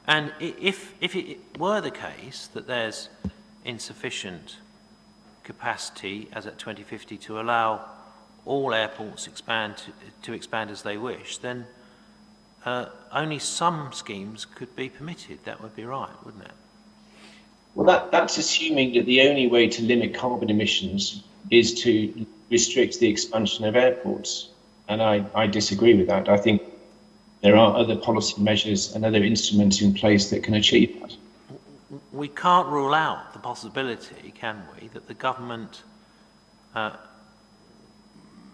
and if it were the case that there's insufficient capacity as at 2050 to allow all airports to expand as they wish, then only some schemes could be permitted. That would be right, wouldn't it? Well, that's assuming that the only way to limit carbon emissions is to restrict the expansion of airports. And I disagree with that. I think there are other policy measures and other instruments in place that can achieve that. We can't rule out the possibility, can we, that the government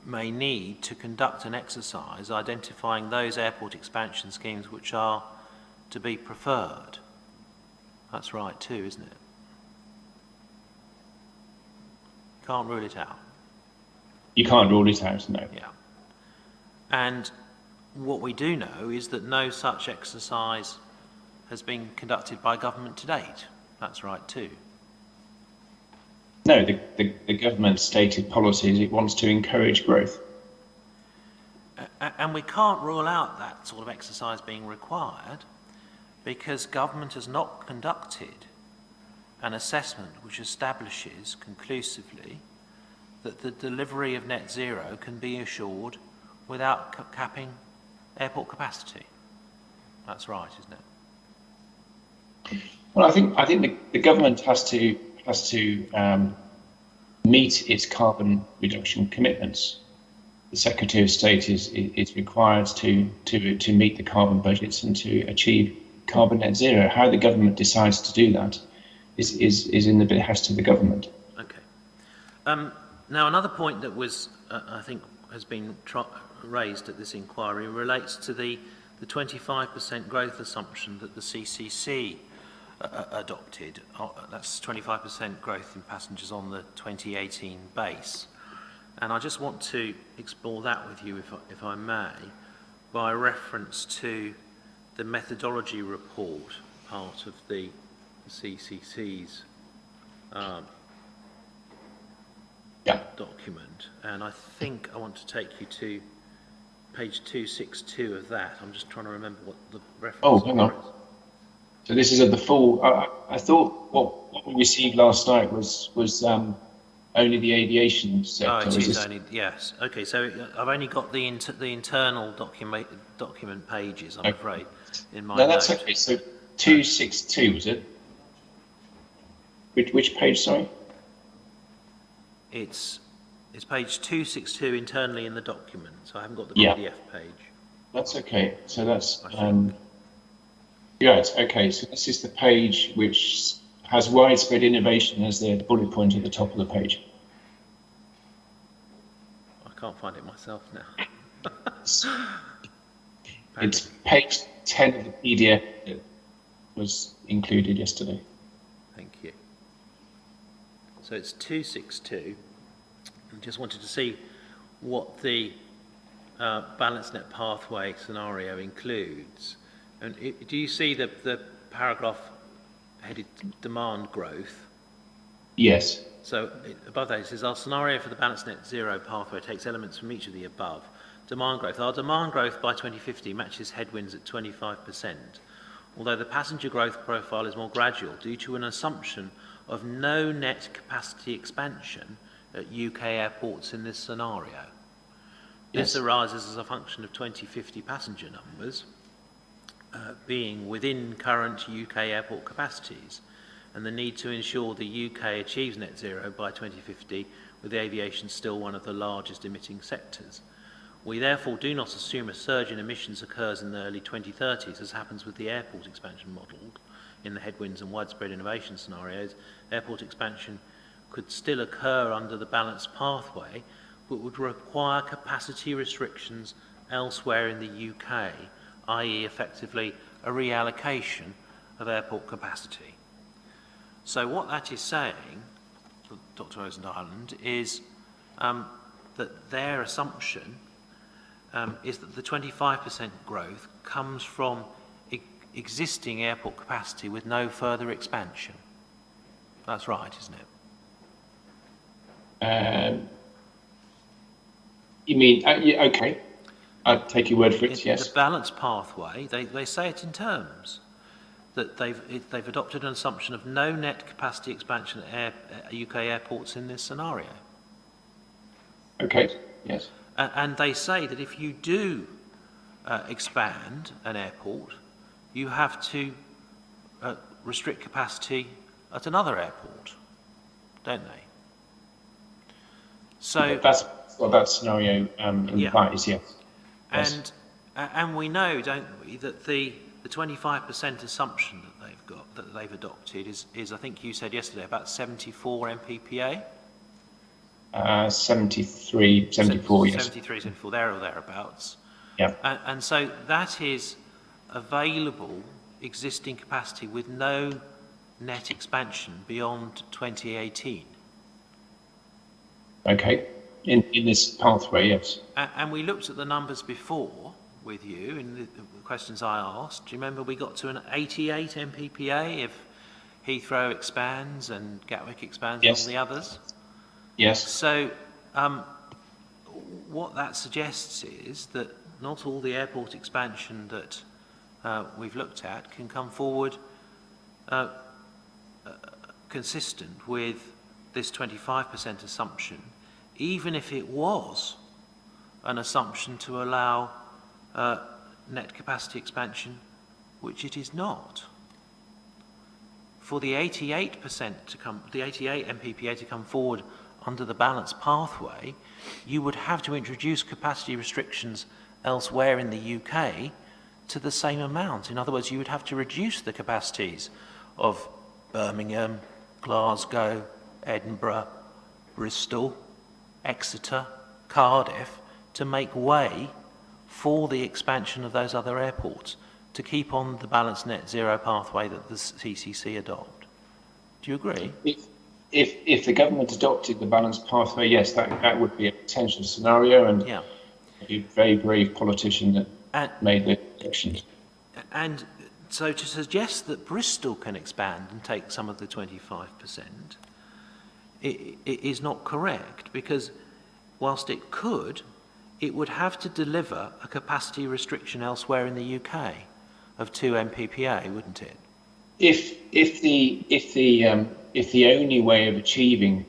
may need to conduct an exercise identifying those airport expansion schemes which are to be preferred. That's right too, isn't it? Can't rule it out. You can't rule it out, no. Yeah. And what we do know is that no such exercise has been conducted by government to date. That's right too. No, the government stated policy is it wants to encourage growth. And we can't rule out that sort of exercise being required because government has not conducted an assessment which establishes conclusively that the delivery of net zero can be assured without capping airport capacity. That's right, isn't it? Well, I think the government has to meet its carbon reduction commitments. The Secretary of State is required to meet the carbon budgets and to achieve carbon net zero. How the government decides to do that is in the behest of the government. Okay. Now, another point that was, I think, has been raised at this inquiry relates to the 25% growth assumption that the CCC adopted. That's 25% growth in passengers on the 2018 base. And I just want to explore that with you, if I may, by reference to the methodology report, part of the CCC's document. And I think I want to take you to page 262 of that. I'm just trying to remember what the reference is. Hang on. So this is at the full. I thought what we received last night was only the aviation sector. Oh, it is only, yes. Okay, so I've only got the internal document pages, I'm afraid, in my notes. That's okay. So 262 was it? Which page? Sorry. It's page 262 internally in the document. So I haven't got the PDF page. That's okay. So that's right. Okay. So this is the page which has widespread innovation as the bullet point at the top of the page. I can't find it myself now. It's page 10 of the PDF that was included yesterday. Thank you. So it's 262. I just wanted to see what the balanced net pathway scenario includes. And do you see the paragraph headed demand growth? Yes. So above that it says, our scenario for the balanced net zero pathway takes elements from each of the above. Demand growth. Our demand growth by 2050 matches headwinds at 25%, although the passenger growth profile is more gradual due to an assumption of no net capacity expansion at UK airports in this scenario. This arises as a function of 2050 passenger numbers being within current UK airport capacities and the need to ensure the UK achieves net zero by 2050, with aviation still one of the largest emitting sectors. We therefore do not assume a surge in emissions occurs in the early 2030s, as happens with the airport expansion modelled in the headwinds and widespread innovation scenarios. Airport expansion could still occur under the balanced pathway, but would require capacity restrictions elsewhere in the UK, i.e. effectively a reallocation of airport capacity. So what that is saying, Dr. Rosendahl, is that their assumption is that the 25% growth comes from existing airport capacity with no further expansion. That's right, isn't it? You mean, okay, I'll take your word for it, yes. The balanced pathway, they say it in terms that they've adopted an assumption of no net capacity expansion at UK airports in this scenario. Okay, yes. And they say that if you do expand an airport, you have to restrict capacity at another airport, don't they? So that's what that scenario implies, yes. And we know, don't we, that the 25% assumption that they've adopted is I think you said yesterday about 74 MPPA. 73, 74, yes. 73, 74, there or thereabouts. Yeah. And so that is available existing capacity with no net expansion beyond 2018. Okay, in this pathway, yes. And we looked at the numbers before with you in the questions I asked. Do you remember we got to an 88 MPPA if Heathrow expands and Gatwick expands and all the others? Yes. So what that suggests is that not all the airport expansion that we've looked at can come forward consistent with this 25% assumption, even if it was an assumption to allow net capacity expansion, which it is not. For the 88% to come, the 88 MPPA to come forward under the balanced pathway, you would have to introduce capacity restrictions elsewhere in the UK to the same amount. In other words, you would have to reduce the capacities of Birmingham, Glasgow, Edinburgh, Bristol, Exeter, Cardiff to make way for the expansion of those other airports to keep on the balanced net zero pathway that the CCC adopt. Do you agree? If the government adopted the balanced pathway, yes, that would be a potential scenario, and a very brave politician that made the predictions. And so to suggest that Bristol can expand and take some of the 25%, it is not correct, because whilst it could, it would have to deliver a capacity restriction elsewhere in the UK of 2 MPPA, wouldn't it? If the only way of achieving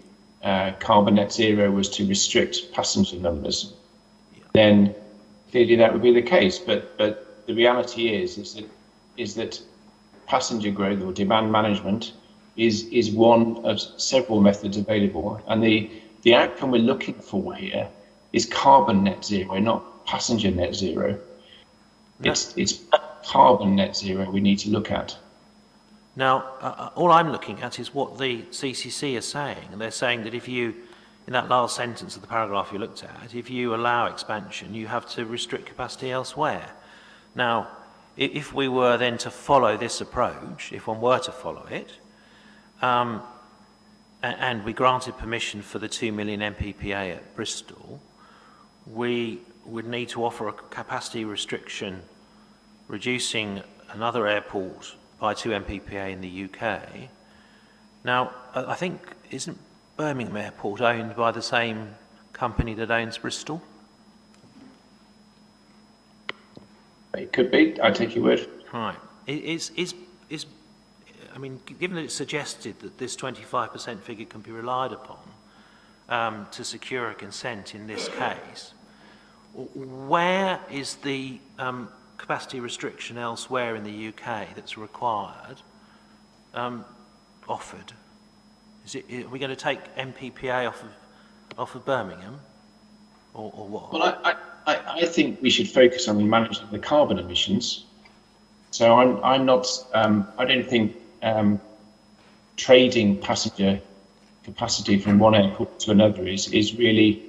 carbon net zero was to restrict passenger numbers, then clearly that would be the case. But the reality is that passenger growth or demand management is one of several methods available, and the outcome we're looking for here is carbon net zero, not passenger net zero. It's carbon net zero we need to look at. Now, all I'm looking at is what the CCC is saying, and they're saying that if you, in that last sentence of the paragraph you looked at, if you allow expansion, you have to restrict capacity elsewhere. Now, if we were then to follow this approach, if one were to follow it, and we granted permission for the 2 million MPPA at Bristol, we would need to offer a capacity restriction reducing another airport by 2 MPPA in the UK. Now, I think, isn't Birmingham Airport owned by the same company that owns Bristol? It could be. I take your word. Right. I mean, given that it's suggested that this 25% figure can be relied upon to secure a consent in this case, where is the capacity restriction elsewhere in the UK that's required offered? Are we going to take MPPA off of Birmingham, or what? Well, I think we should focus on managing the carbon emissions. So I'm not. I don't think trading passenger capacity from one airport to another is really,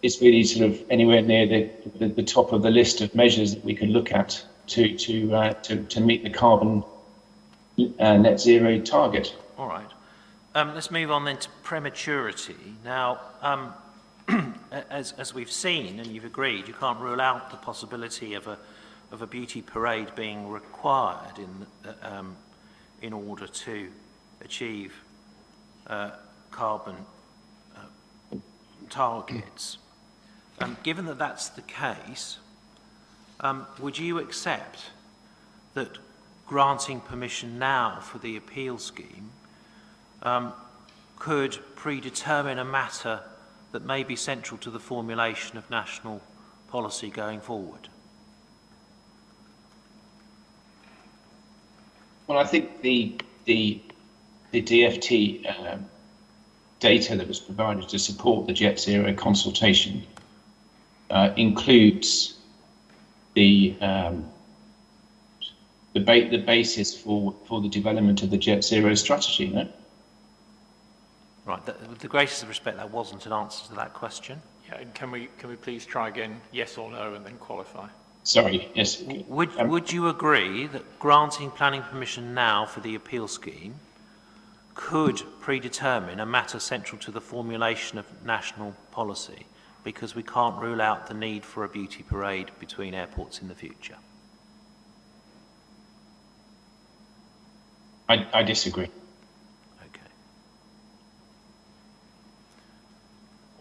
it's really sort of anywhere near the top of the list of measures that we could look at to meet the carbon net zero target. All right. Let's move on then to prematurity. Now, as we've seen, and you've agreed, you can't rule out the possibility of a beauty parade being required in order to achieve carbon targets. Given that that's the case, would you accept that granting permission now for the appeal scheme could predetermine a matter that may be central to the formulation of national policy going forward? Well, I think the DFT data that was provided to support the Jet Zero consultation includes the basis for the development of the Jet Zero strategy, no? Right. With the greatest of respect, that wasn't an answer to that question. Yeah, and can we please try again, yes or no, and then qualify? Sorry, yes. Would you agree that granting planning permission now for the appeal scheme could predetermine a matter central to the formulation of national policy, because we can't rule out the need for a beauty parade between airports in the future? I disagree. Okay.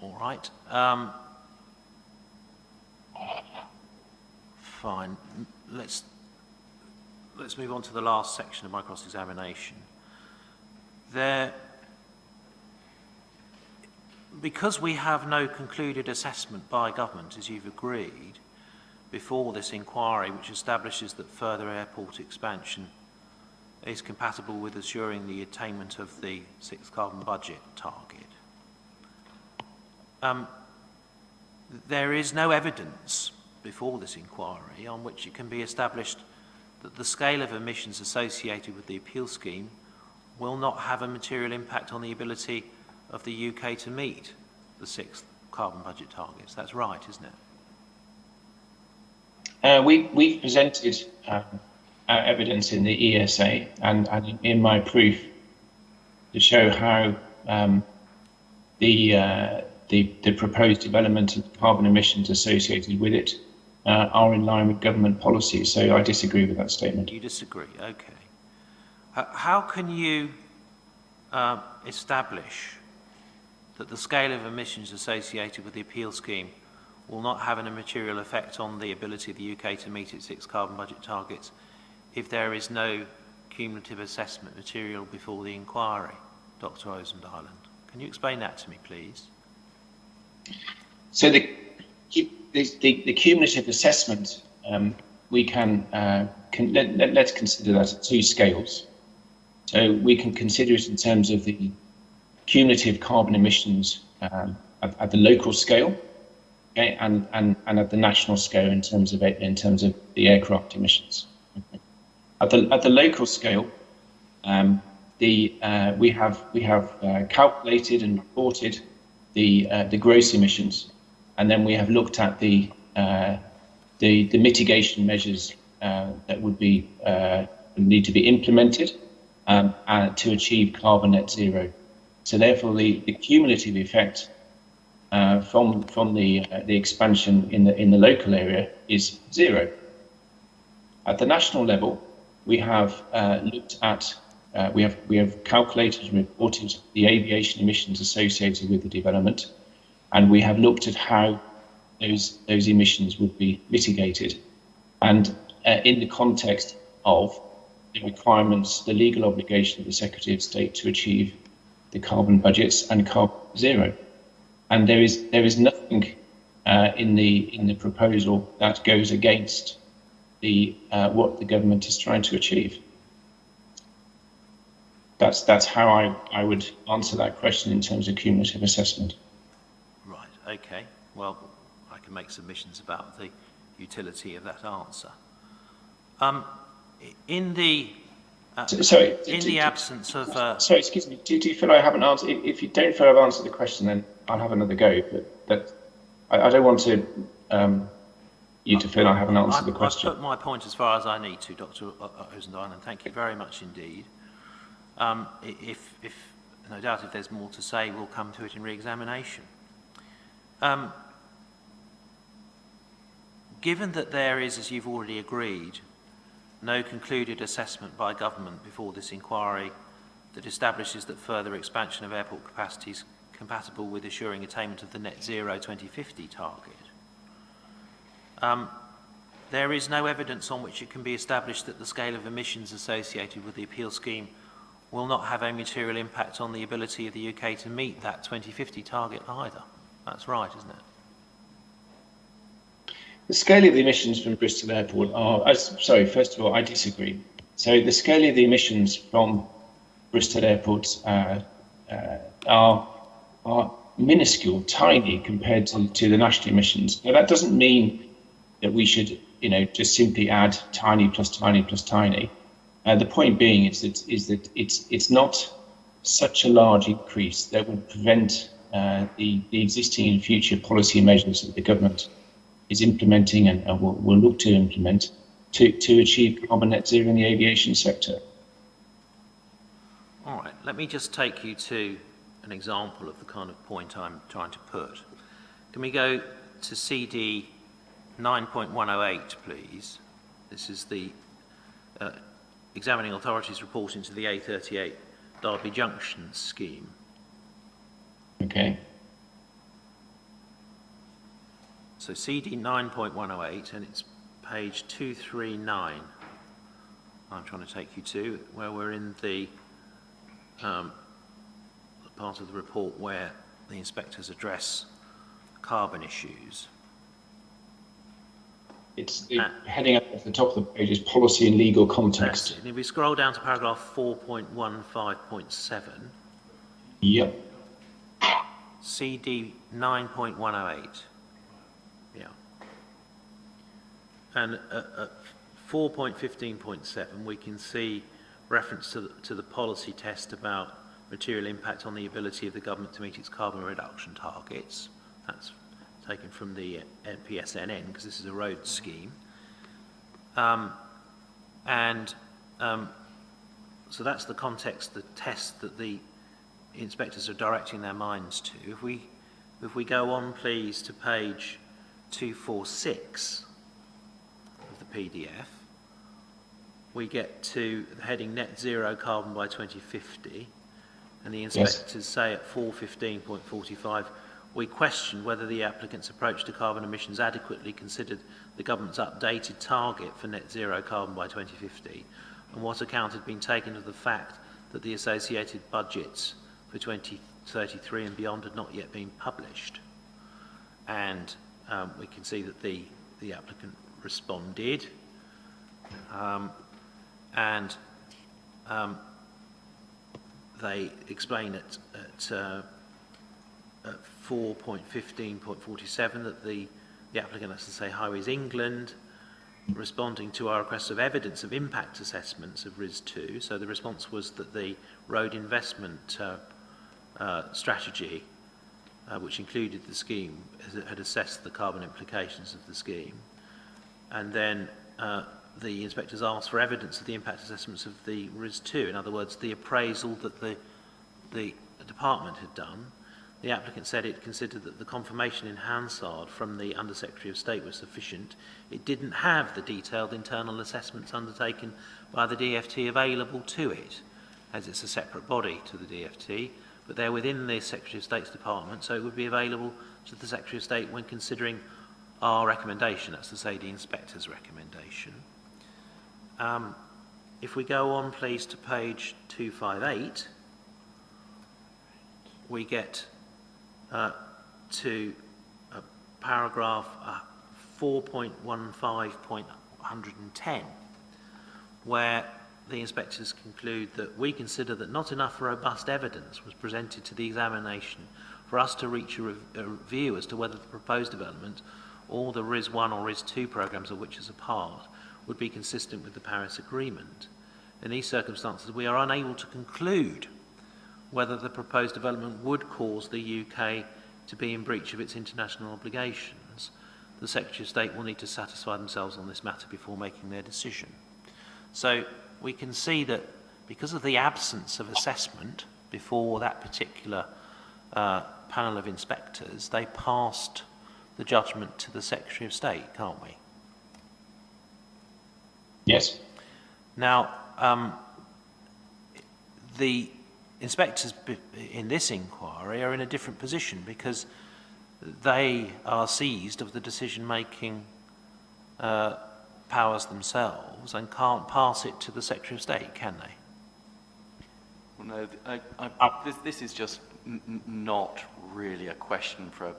All right. Fine. Let's move on to the last section of my cross-examination. Because we have no concluded assessment by government, as you've agreed, before this inquiry, which establishes that further airport expansion is compatible with assuring the attainment of the 6th carbon budget target, there is no evidence before this inquiry on which it can be established that the scale of emissions associated with the appeal scheme will not have a material impact on the ability of the UK to meet the 6th carbon budget targets. That's right, isn't it? We've presented our evidence in the ESA and in my proof to show how the proposed development and carbon emissions associated with it are in line with government policy. So I disagree with that statement. You disagree, okay. How can you establish that the scale of emissions associated with the appeal scheme will not have a material effect on the ability of the UK to meet its 6 carbon budget targets if there is no cumulative assessment material before the inquiry, Dr. Osendiland? Can you explain that to me, please? So the cumulative assessment, we let's consider that at 2 scales. So we can consider it in terms of the cumulative carbon emissions at the local scale, okay, and at the national scale in terms of the aircraft emissions. At the local scale, we have calculated and reported the gross emissions, and then we have looked at the mitigation measures that would need to be implemented to achieve carbon net zero. So therefore, the cumulative effect from the expansion in the local area is zero. At the national level, we have looked at we have calculated and reported the aviation emissions associated with the development, and we have looked at how those emissions would be mitigated, and in the context of the requirements, the legal obligation of the Secretary of State to achieve the carbon budgets and carbon zero. And there is nothing in the proposal that goes against what the government is trying to achieve. That's how I would answer that question in terms of cumulative assessment. Right. Okay. Well, I can make submissions about the utility of that answer. In the absence of sorry, excuse me. Do you feel I haven't answered? If you don't feel I've answered the question, then I'll have another go. But I don't want to you to feel I haven't answered the question. I've put my point as far as I need to, Dr. Osendine, and thank you very much indeed. If no doubt, if there's more to say, we'll come to it in re-examination. Given that there is, as you've already agreed, no concluded assessment by government before this inquiry that establishes that further expansion of airport capacity is compatible with assuring attainment of the net zero 2050 target, there is no evidence on which it can be established that the scale of emissions associated with the appeal scheme will not have a material impact on the ability of the UK to meet that 2050 target either. That's right, isn't it? The scale of the emissions from Bristol Airport are, sorry, first of all, I disagree. So the scale of the emissions from Bristol Airport are minuscule, tiny compared to the national emissions. Now that doesn't mean that we should, just simply add tiny plus tiny plus tiny. The point being is that it's not such a large increase that would prevent the existing and future policy measures that the government is implementing and will look to implement to achieve carbon net zero in the aviation sector. All right, let me just take you to an example of the kind of point I'm trying to put. Can we go to CD 9.108, please? This is the examining authorities report into the A38 Derby Junction scheme. Okay. So CD 9.108, and it's page 239. I'm trying to take you to where we're in the part of the report where the inspectors address carbon issues. It's heading up at the top of the page is policy and legal context. And if we scroll down to paragraph 4.15.7. Yep. CD 9.108. Yeah. And at 4.15.7 we can see reference to the policy test about material impact on the ability of the government to meet its carbon reduction targets. That's taken from the PSNN because this is a road scheme. So that's the context, the test that the inspectors are directing their minds to. If we go on, please, to page 246 of the PDF, we get to the heading net zero carbon by 2050, and the inspectors say at 415.45, we question whether the applicant's approach to carbon emissions adequately considered the government's updated target for net zero carbon by 2050, and what account had been taken of the fact that the associated budgets for 2033 and beyond had not yet been published. And we can see that the applicant responded, and they explain at 4.15.47 that the applicant has to say Highways England responding to our request of evidence of impact assessments of RIS2. So the response was that the road investment strategy, which included the scheme, had assessed the carbon implications of the scheme. And then the inspectors asked for evidence of the impact assessments of the RIS2, in other words, the appraisal that the department had done. The applicant said it considered that the confirmation in Hansard from the Under Secretary of State was sufficient. It didn't have the detailed internal assessments undertaken by the DFT available to it, as it's a separate body to the DFT, but they're within the Secretary of State's department, so it would be available to the Secretary of State when considering our recommendation, that's to say the inspector's recommendation. If we go on, please, to page 258, we get to paragraph 4.15.110, where the inspectors conclude that we consider that not enough robust evidence was presented to the examination for us to reach a review as to whether the proposed development or the RIS1 or RIS2 programmes of which is a part would be consistent with the Paris Agreement. In these circumstances, we are unable to conclude whether the proposed development would cause the UK to be in breach of its international obligations. The Secretary of State will need to satisfy themselves on this matter before making their decision. So we can see that because of the absence of assessment before that particular panel of inspectors, they passed the judgment to the Secretary of State, can't we? Yes. Now, the inspectors in this inquiry are in a different position because they are seized of the decision-making powers themselves and can't pass it to the Secretary of State, can they? Well, no, this is just not really a question for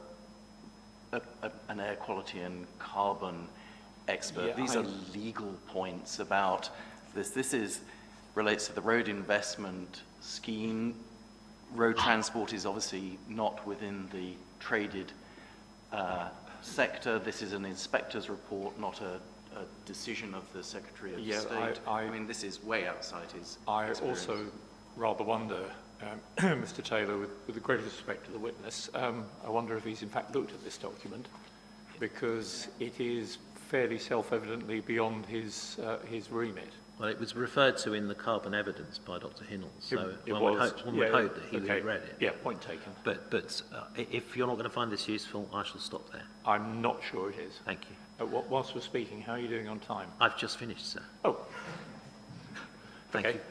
an air quality and carbon expert. Yeah, These are legal points about this. This relates to the road investment scheme. Road transport is obviously not within the traded sector. This is an inspector's report, not a decision of the Secretary of State. I mean, this is way outside his experience. Also rather wonder, Mr. Taylor, with the greatest respect to the witness, I wonder if he's in fact looked at this document, because it is fairly self-evidently beyond his remit. Well, it was referred to in the carbon evidence by Dr. Hinnell, so one would hope that he would have read it. Yeah, point taken. But if you're not going to find this useful, I shall stop there. I'm not sure it is. Thank you. Whilst we're speaking, how are you doing on time? I've just finished, sir. Oh. Thank Okay. you.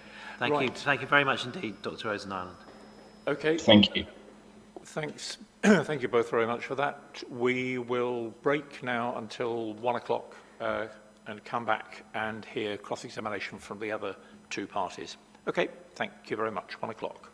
Thank you. Thank you very much indeed, Dr. Rosen-Ireland. Okay. Thank you. Thanks. Thank you both very much for that. We will break now until 1 o'clock and come back and hear cross-examination from the other two parties. Okay, thank you very much. 1 o'clock.